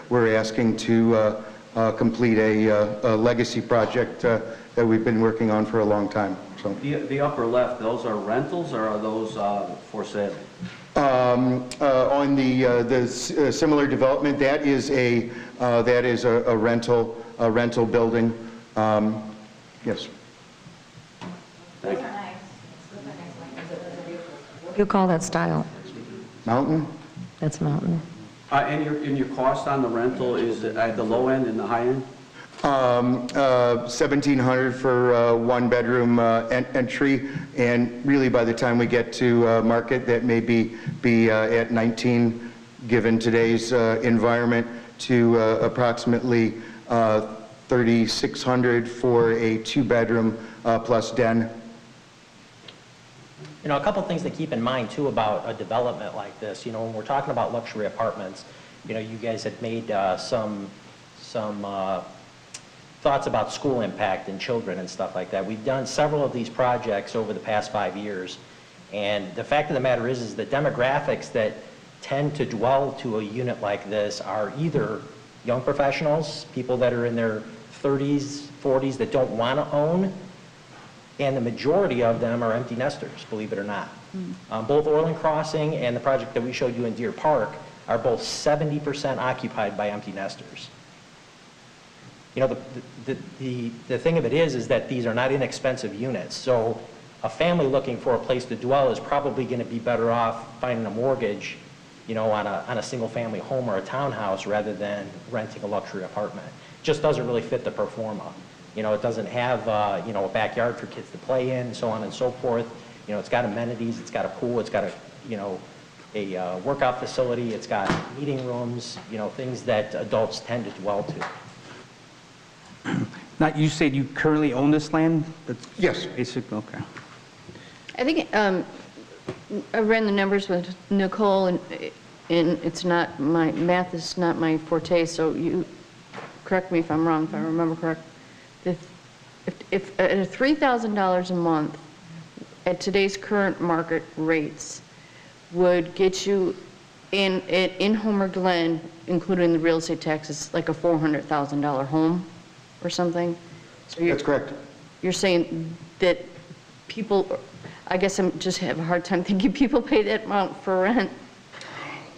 We're asking to complete a legacy project that we've been working on for a long time. So The upper left, those are rentals or are those for sale? On the similar development, that is a rental building. Yes. Thank you. What do you call that style? Mountain? That's mountain. And your cost on the rental is at the low end and the high end? $1,700 for one-bedroom entry, and really by the time we get to market, that may be at $19,000, given today's environment, to approximately $3,600 for a 2-bedroom plus den. You know, a couple things to keep in mind too about a development like this. You know, when we're talking about luxury apartments, you know, you guys had made some thoughts about school impact and children and stuff like that. We've done several of these projects over the past 5 years, and the fact of the matter is the demographics that tend to dwell to a unit like this are either young professionals, people that are in their 30s, 40s that don't want to own, and the majority of them are empty nesters, believe it or not. Both Orland Crossing and the project that we showed you in Deer Park are both 70% occupied by empty nesters. You know, the thing of it is that these are not inexpensive units. So a family looking for a place to dwell is probably going to be better off finding a mortgage, you know, on a single family home or a townhouse rather than renting a luxury apartment. It just doesn't really fit the pro forma. You know, it doesn't have, you know, a backyard for kids to play in, so on and so forth. You know, it's got amenities, it's got a pool, it's got a, you know, a workout facility, it's got meeting rooms, you know, things that adults tend to dwell to. Now, you said you currently own this land? That's yes. Basic, okay. I think I ran the numbers with Nicole, and it's not, my math is not my forte, so you correct me if I'm wrong, if I remember correct. If at $3,000 a month, at today's current market rates, would get you in Homer Glen, including the real estate taxes, like a $400,000 home or something? So that's correct. You're saying that people, I guess I'm just have a hard time thinking people pay that amount for rent.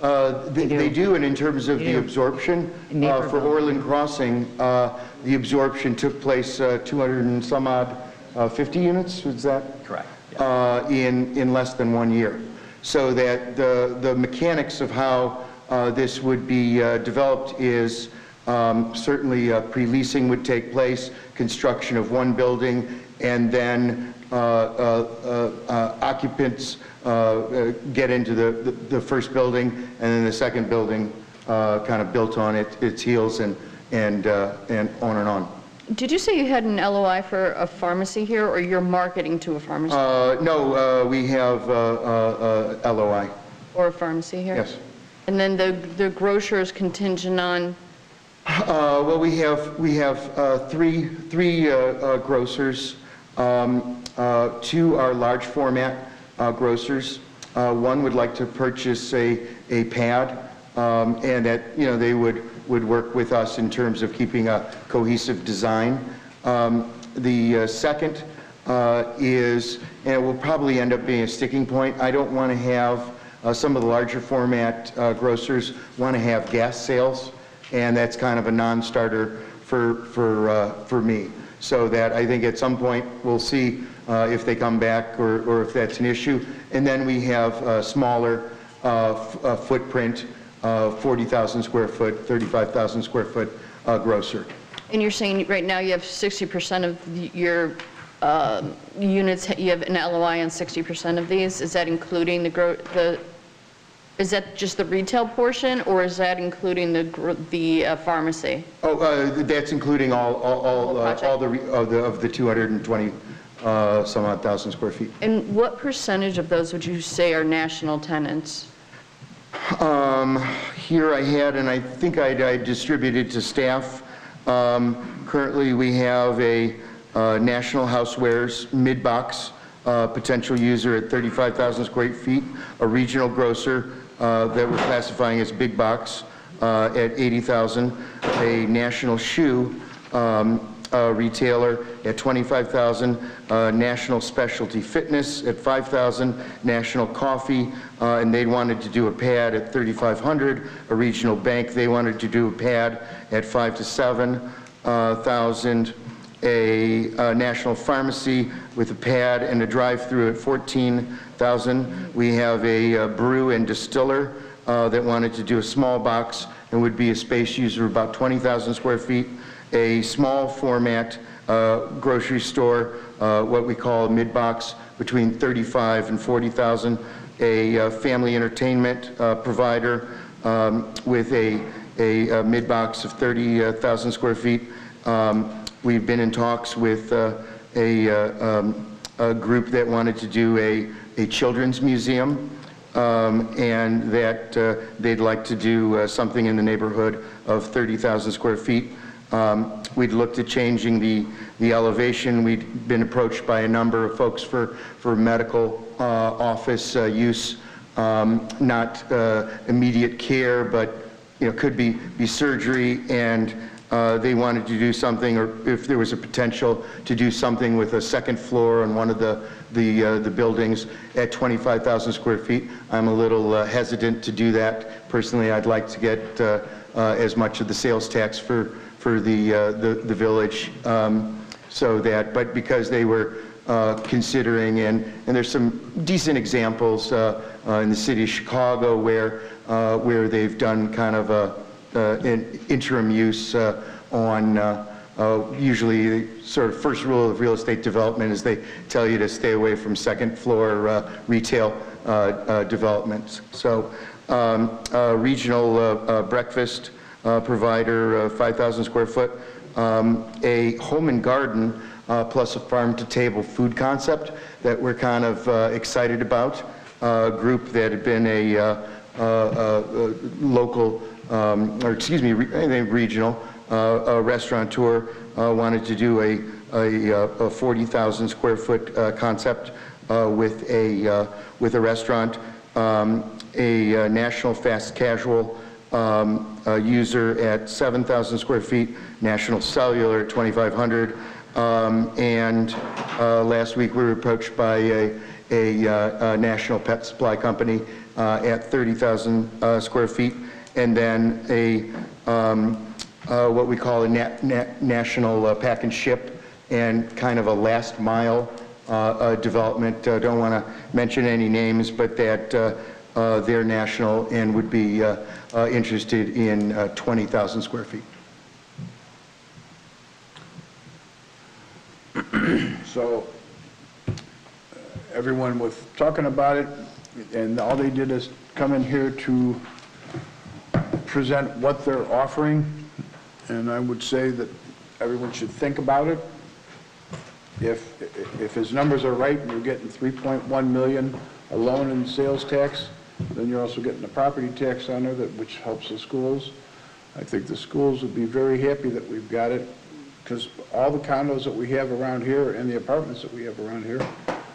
They do, and in terms of the absorption, for Orland Crossing, the absorption took place 200 and some odd 50 units, was that? Correct. In less than 1 year. So that the mechanics of how this would be developed is certainly pre-leasing would take place, construction of one building, and then occupants get into the first building, and then the second building kind of built on its heels and on and on. Did you say you had an LOI for a pharmacy here, or you're marketing to a pharmacy? No, we have LOI. Or a pharmacy here? Yes. And then the grocer is contingent on? Well, we have three grocers. Two are large format grocers. One would like to purchase a pad, and that, you know, they would work with us in terms of keeping a cohesive design. The second is, and it will probably end up being a sticking point, I don't want to have, some of the larger format grocers want to have gas sales, and that's kind of a non-starter for me. So that I think at some point we'll see if they come back or if that's an issue. And then we have a smaller footprint, 40,000 square foot, 35,000 square foot grocer. And you're saying right now you have 60% of your units, you have an LOI on 60% of these? Is that including is that just the retail portion, or is that including the pharmacy? Oh, that's including all of the 220 some odd thousand square feet. And what percentage of those would you say are national tenants? Here I had, and I think I distributed to staff. Currently we have a National Housewares mid-box potential user at 35,000 square feet, a regional grocer that we're classifying as big box at 80,000, a national shoe retailer at 25,000, National Specialty Fitness at 5,000, National Coffee, and they wanted to do a pad at 3,500, a regional bank, they wanted to do a pad at 5,000 to 7,000, a national pharmacy with a pad and a drive-through at 14,000. We have a brew and distiller that wanted to do a small box and would be a space user of about 20,000 square feet. A small format grocery store, what we call a mid-box, between 35 and 40,000. A family entertainment provider with a mid-box of 30,000 square feet. We've been in talks with a group that wanted to do a children's museum, and that they'd like to do something in the neighborhood of 30,000 square feet. We'd looked at changing the elevation. We'd been approached by a number of folks for medical office use, not immediate care, but could be surgery, and they wanted to do something, or if there was a potential to do something with a second floor on one of the buildings at 25,000 square feet. I'm a little hesitant to do that. Personally, I'd like to get as much of the sales tax for the village, so that, but because they were considering, and there's some decent examples in the city of Chicago where they've done kind of an interim use on usually sort of first rule of real estate development is they tell you to stay away from second floor retail developments. So regional breakfast provider, 5,000 square foot, a home and garden plus a farm to table food concept that we're kind of excited about. A group that had been a local, or excuse me, regional restaurateur wanted to do a 40,000 square foot concept with a restaurant. A national fast casual user at 7,000 square feet, National Cellular at 2,500, and last week we were approached by a national pet supply company at 30,000 square feet, and then what we call a national pack and ship and kind of a last mile development. Don't want to mention any names, but that they're national and would be interested in 20,000 square feet. So everyone was talking about it, and all they did is come in here to present what they're offering, and I would say that everyone should think about it. If his numbers are right and you're getting 3.1 million alone in sales tax, then you're also getting the property tax on there, which helps the schools. I think the schools would be very happy that we've got it, because all the condos that we have around here and the apartments that we have around here,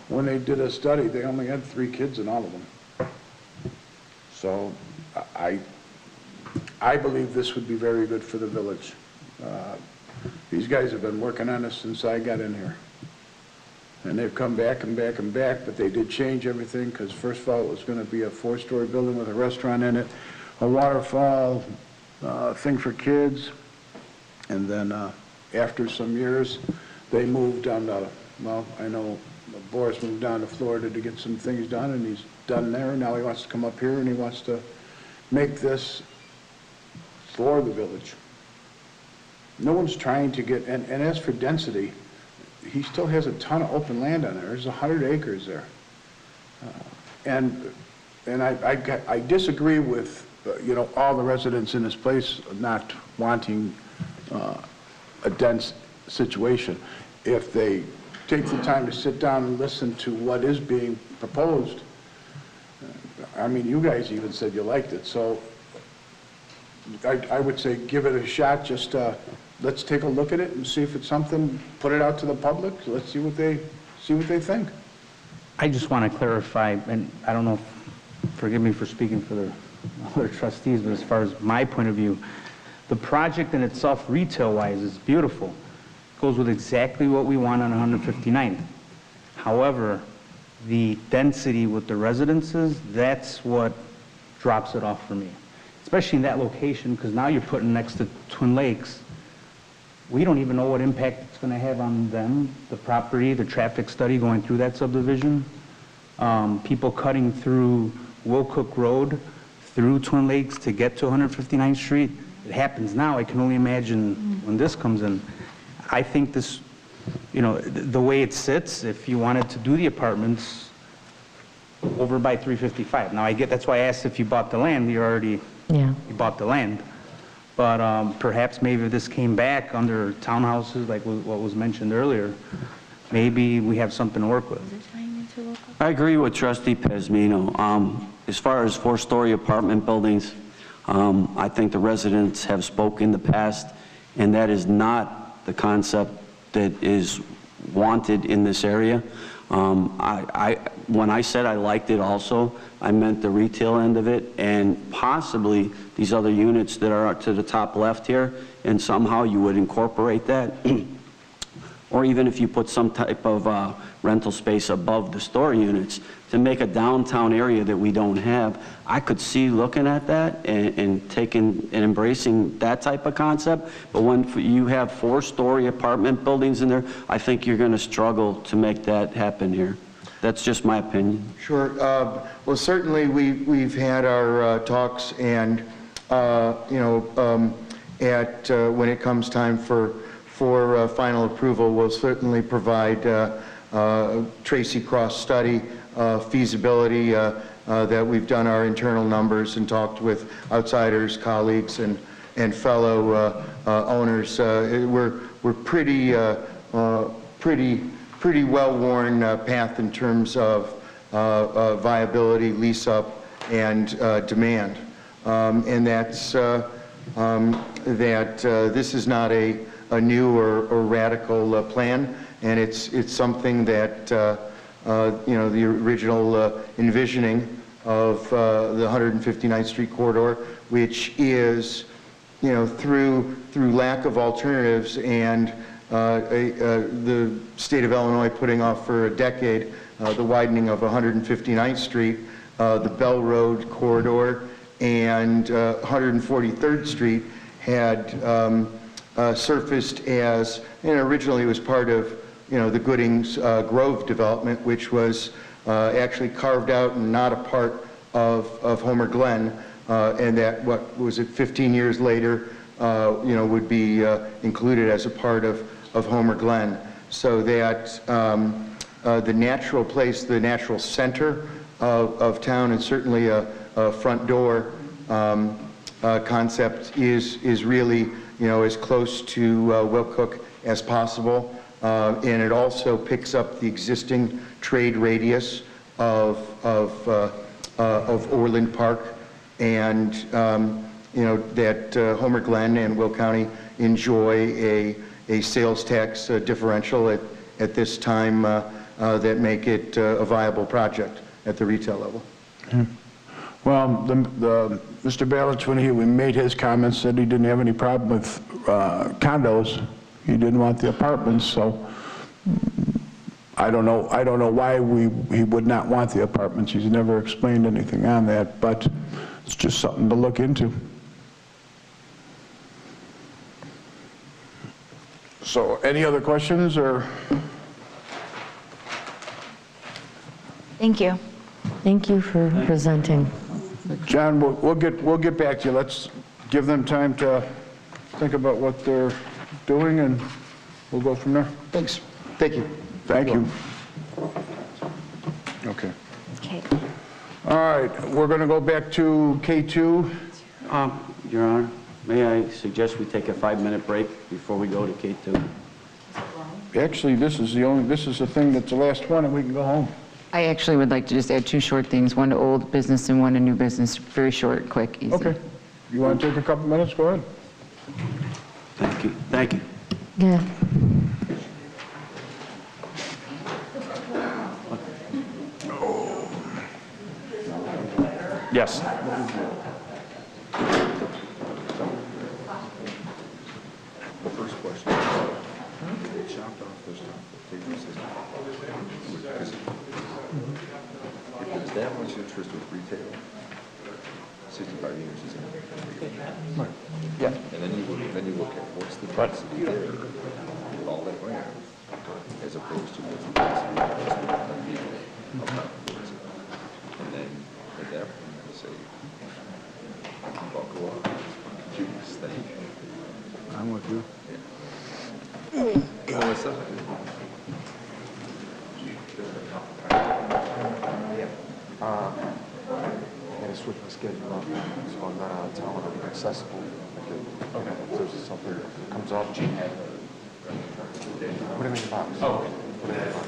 when they did a study, they only had 3 kids in all of them. So I believe this would be very good for the village. These guys have been working on this since I got in here. And they've come back and back and back, but they did change everything, because first of all, it was going to be a 4-story building with a restaurant in it, a waterfall, thing for kids. And then after some years, they moved down to, well, I know Boris moved down to Florida to get some things done, and he's done there. Now he wants to come up here, and he wants to make this for the village. No one's trying to get, and as for density, he still has a ton of open land on there. There's 100 acres there. And I disagree with, all the residents in this place not wanting a dense situation. If they take the time to sit down and listen to what is being proposed, I mean, you guys even said you liked it, so I would say give it a shot. Just let's take a look at it and see if it's something, put it out to the public. Let's see what they think. I just want to clarify, and I don't know, forgive me for speaking for the other trustees, but as far as my point of view, the project in itself, retail-wise, is beautiful. It goes with exactly what we want on 159th. However, the density with the residences, that's what drops it off for me. Especially in that location, because now you're putting next to Twin Lakes. We don't even know what impact it's going to have on them, the property, the traffic study going through that subdivision. People cutting through Wilcook Road through Twin Lakes to get to 159th Street. It happens now. I can only imagine when this comes in. I think this, the way it sits, if you wanted to do the apartments over by 355. Now I get, that's why I asked if you bought the land. You already you bought the land. but perhaps maybe if this came back under townhouses, like what was mentioned earlier, maybe we have something to work with. I agree with Trustee Pesmino. As far as four-story apartment buildings, I think the residents have spoken in the past, and that is not the concept that is wanted in this area. When I said I liked it also, I meant the retail end of it, and possibly these other units that are to the top left here, and somehow you would incorporate that. Or even if you put some type of rental space above the store units to make a downtown area that we don't have. I could see looking at that and taking and embracing that type of concept. But when you have four-story apartment buildings in there, I think you're going to struggle to make that happen here. That's just my opinion. Sure. Well, certainly we've had our talks, and when it comes time for final approval, we'll certainly provide Tracy Cross study, feasibility, that we've done our internal numbers and talked with outsiders, colleagues, and fellow owners. We're pretty well-worn path in terms of viability, lease-up, and demand. And that's this is not a new or radical plan, and it's something that the original envisioning of the 159th Street corridor, which is through lack of alternatives and the state of Illinois putting off for a decade the widening of 159th Street, the Bell Road corridor, and 143rd Street had surfaced as, originally it was part of, the Goodings Grove development, which was actually carved out and not a part of Homer Glen, and that, 15 years later, would be included as a part of Homer Glen. So that the natural place, the natural center of town, and certainly a front door concept is really, as close to Wilcook as possible. And it also picks up the existing trade radius of Orland Park, and that Homer Glen and Will County enjoy a sales tax differential at this time that make it a viable project at the retail level. Well, Mr. Balance, when he made his comments, said he didn't have any problem with condos. He didn't want the apartments, so I don't know why he would not want the apartments. He's never explained anything on that, but it's just something to look into. So, any other questions, or? Thank you. Thank you for presenting. John, we'll get back to you. Let's give them time to think about what they're doing, and we'll go from there. Thanks. Thank you. Thank you. Okay. Okay. All right, we're going to go back to K2. Your Honor, may I suggest we take a 5-minute break before we go to K2? Actually, this is the thing that's the last one, and we can go home. I actually would like to just add 2 short things, one to old business and one to new business. Very short, quick, easy. Okay. You want to take a couple minutes? Go ahead. Thank you. Thank you. Yeah. Yes. The first question, chopped off this time. If there's that much interest with retail, 65 years is enough. Right. Yeah. And then you look at what's the density there with all that land, as opposed to what's the density of people. And then at that point, I say, buckle up, do this thing. I'm with you. Yeah. Melissa? As switch my schedule up, so I'm not out of town, I'm accessible. Okay. If there's something that comes up, put him in the box. Oh. Put him in the box.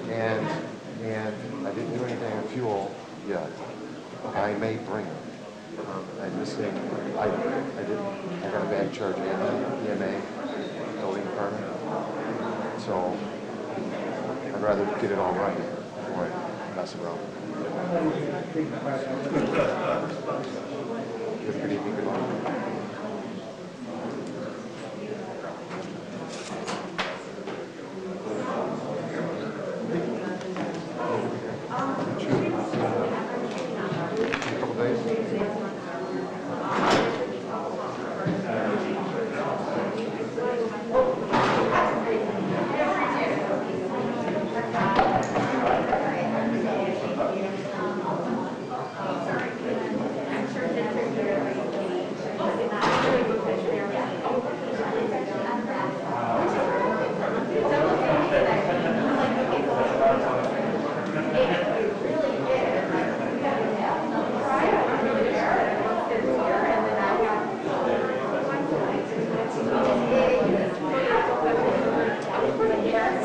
Yeah. And I didn't do anything on fuel yet. I may bring it. I'm missing, I got a bad charge EMA, building department. So I'd rather get it all right before I mess around. Good evening, good morning.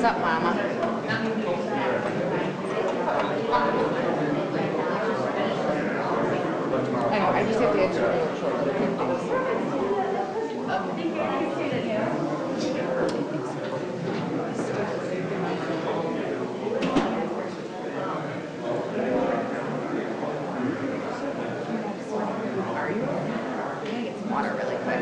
What's up, Mama? I know, I just have to answer real short. Are you? I'm gonna get some water really quick.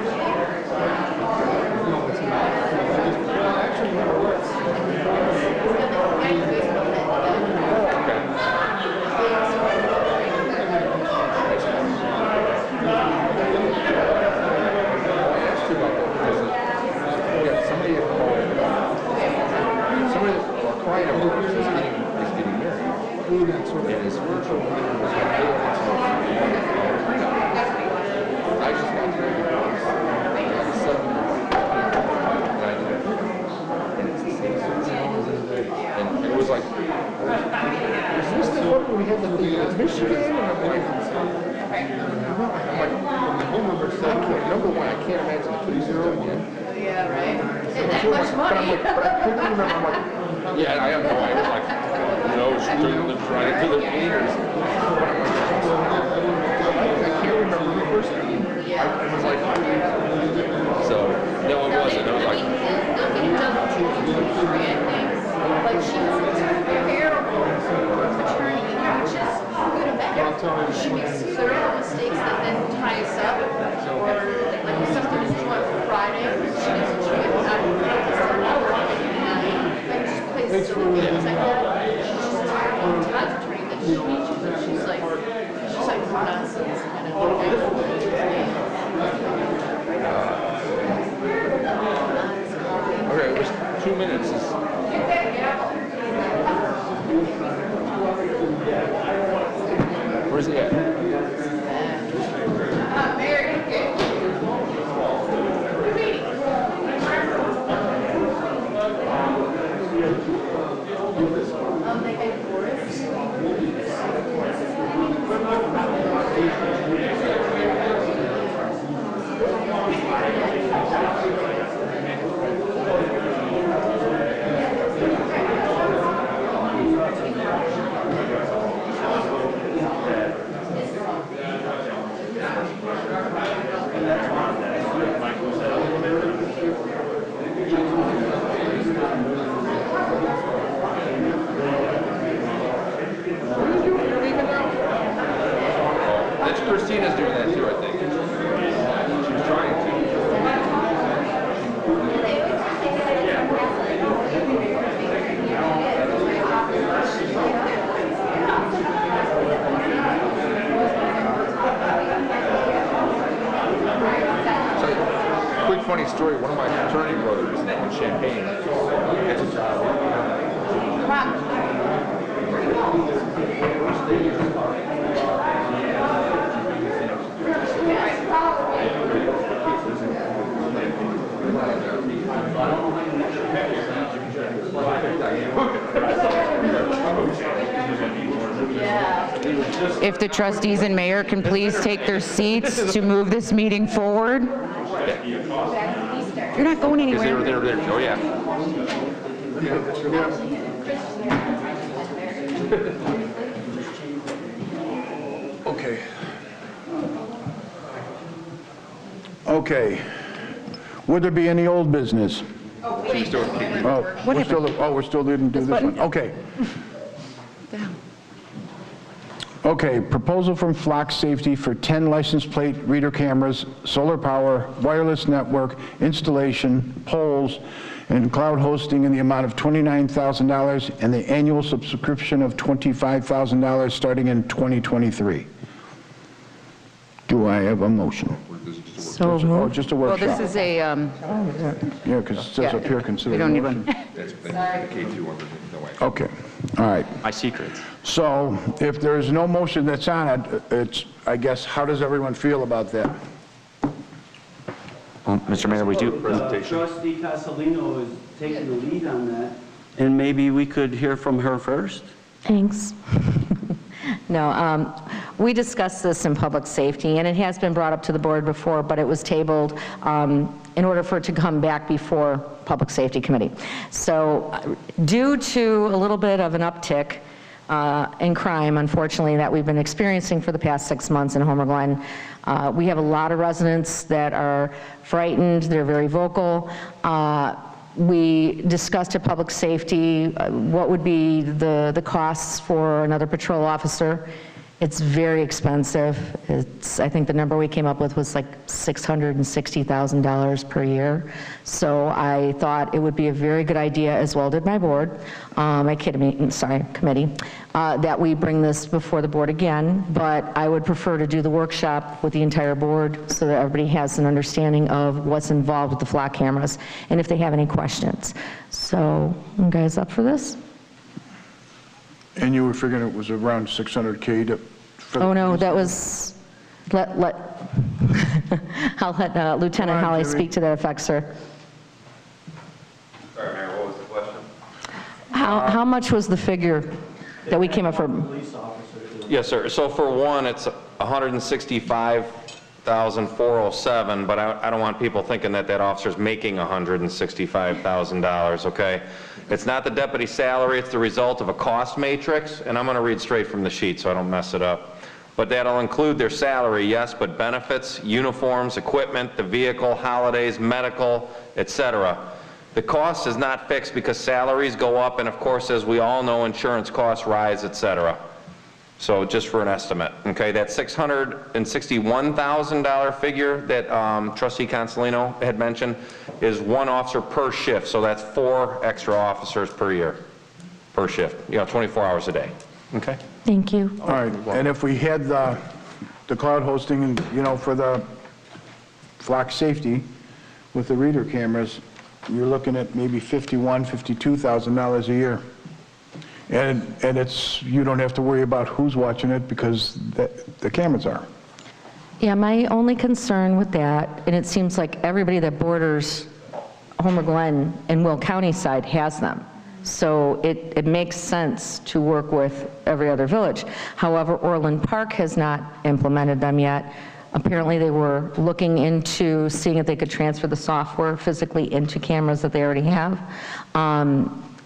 Thank you. And it was like, is this the one where we had the Michigan? And I'm like, the whole number said, number one, I can't imagine the police have done yet. Yeah, right. And that much money. But I couldn't remember, I'm like, yeah, I have no idea. It's like, you know, trying to the meters. I can't remember the first time. I was like, so, no, it wasn't. I was like, Like she was terrible attorney, which is good and bad. She makes clerical mistakes that then tie us up. Or like if something is due on Friday, she doesn't do it on Friday. And just plays silly games like that. She's just terrible attorney that she needs you, but she's like nonsense kind of okay, it was 2 minutes. Where's he at? Christina's doing that too, I think. She was trying to. So, quick funny story, one of my fraternity brothers in Champaign gets a job. If the trustees and mayor can please take their seats to move this meeting forward. You're not going anywhere. There. Oh, yeah. Okay. Okay. Would there be any old business? Oh, we're still we're still didn't do this one. Okay. Okay, proposal from Flock Safety for 10 license plate reader cameras, solar power, wireless network, installation, poles, and cloud hosting in the amount of $29,000 and the annual subscription of $25,000 starting in 2023. Do I have a motion? So Oh, just a Well, workshop. this is a, Yeah, because it says up here, consider. we don't need motion. one. That's the K2 one, no action. Okay, all right. My secrets. So if there is no motion that's on it, it's, I guess, how does everyone feel about that? Well, Mr. Mayor, we do. Trustee Castellino is taking the lead on that, and maybe we could hear from her first? Thanks. No, we discussed this in public safety, and it has been brought up to the board before, but it was tabled in order for it to come back before Public Safety Committee. So due to a little bit of an uptick in crime, unfortunately, that we've been experiencing for the past 6 months in Homer Glen, we have a lot of residents that are frightened, they're very vocal. We discussed at Public Safety what would be the costs for another patrol officer. It's very expensive. I think the number we came up with was like $660,000 per year. So I thought it would be a very good idea, as well did my board, my committee, that we bring this before the board again. But I would prefer to do the workshop with the entire board so that everybody has an understanding of what's involved with the flock cameras and if they have any questions. So, you guys up for this? And you were figuring it was around 600K to... Oh, no, that was, I'll let Lieutenant Holly speak to that effect, sir. Sorry, Mayor, what was the question? How much was the figure that we came up from? Yes, sir. So for one, it's $165,407, but I don't want people thinking that that officer's making $165,000, okay? It's not the deputy salary, it's the result of a cost matrix, and I'm going to read straight from the sheet so I don't mess it up. But that'll include their salary, yes, but benefits, uniforms, equipment, the vehicle, holidays, medical, etc. The cost is not fixed because salaries go up, and of course, as we all know, insurance costs rise, etc. So just for an estimate, okay? That $661,000 figure that Trustee Consolino had mentioned is one officer per shift, so that's 4 extra officers per year, per shift, 24 hours a day, okay? Thank you. All right, and if we had the cloud hosting, and for the flock safety with the reader cameras, you're looking at maybe $51,000, $52,000 a year. And you don't have to worry about who's watching it because the cameras are. Yeah, my only concern with that, and it seems like everybody that borders Homer Glen and Will County side has them. So it makes sense to work with every other village. However, Orland Park has not implemented them yet. Apparently they were looking into seeing if they could transfer the software physically into cameras that they already have.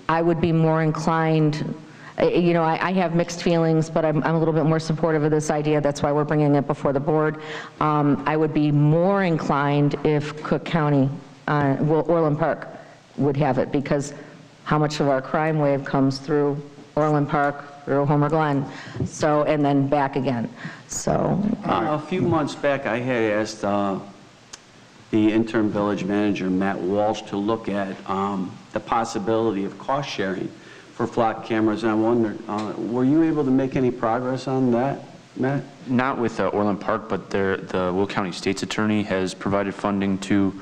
I would be more inclined, I have mixed feelings, but I'm a little bit more supportive of this idea. That's why we're bringing it before the board. I would be more inclined if Cook County, Orland Park would have it, because how much of our crime wave comes through Orland Park, through Homer Glen, and then back again. So a few months back, I had asked the interim village manager, Matt Walsh, to look at the possibility of cost sharing for flock cameras, and I wondered, were you able to make any progress on that, Matt? Not with Orland Park, but the Will County State's Attorney has provided funding to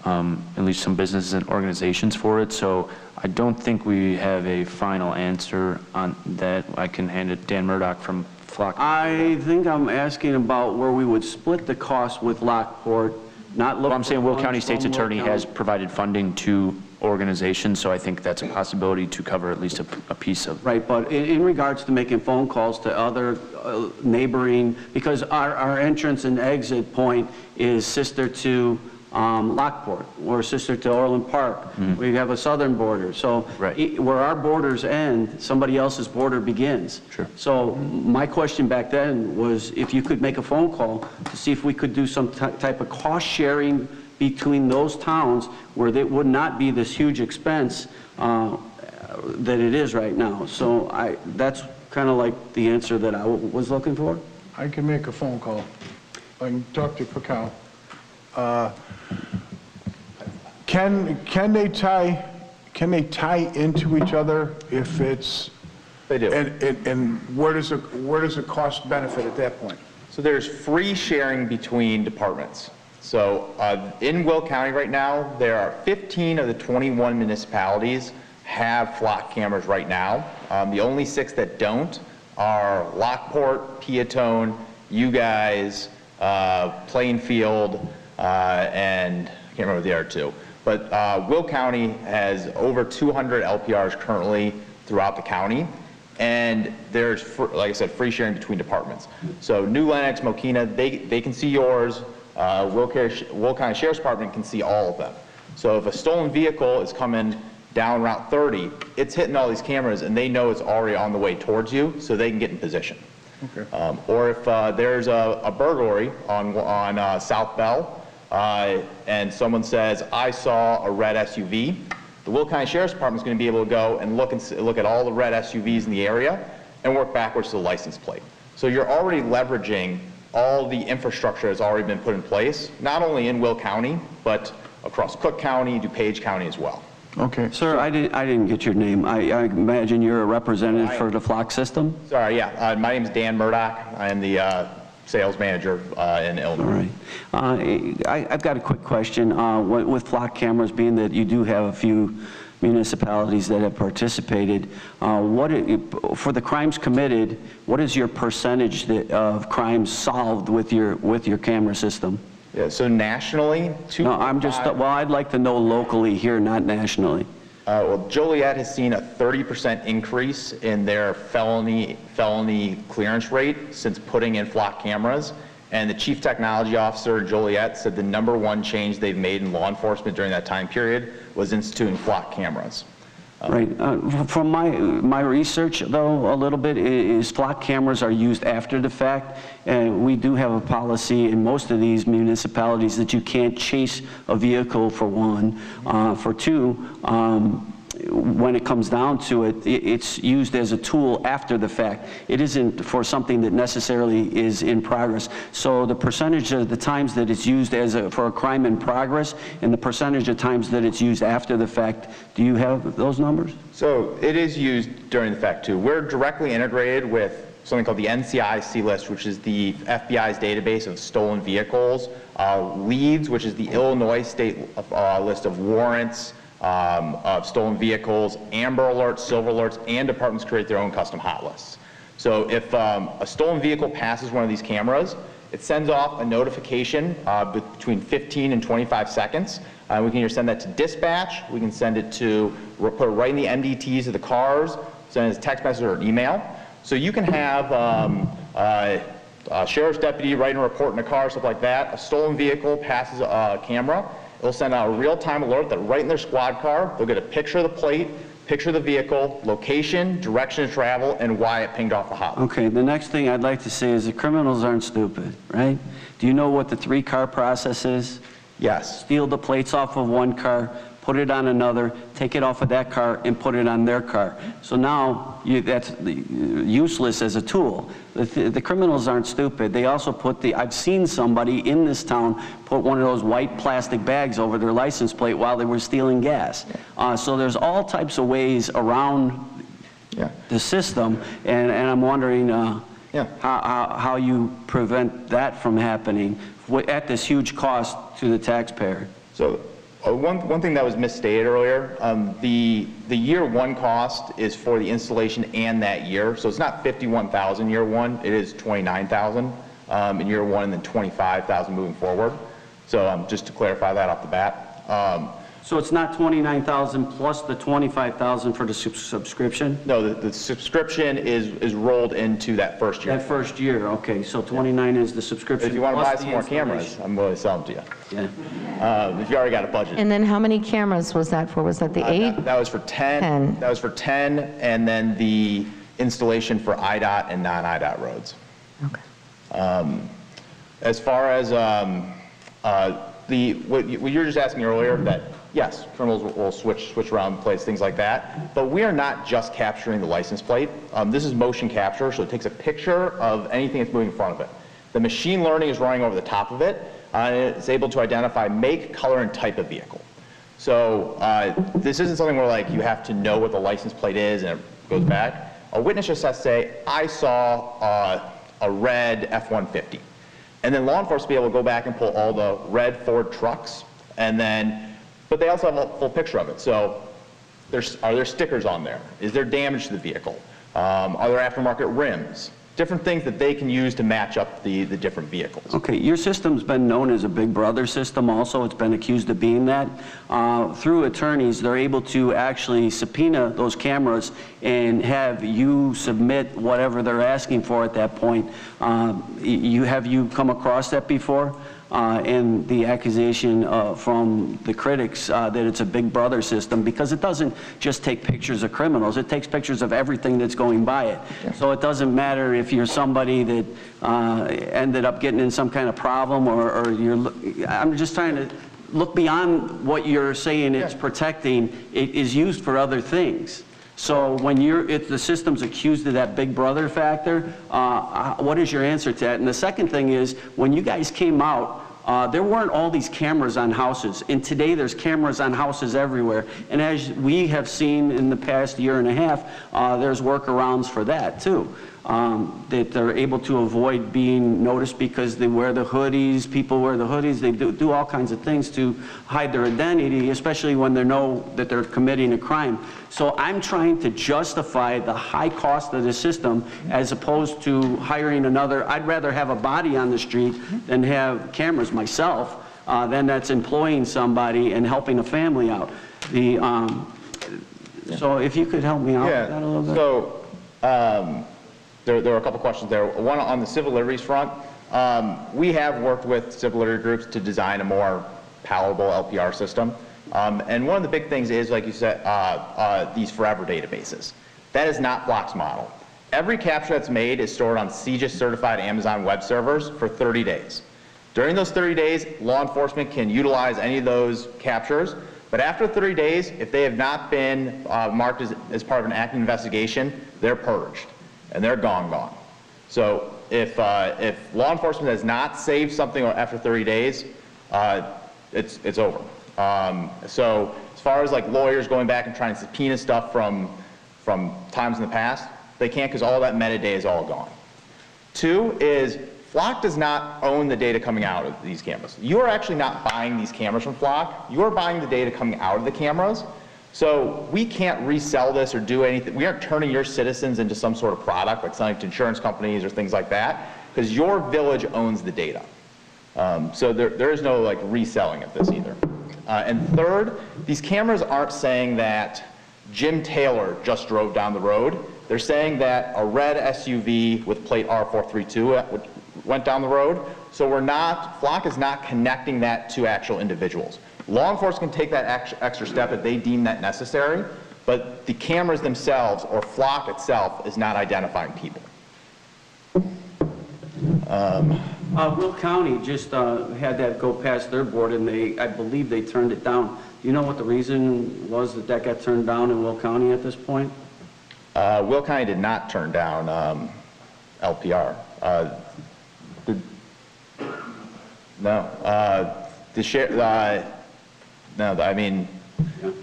at least some businesses and organizations for it, so I don't think we have a final answer on that. I can hand it to Dan Murdoch from Flock. I think I'm asking about where we would split the cost with Lockport, not look. Well, I'm saying Will County State's Attorney has provided funding to organizations, so I think that's a possibility to cover at least a piece of. Right, but in regards to making phone calls to other neighboring, because our entrance and exit point is sister to Lockport, or sister to Orland Park. Mm-hmm. We have a southern border, so where our borders end, somebody else's border begins. Sure. So my question back then was if you could make a phone call to see if we could do some type of cost sharing between those towns where there would not be this huge expense that it is right now. So that's kind of like the answer that I was looking for. I can make a phone call. I can talk to Pacao. Can they tie into each other if it's? They do. And where does the cost benefit at that point? So there's free sharing between departments. So in Will County right now, there are 15 of the 21 municipalities have flock cameras right now. The only 6 that don't are Lockport, Peatone, you guys, Plainfield, and I can't remember the other 2. But Will County has over 200 LPRs currently throughout the county. And there's, like I said, free sharing between departments. So New Lenox, Mokina, they can see yours. Will County Sheriff's Department can see all of them. So if a stolen vehicle is coming down Route 30, it's hitting all these cameras and they know it's already on the way towards you, so they can get in position. Okay. Or if there's a burglary on South Bell, and someone says, I saw a red SUV, the Will County Sheriff's Department is going to be able to go and look at all the red SUVs in the area and work backwards to the license plate. So you're already leveraging all the infrastructure that's already been put in place, not only in Will County, but across Cook County, DuPage County as well. Okay. Sir, I didn't get your name. I imagine you're a representative for the flock system? Sorry, yeah. My name is Dan Murdoch. I am the sales manager in Illinois. All right. I've got a quick question. With flock cameras, being that you do have a few municipalities that have participated. For the crimes committed, what is your percentage of crimes solved with your camera system? Yeah, so nationally, No, I'd like to know locally here, not nationally. Well, Joliet has seen a 30% increase in their felony clearance rate since putting in flock cameras. And the chief technology officer in Joliet said the #1 change they've made in law enforcement during that time period was instituting flock cameras. Right. From my research, though, a little bit, is flock cameras are used after the fact. And we do have a policy in most of these municipalities that you can't chase a vehicle, for one. For two, when it comes down to it, it's used as a tool after the fact. It isn't for something that necessarily is in progress. So the percentage of the times that it's used for a crime in progress and the percentage of times that it's used after the fact, do you have those numbers? So it is used during the fact too. We're directly integrated with something called the NCI C-List, which is the FBI's database of stolen vehicles, LEADS, which is the Illinois state list of warrants, of stolen vehicles, Amber Alerts, Silver Alerts, and departments create their own custom hot lists. So if a stolen vehicle passes one of these cameras, it sends off a notification between 15 and 25 seconds. We can either send that to dispatch, we can send it to, put it right in the MDTs of the cars, send it as a text message or an email. So you can have a sheriff's deputy writing a report in a car, stuff like that. A stolen vehicle passes a camera. It'll send out a real-time alert that right in their squad car, they'll get a picture of the plate, picture of the vehicle, location, direction of travel, and why it pinged off the hotline. Okay, the next thing I'd like to say is the criminals aren't stupid, right? Do you know what the 3-car process is? Yes. Steal the plates off of one car, put it on another, take it off of that car, and put it on their car. So now that's useless as a tool. The criminals aren't stupid. They also I've seen somebody in this town put one of those white plastic bags over their license plate while they were stealing gas. So there's all types of ways around the system, and I'm wondering how you prevent that from happening at this huge cost to the taxpayer. So one thing that was misstated earlier, the year one cost is for the installation and that year. So it's not $51,000 year one, it is $29,000 in year one, and then $25,000 moving forward. So just to clarify that off the bat. So it's not $29,000 plus the $25,000 for the subscription? No, the subscription is rolled into that first year. That first year, okay. So 29 is the subscription. If you want to buy some more cameras, I'm willing to sell them to you. Yeah. If you already got a budget. And then how many cames was that for? Was that the 8? That was for 10. That was for 10, and then the installation for IDOT and non-IDOT roads. Okay. As far as what you were just asking earlier, that yes, criminals will switch around plates, things like that, but we are not just capturing the license plate. This is motion capture, so it takes a picture of anything that's moving in front of it. The machine learning is running over the top of it, and it's able to identify make, color, and type of vehicle. So this isn't something where like you have to know what the license plate is and it goes back. A witness just has to say, I saw a red F-150. And then law enforcement will be able to go back and pull all the red Ford trucks, and then, but they also have a full picture of it. So are there stickers on there? Is there damage to the vehicle? Are there aftermarket rims? Different things that they can use to match up the different vehicles. Okay, your system's been known as a Big Brother system also. It's been accused of being that. Through attorneys, they're able to actually subpoena those cameras and have you submit whatever they're asking for at that point. Have you come across that before? And the accusation from the critics that it's a Big Brother system, because it doesn't just take pictures of criminals, it takes pictures of everything that's going by it. Yeah. So it doesn't matter if you're somebody that ended up getting in some kind of problem, or I'm just trying to look beyond what you're saying it's protecting. It is used for other things. So when if the system's accused of that Big Brother factor, what is your answer to that? And the second thing is, when you guys came out, there weren't all these cameras on houses, and today there's cameras on houses everywhere. And as we have seen in the past year and a half, there's workarounds for that too. that they're able to avoid being noticed because they wear the hoodies, people wear the hoodies, they do all kinds of things to hide their identity, especially when they know that they're committing a crime. So I'm trying to justify the high cost of the system as opposed to hiring another. I'd rather have a body on the street than have cameras myself, then that's employing somebody and helping a family out. So if you could help me out with that a little bit. So there were a couple questions there. One on the civil liberties front. We have worked with civil liberty groups to design a more palatable LPR system. And one of the big things is, like you said, these forever databases. That is not Flock's model. Every capture that's made is stored on CGIS certified Amazon web servers for 30 days. During those 30 days, law enforcement can utilize any of those captures, but after 30 days, if they have not been marked as part of an active investigation, they're purged, and they're gone. So if law enforcement has not saved something after 30 days, it's over. So as far as like lawyers going back and trying to subpoena stuff from times in the past, they can't because all that metadata is all gone. Two is Flock does not own the data coming out of these cameras. You are actually not buying these cameras from Flock. You are buying the data coming out of the cameras. So we can't resell this or do anything. We aren't turning your citizens into some sort of product, like selling to insurance companies or things like that, because your village owns the data. So there is no like reselling of this either. And third, these cameras aren't saying that Jim Taylor just drove down the road. They're saying that a red SUV with plate R432 went down the road. So Flock is not connecting that to actual individuals. Law enforcement can take that extra step if they deem that necessary, but the cameras themselves or Flock itself is not identifying people. Will County just had that go past their board, and I believe they turned it down. Do you know what the reason was that got turned down in Will County at this point? Will County did not turn down LPR. No, I mean,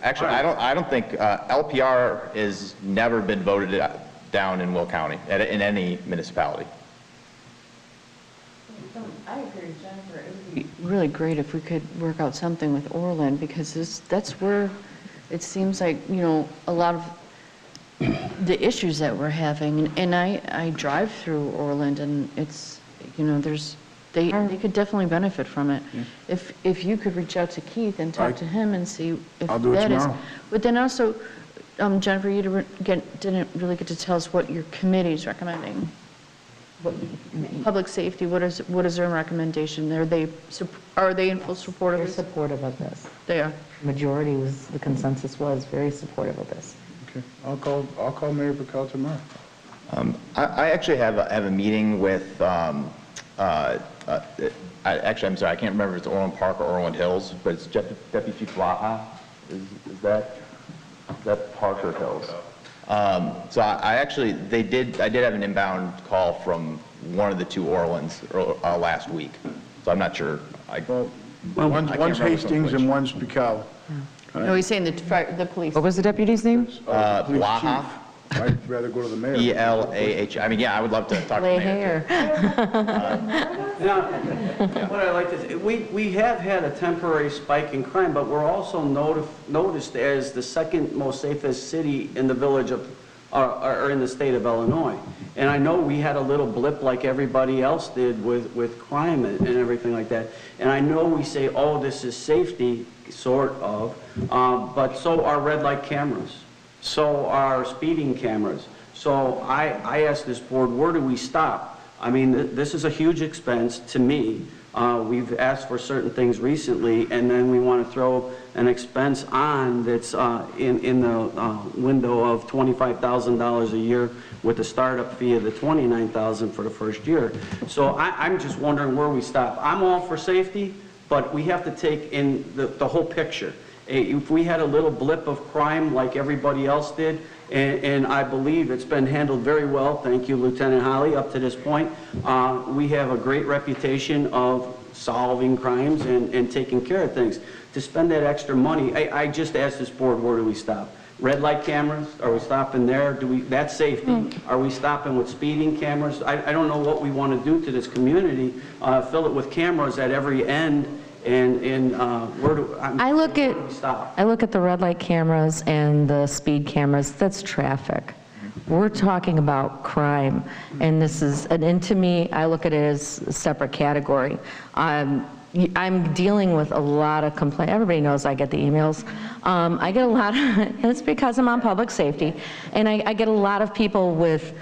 actually, I don't think LPR has never been voted down in Will County in any municipality. I agree with Jennifer. It would be really great if we could work out something with Orland, because that's where it seems like, you know, a lot of the issues that we're having. And I drive through Orland, and it's, you know, they could definitely benefit from it. Yeah. If you could reach out to Keith and talk to him and see if I'll do it tomorrow. But then also, Jennifer, you didn't really get to tell us what your committee is recommending. Public safety, what is their recommendation? Are they in full support of this? They're supportive of this. They are. Majority the consensus was very supportive of this. Okay, I'll call Mayor Burkell tomorrow. I actually have a meeting with, I'm sorry, I can't remember if it's Orland Park or Orland Hills, but it's Deputy Chief Blaha. Is that Park or Hills? So I did have an inbound call from one of the two Orlands last week. So I'm not sure. One's Hastings and one's Burkell. No, he's saying the police. What was the deputy's name? Blaha. I'd rather go to the mayor. E-L-A-H. I mean, yeah, I would love to talk to the mayor. What I like is, we have had a temporary spike in crime, but we're also noticed as the second most safest city in the village of, or in the state of Illinois. And I know we had a little blip like everybody else did with crime and everything like that. And I know we say, oh, this is safety, sort of, but so are red light cameras. So are speeding cameras. So I asked this board, where do we stop? I mean, this is a huge expense to me. We've asked for certain things recently, and then we want to throw an expense on that's in the window of $25,000 a year with a startup fee of the $29,000 for the first year. So I'm just wondering where we stop. I'm all for safety, but we have to take in the whole picture. If we had a little blip of crime like everybody else did, and I believe it's been handled very well, thank you, Lieutenant Holly, up to this point, we have a great reputation of solving crimes and taking care of things. To spend that extra money, I just asked this board, where do we stop? red light cameras? Are we stopping there? That's safety. Are we stopping with speeding cameras? I don't know what we want to do to this community, fill it with cameras at every end, and where do we stop? I look at the red light cameras and the speed cameras, that's traffic. We're talking about crime, and to me, I look at it as a separate category. I'm dealing with a lot of complaints. Everybody knows I get the emails. I get a lot, and it's because I'm on public safety, and I get a lot of people with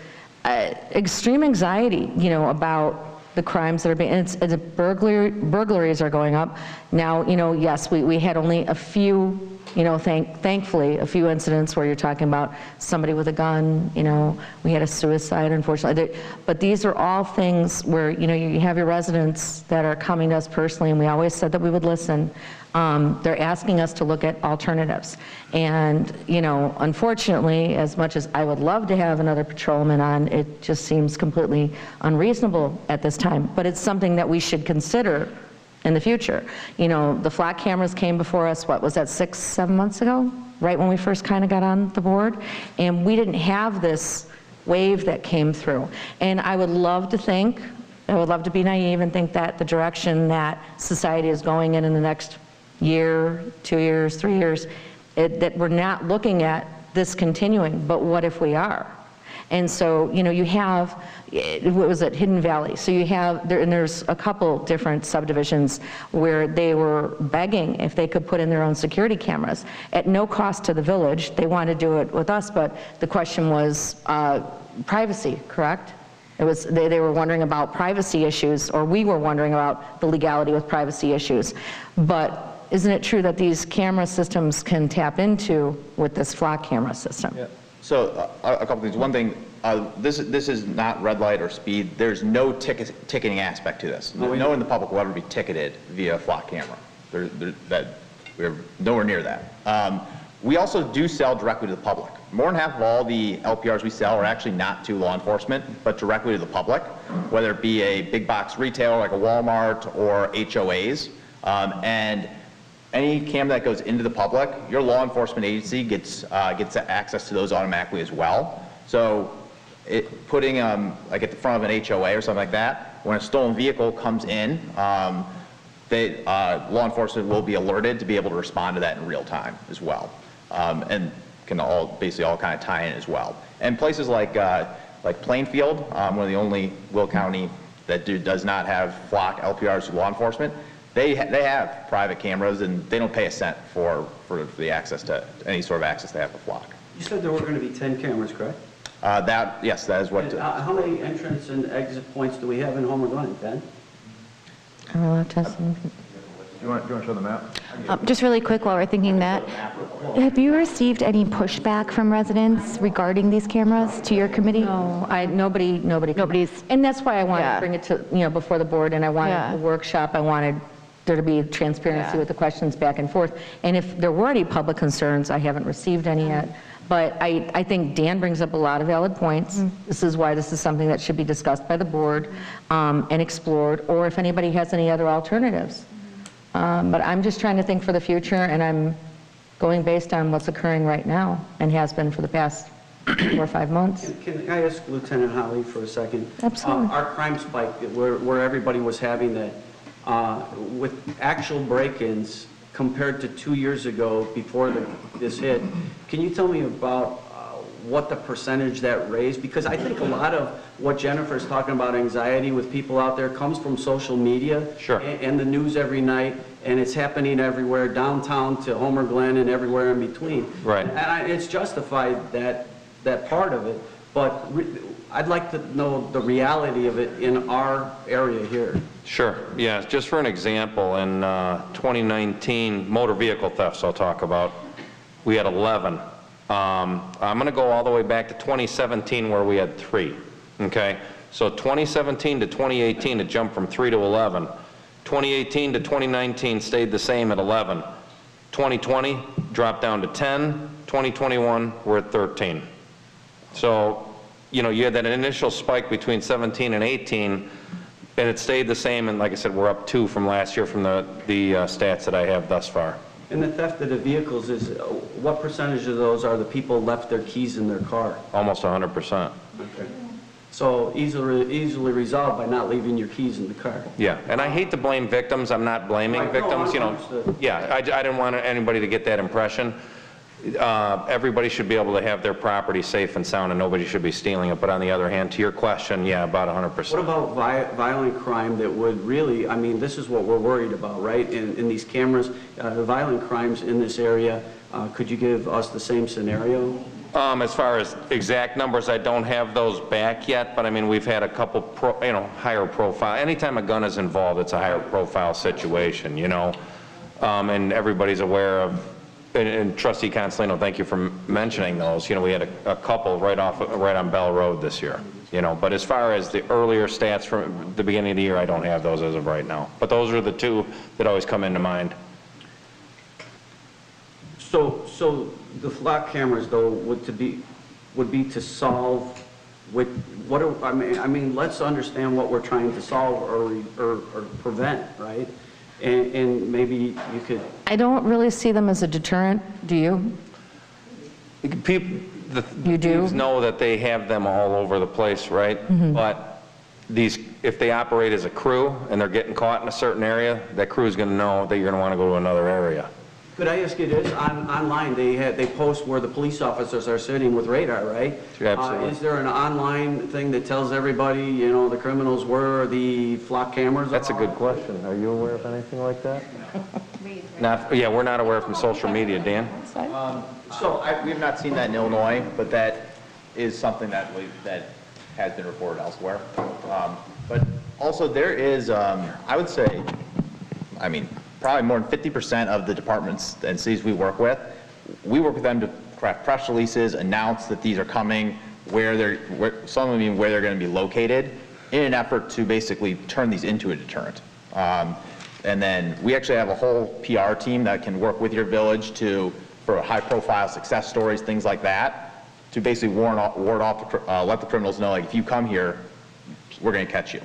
extreme anxiety, about the crimes that are being, and burglaries are going up. Now, yes, we had only a few, thankfully, a few incidents where you're talking about somebody with a gun, we had a suicide, unfortunately. But these are all things where, you have your residents that are coming to us personally, and we always said that we would listen. They're asking us to look at alternatives. And, unfortunately, as much as I would love to have another patrolman on, it just seems completely unreasonable at this time. But it's something that we should consider in the future. The flat cameras came before us, what was that, 6-7 months ago? Right when we first kind of got on the board. And we didn't have this wave that came through. And I would love to be naive and think that the direction that society is going in the next year, 2 years, 3 years, that we're not looking at this continuing, but what if we are? And so, you have, what was it, Hidden Valley. So you have, and there's a couple different subdivisions where they were begging if they could put in their own security cameras at no cost to the village. They want to do it with us, but the question was privacy, correct? It was, they were wondering about privacy issues, or we were wondering about the legality with privacy issues. But isn't it true that these camera systems can tap into with this flock camera system? Yeah. So a couple things. One thing, this is not red light or speed. There's no ticketing aspect to this. No one in the public will ever be ticketed via flock camera. We're nowhere near that. We also do sell directly to the public. More than half of all the LPRs we sell are actually not to law enforcement, but directly to the public, whether it be a big box retailer like a Walmart or HOAs. And any camera that goes into the public, your law enforcement agency gets access to those automatically as well. So putting like at the front of an HOA or something like that, when a stolen vehicle comes in, law enforcement will be alerted to be able to respond to that in real time as well, and can basically all kind of tie in as well. And places like Plainfield, one of the only Will County that does not have flock LPRs to law enforcement. They have private cameras, and they don't pay a cent for the access to any sort of access they have to flock. You said there were going to be 10 cameras, correct? Yes, that is what. How many entrance and exit points do we have in Homer Glen, Ben? Am I allowed to have some? Do you want to show the map? Just really quick while we're thinking that, have you received any pushback from residents regarding these cameras to your committee? No, nobody's. And that's why I wanted to bring it to, before the board, and I wanted a workshop. I wanted there to be transparency with the questions back and forth. And if there were any public concerns, I haven't received any yet. But I think Dan brings up a lot of valid points. This is why this is something that should be discussed by the board and explored, or if anybody has any other alternatives. But I'm just trying to think for the future, and I'm going based on what's occurring right now and has been for the past 4 or 5 months. Can I ask Lieutenant Holly for a second? Absolutely. Our crime spike, where everybody was having that, with actual break-ins compared to 2 years ago before this hit, can you tell me about what the percentage that raised? Because I think a lot of what Jennifer's talking about, anxiety with people out there, comes from social media. Sure. And the news every night, and it's happening everywhere, downtown to Homer Glen and everywhere in between. Right. And it's justified, that part of it, but I'd like to know the reality of it in our area here. Sure. Yeah, just for an example, in 2019, motor vehicle thefts I'll talk about, we had 11. I'm going to go all the way back to 2017 where we had 3. Okay? So 2017 to 2018, it jumped from 3 to 11. 2018 to 2019 stayed the same at 11. 2020 dropped down to 10. 2021, we're at 13. So, you had that initial spike between 17 and 18, and it stayed the same, and like I said, we're up 2 from last year from the stats that I have thus far. And the theft of the vehicles is, what percentage of those are the people left their keys in their car? Almost 100%. Okay. So easily resolved by not leaving your keys in the car. Yeah, and I hate to blame victims, I'm not blaming Right, no, victims, you know. understood. Yeah, I didn't want anybody to get that impression. Everybody should be able to have their property safe and sound, and nobody should be stealing it. But on the other hand, to your question, yeah, about 100%. What about violent crime that would really, I mean, this is what we're worried about, right? In these cameras, violent crimes in this area, could you give us the same scenario? As far as exact numbers, I don't have those back yet, but I mean, we've had a couple, higher profile. Anytime a gun is involved, it's a higher profile situation, you know? And everybody's aware of, and Trustee Consolino, thank you for mentioning those. You know, we had a couple right on Bell Road this year, you know? But as far as the earlier stats from the beginning of the year, I don't have those as of right now. But those are the two that always come into mind. So the flock cameras, though, would be to solve with what are, I mean, let's understand what we're trying to solve or prevent, right? And maybe you could. I don't really see them as a deterrent, do you? People, you do? Thieves know that they have them all over the place, right? Mm-hmm. But these, if they operate as a crew and they're getting caught in a certain area, that crew is going to know that you're going to want to go to another area. Could I ask you this? Online, they post where the police officers are sitting with radar, right? Absolutely. Is there an online thing that tells everybody, you know, the criminals where the flock cameras are? That's a good question. Are you aware of anything like that? Yeah, we're not aware from social media. Dan? We have not seen that in Illinois, but that is something that has been reported elsewhere. But also there is, I would say, I mean, probably more than 50% of the departments and cities we work with them to craft press releases, announce that these are coming, some of them even where they're going to be located, in an effort to basically turn these into a deterrent. And then we actually have a whole PR team that can work with your village for high-profile success stories, things like that, to basically ward off, let the criminals know, like, if you come here, we're going to catch you.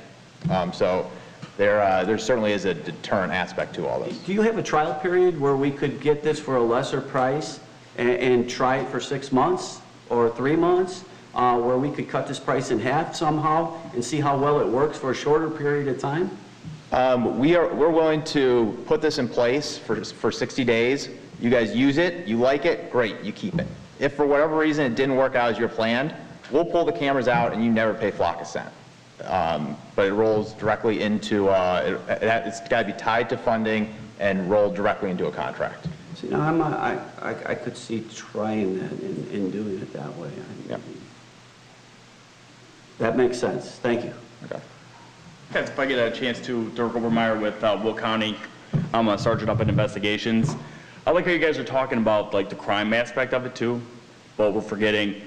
So there certainly is a deterrent aspect to all this. Do you have a trial period where we could get this for a lesser price and try it for 6 months or 3 months, where we could cut this price in half somehow and see how well it works for a shorter period of time? We're willing to put this in place for 60 days. You guys use it, you like it, great, you keep it. If for whatever reason it didn't work out as you planned, we'll pull the cameras out and you never pay flock a cent. But it rolls directly into, it's got to be tied to funding and rolled directly into a contract. See, now I could see trying that and doing it that way. Yeah. That makes sense. Thank you. Okay. Guys, if I get a chance to Dirk Obermeyer with Will County, I'm a sergeant up in investigations. I like how you guys are talking about like the crime aspect of it too, but we're forgetting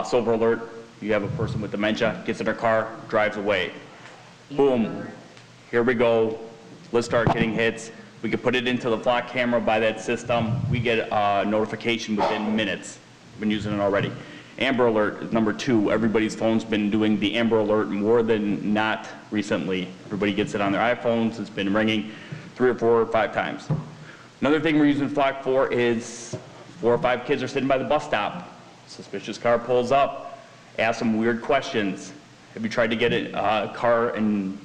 silver alert. You have a person with dementia, gets in their car, drives away. Boom, here we go. Let's start getting hits. We could put it into the flock camera by that system. We get a notification within minutes. We've been using it already. Amber Alert is number 2. Everybody's phone's been doing the Amber Alert more than not recently. Everybody gets it on their iPhones. It's been ringing 3 or 4 or 5 times. Another thing we're using Flock for is 4 or 5 kids are sitting by the bus stop. Suspicious car pulls up, ask them weird questions. Have you tried to get a car and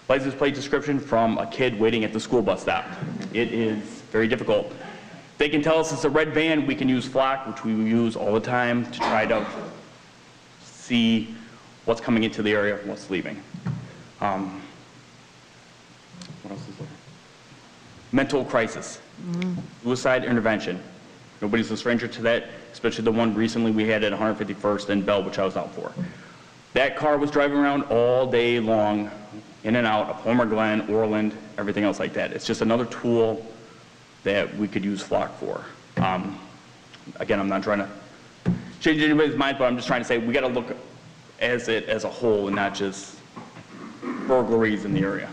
license plate description from a kid waiting at the school bus stop? It is very difficult. If they can tell us it's a red van, we can use Flock, which we use all the time to try to see what's coming into the area and what's leaving. What else is there? Mental crisis, suicide intervention. Nobody's a stranger to that, especially the one recently we had at 151st and Bell, which I was out for. That car was driving around all day long, in and out of Homer, Glen, Orland, everything else like that. It's just another tool that we could use Flock for. Again, I'm not trying to change anybody's mind, but I'm just trying to say we got to look at it as a whole and not just burglaries in the area.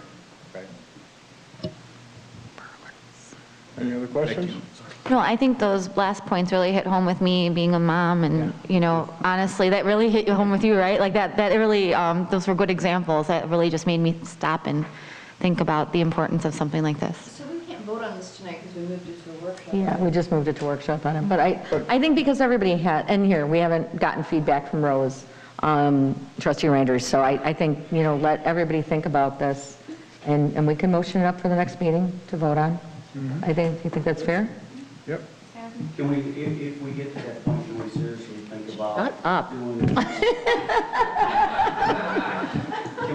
Any other questions? No, I think those last points really hit home with me, being a mom, and, you know, honestly, that really hit home with you, right? Like that really, those were good examples. That really just made me stop and think about the importance of something like this. So we can't vote on this tonight because we moved it to a workshop. Yeah, we just moved it to workshop on it, but I think because everybody had, and here, we haven't gotten feedback from Rose, trustee Rangers, so I think, you know, let everybody think about this, and we can motion it up for the next meeting to vote on. I think, you think that's fair? Yep. Can we, if we get to that point, can we seriously think about? Shut up. Can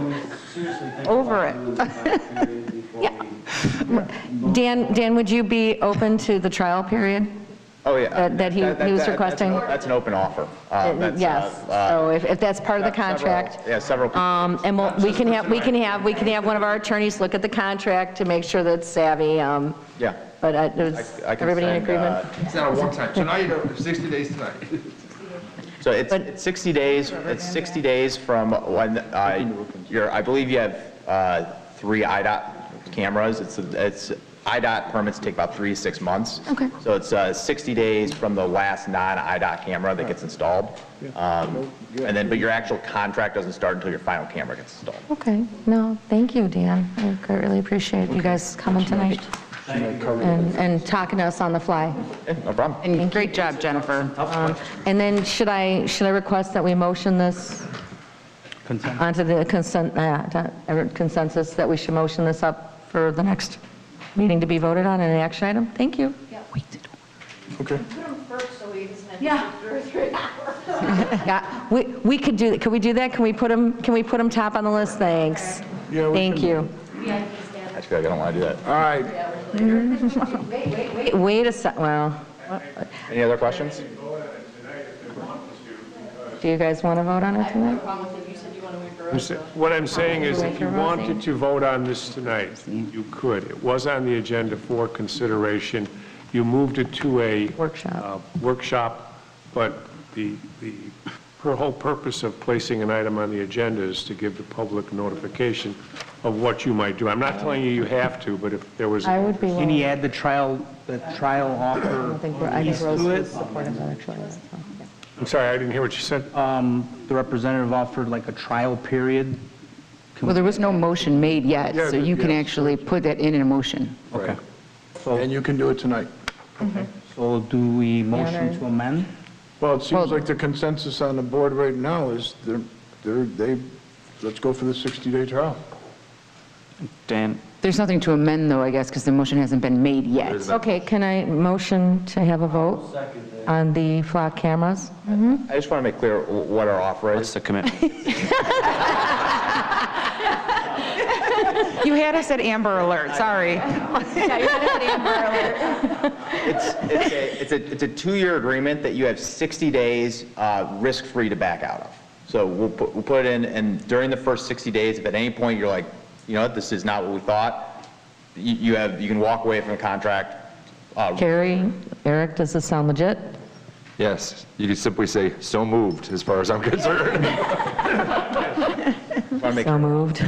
we seriously think Over about doing the trial period before we? Dan, would you be open to the trial period? Oh, yeah. That he was requesting? That's an open offer. That's, Yes, so if that's part of the contract. Several. And we can have one of our attorneys look at the contract to make sure that it's savvy. Yeah. But I can everybody in send, agreement? It's not a one-time, tonight, 60 days tonight. So it's 60 days, it's 60 days from when I believe you have 3 IDOT cameras. It's IDOT permits take about 3 to 6 months. Okay. So it's 60 days from the last non-IDOT camera that gets installed. And then, but your actual contract doesn't start until your final camera gets installed. Okay, no, thank you, Dan. I really appreciate you guys coming tonight and talking to us on the fly. Yeah, no problem. And great job, Jennifer. And then should I request that we motion this onto the consensus, that we should motion this up for the next meeting to be voted on in an action item? Thank you. Okay. Put them first so we doesn't have Yeah. to do 3 hours. Yeah, we could do that. Can we do that? Can we put them top on the list? Thanks. Yeah, we Thank you. I feel like I don't want to do that. All right. Wait a sec, well, Any other questions? do you guys want to vote on it tonight? What I'm saying is, if you wanted to vote on this tonight, you could. It was on the agenda for consideration. You moved it to a workshop, but the whole purpose of placing an item on the agenda is to give the public notification of what you might do. I'm not telling you you have to, but if there was... I would be Can you add the trial offer I think piece Rose to would it? support it, actually. I'm sorry, I didn't hear what you said. The representative offered like a trial period. Well, there was no motion made yet, Yeah, so you can yeah. actually put that in a motion. Okay. And you can do it tonight. So do we motion to amend? Well, it seems like the consensus on the board right now is let's go for the 60-day trial. Dan? There's nothing to amend, though, I guess, because the motion hasn't been made yet. Okay, can I motion to have a vote on the flock cameras? I just want to make clear what our offer is. What's the commitment? You had us at Amber Alert, sorry. Yeah, you had it at Amber Alert. It's a 2-year agreement that you have 60 days risk-free to back out of. So we'll put it in, and during the first 60 days, if at any point you're like, you know what, this is not what we thought, you can walk away from the contract. Carrie, Eric, does this sound legit? Yes, you could simply say, so moved, as far as I'm concerned. So moved.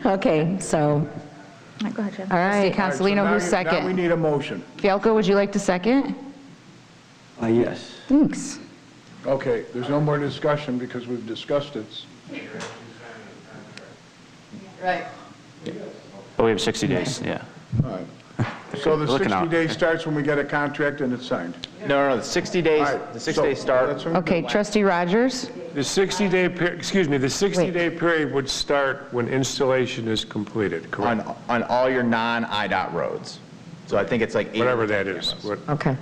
Okay, so, Go ahead, Jen. all right. Consolino, who's Now we second? need a motion. Fialco, would you like to second? Yes. Thanks. Okay, there's no more discussion because we've discussed it. Right. But we have 60 days, yeah. All right. So the Looking 60 out. days starts when we get a contract and it's signed. No, the 60 days, All right, the 60 days start. Okay, trustee Rogers? The 60-day, the 60-day period would start when installation is completed, correct? On all your non-IDOT roads. So I think it's like 8. Whatever that is. Okay.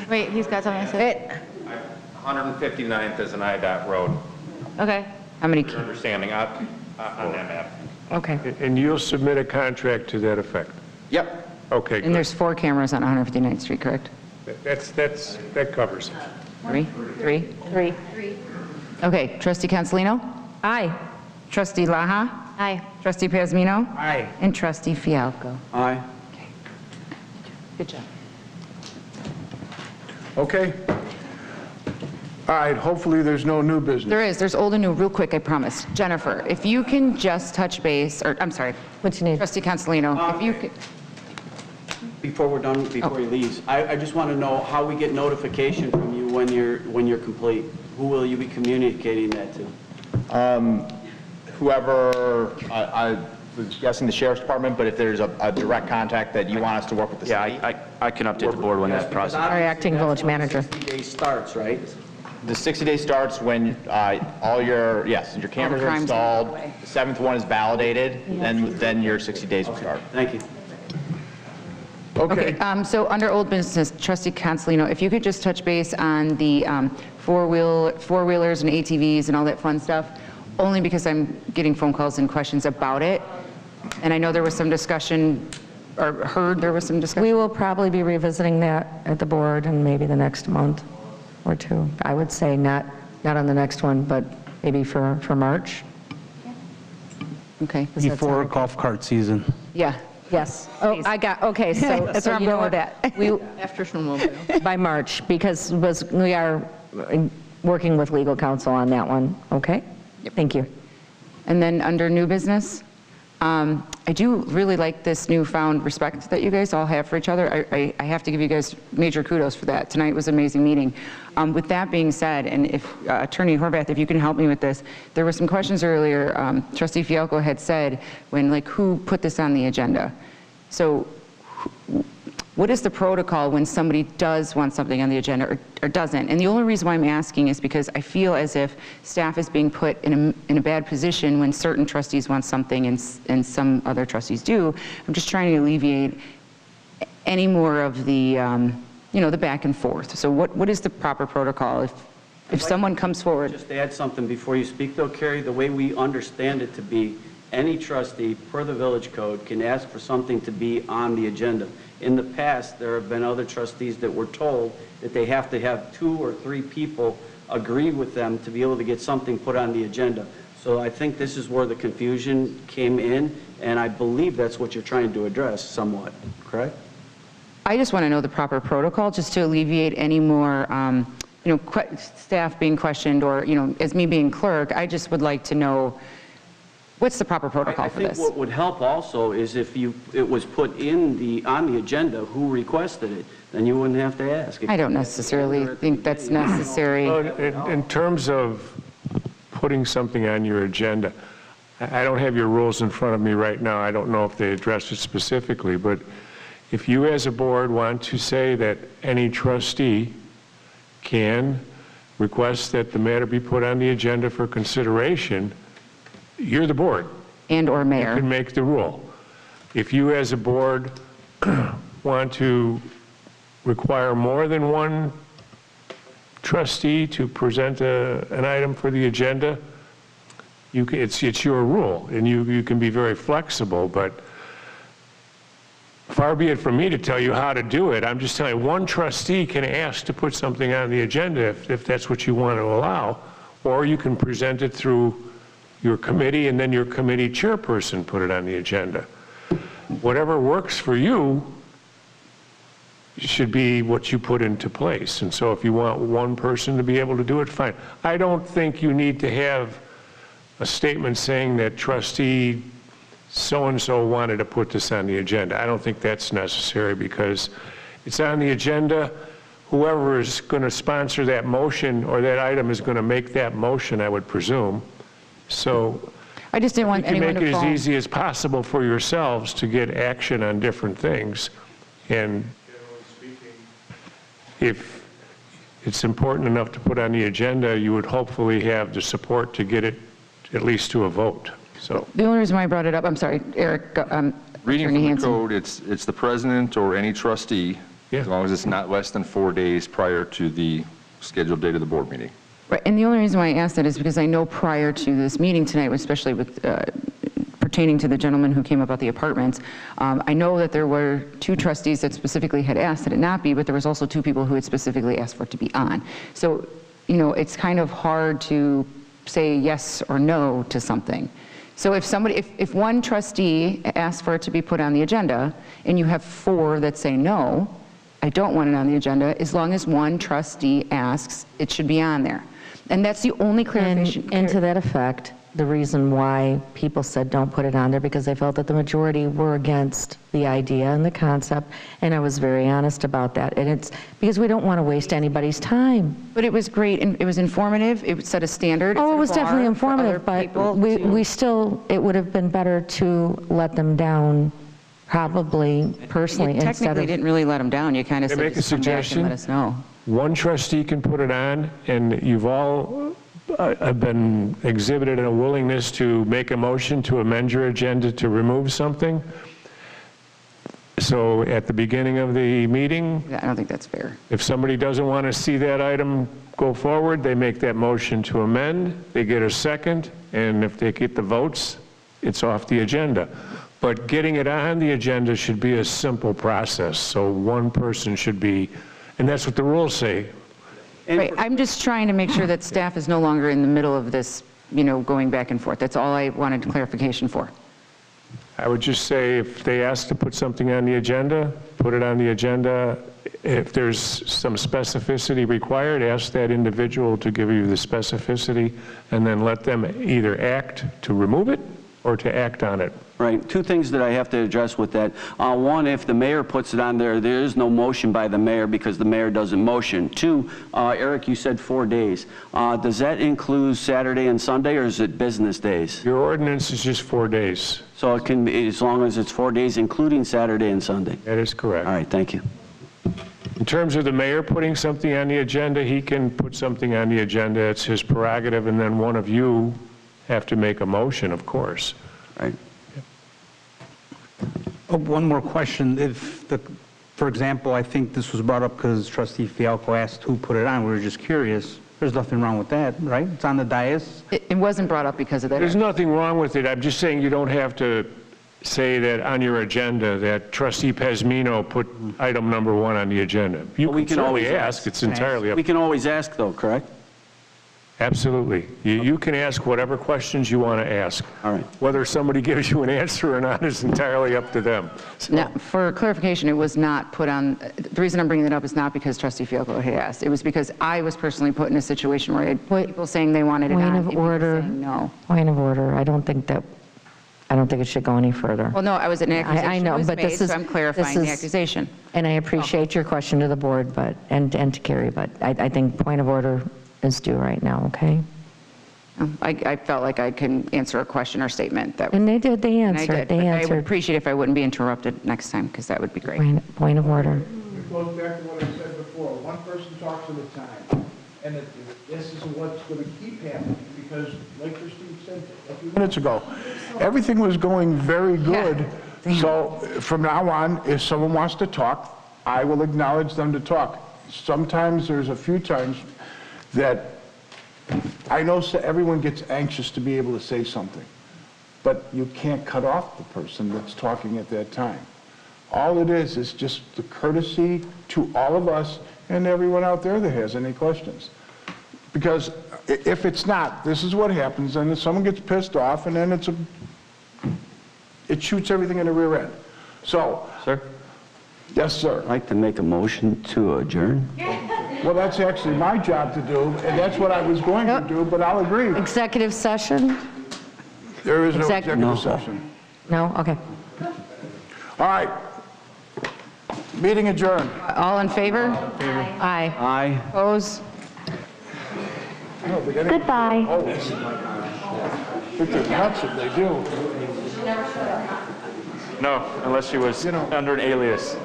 Wait, he's got something to say. 159th is an IDOT road, Okay. How many? your understanding, on that map. Okay. And you'll submit a contract to that effect? Yep. Okay, And good. there's 4 cameras on 159th Street, correct? That covers it. 3? 3? 3. Okay, trustee Consolino? Aye. Trustee Laha? Aye. Trustee Pazmino? Aye. And trustee Fialco? Aye. Good job. Okay? All right, hopefully there's no new business. There's old and new, real quick, I promise. Jennifer, if you can just touch base, or, I'm sorry, What you need? trustee Consolino, if you could, Before we're done, before he leaves, I just want to know how we get notification from you when you're complete. Who will you be communicating that to? Whoever, guessing the sheriff's department, but if there's a direct contact that you want us to work with the city. Yeah, I can update the board when that process. Our acting village manager. 60 days starts, right? The 60 days starts when all your cameras are installed, the 7th one is validated, then your 60 days will start. Thank you. Okay. So under old business, trustee Consolino, if you could just touch base on the four-wheelers and ATVs and all that fun stuff, only because I'm getting phone calls and questions about it. And I know there was some discussion, or heard there was some discussion. We will probably be revisiting that at the board in maybe the next month or two. I would say not on the next one, but maybe for March. Okay. Before golf cart season. Yeah. Yes. Oh, okay, so That's where I'm going with that. After snowmobile. By March, because we are working with legal counsel on that one, okay? Thank you. And then under new business, I do really like this newfound respect that you guys all have for each other. I have to give you guys major kudos for that. Tonight was an amazing meeting. With that being said, and if Attorney Horvath, if you can help me with this, there were some questions earlier. Trustee Fialco had said who put this on the agenda. So what is the protocol when somebody does want something on the agenda or doesn't? And the only reason why I'm asking is because I feel as if staff is being put in a bad position when certain trustees want something and some other trustees do. I'm just trying to alleviate any more of the, the back and forth. So what is the proper protocol if someone comes forward? Just to add something before you speak though, Carrie, the way we understand it to be, any trustee per the village code can ask for something to be on the agenda. In the past, there have been other trustees that were told that they have to have 2 or 3 people agree with them to be able to get something put on the agenda. So I think this is where the confusion came in, and I believe that's what you're trying to address somewhat, correct? I just want to know the proper protocol just to alleviate any more, staff being questioned or, as me being clerk, I just would like to know what's the proper protocol for this? I think what would help also is if it was put on the agenda, who requested it, then you wouldn't have to ask. I don't necessarily think that's necessary. In terms of putting something on your agenda, I don't have your rules in front of me right now. I don't know if they address it specifically, but if you as a board want to say that any trustee can request that the matter be put on the agenda for consideration, you're the board. And or mayor. You can make the rule. If you as a board want to require more than one trustee to present an item for the agenda, it's your rule, and you can be very flexible, but far be it from me to tell you how to do it. I'm just telling you, one trustee can ask to put something on the agenda if that's what you want to allow, or you can present it through your committee, and then your committee chairperson put it on the agenda. Whatever works for you should be what you put into place. And so if you want one person to be able to do it, fine. I don't think you need to have a statement saying that trustee so-and-so wanted to put this on the agenda. I don't think that's necessary because it's on the agenda. Whoever is going to sponsor that motion or that item is going to make that motion, I would presume. So I just didn't want anyone to make it fall. as easy as possible for yourselves to get action on different things. And generally speaking, if it's important enough to put on the agenda, you would hopefully have the support to get it at least to a vote. So The only reason why I brought it up, I'm sorry, Eric. Reading Attorney from the Hanson. code, it's the president or any trustee, as long as it's not less than 4 days prior to the scheduled date of the board meeting. Right, and the only reason why I asked that is because I know prior to this meeting tonight, especially with pertaining to the gentleman who came about the apartments, I know that there were 2 trustees that specifically had asked that it not be, but there was also 2 people who had specifically asked for it to be on. So, it's kind of hard to say yes or no to something. So if one trustee asks for it to be put on the agenda, and you have 4 that say no, I don't want it on the agenda, as long as one trustee asks, it should be on there. And that's the only clarification. And to that effect, the reason why people said don't put it on there, because they felt that the majority were against the idea and the concept, and I was very honest about that. And it's because we don't want to waste anybody's time. But it was great, and it was informative, it set a standard. Oh, set it a was bar definitely for informative, other but people we still, it would have been better to let them down, probably, personally, You instead technically of... didn't really let them down, you kind of Can I said, make a just come back and suggestion? let us know. One trustee can put it on, and you've all have been exhibited a willingness to make a motion to amend your agenda to remove something. So at the beginning of the meeting, I don't think that's fair. if somebody doesn't want to see that item go forward, they make that motion to amend, they get a second, and if they get the votes, it's off the agenda. But getting it on the agenda should be a simple process, so one person should be, and that's what the rules say. Right, I'm just trying to make sure that staff is no longer in the middle of this, going back and forth. That's all I wanted clarification for. I would just say, if they ask to put something on the agenda, put it on the agenda. If there's some specificity required, ask that individual to give you the specificity, and then let them either act to remove it or to act on it. Right, two things that I have to address with that. One, if the mayor puts it on there, there is no motion by the mayor because the mayor doesn't motion. Two, Eric, you said 4 days. Does that include Saturday and Sunday, or is it business days? Your ordinance is just 4 days. So it can be, as long as it's 4 days, including Saturday and Sunday? That is correct. All right, thank you. In terms of the mayor putting something on the agenda, he can put something on the agenda. It's his prerogative, and then one of you have to make a motion, of course. Right. Oh, one more question. For example, I think this was brought up because Trustee Fialco asked who put it on. We were just curious. There's nothing wrong with that, right? It's on the dais. It wasn't brought up because of that. There's nothing wrong with it. I'm just saying you don't have to say that on your agenda that Trustee Pezmino put item number 1 on the agenda. You can certainly ask. It's entirely up. We can always ask, though, correct? Absolutely. You can ask whatever questions you want to ask. All right. Whether somebody gives you an answer or not is entirely up to them. So, Now, for clarification, it was not put on, the reason I'm bringing it up is not because Trustee Fialco had asked. It was because I was personally put in a situation where I had people saying they wanted it on. Point of people order. saying no. Point of order. I don't think it should go any further. Well, no, I was an accusation I know, was but made, this is... so I'm clarifying the accusation. And I appreciate your question to the board, and to Carrie, but I think point of order is due right now, okay? I felt like I can answer a question or statement. And they did, they And I answered, did, they but I would answered. appreciate if I wouldn't be interrupted next time, because that would be great. Point of order. It goes back to what I said before, one person talks at a time, and this is what's going to keep happening, because like Christine said a few minutes ago, everything was going very good, so from now on, if someone wants to talk, I will acknowledge them to talk. Sometimes, there's a few times that I know everyone gets anxious to be able to say something, but you can't cut off the person that's talking at that time. All it is just the courtesy to all of us and everyone out there that has any questions. Because if it's not, this is what happens, and if someone gets pissed off, and then it shoots everything in the rear end. So. Sir? Yes, sir. I'd like to make a motion to adjourn. Well, that's actually my job to do, and that's what I was going to do, but I'll agree. Executive session? There is no executive session. No? Okay. All right. Meeting adjourned. All in favor? Aye. Aye. Opposed? Goodbye. But they're nuts if they do. No, unless she was under an alias.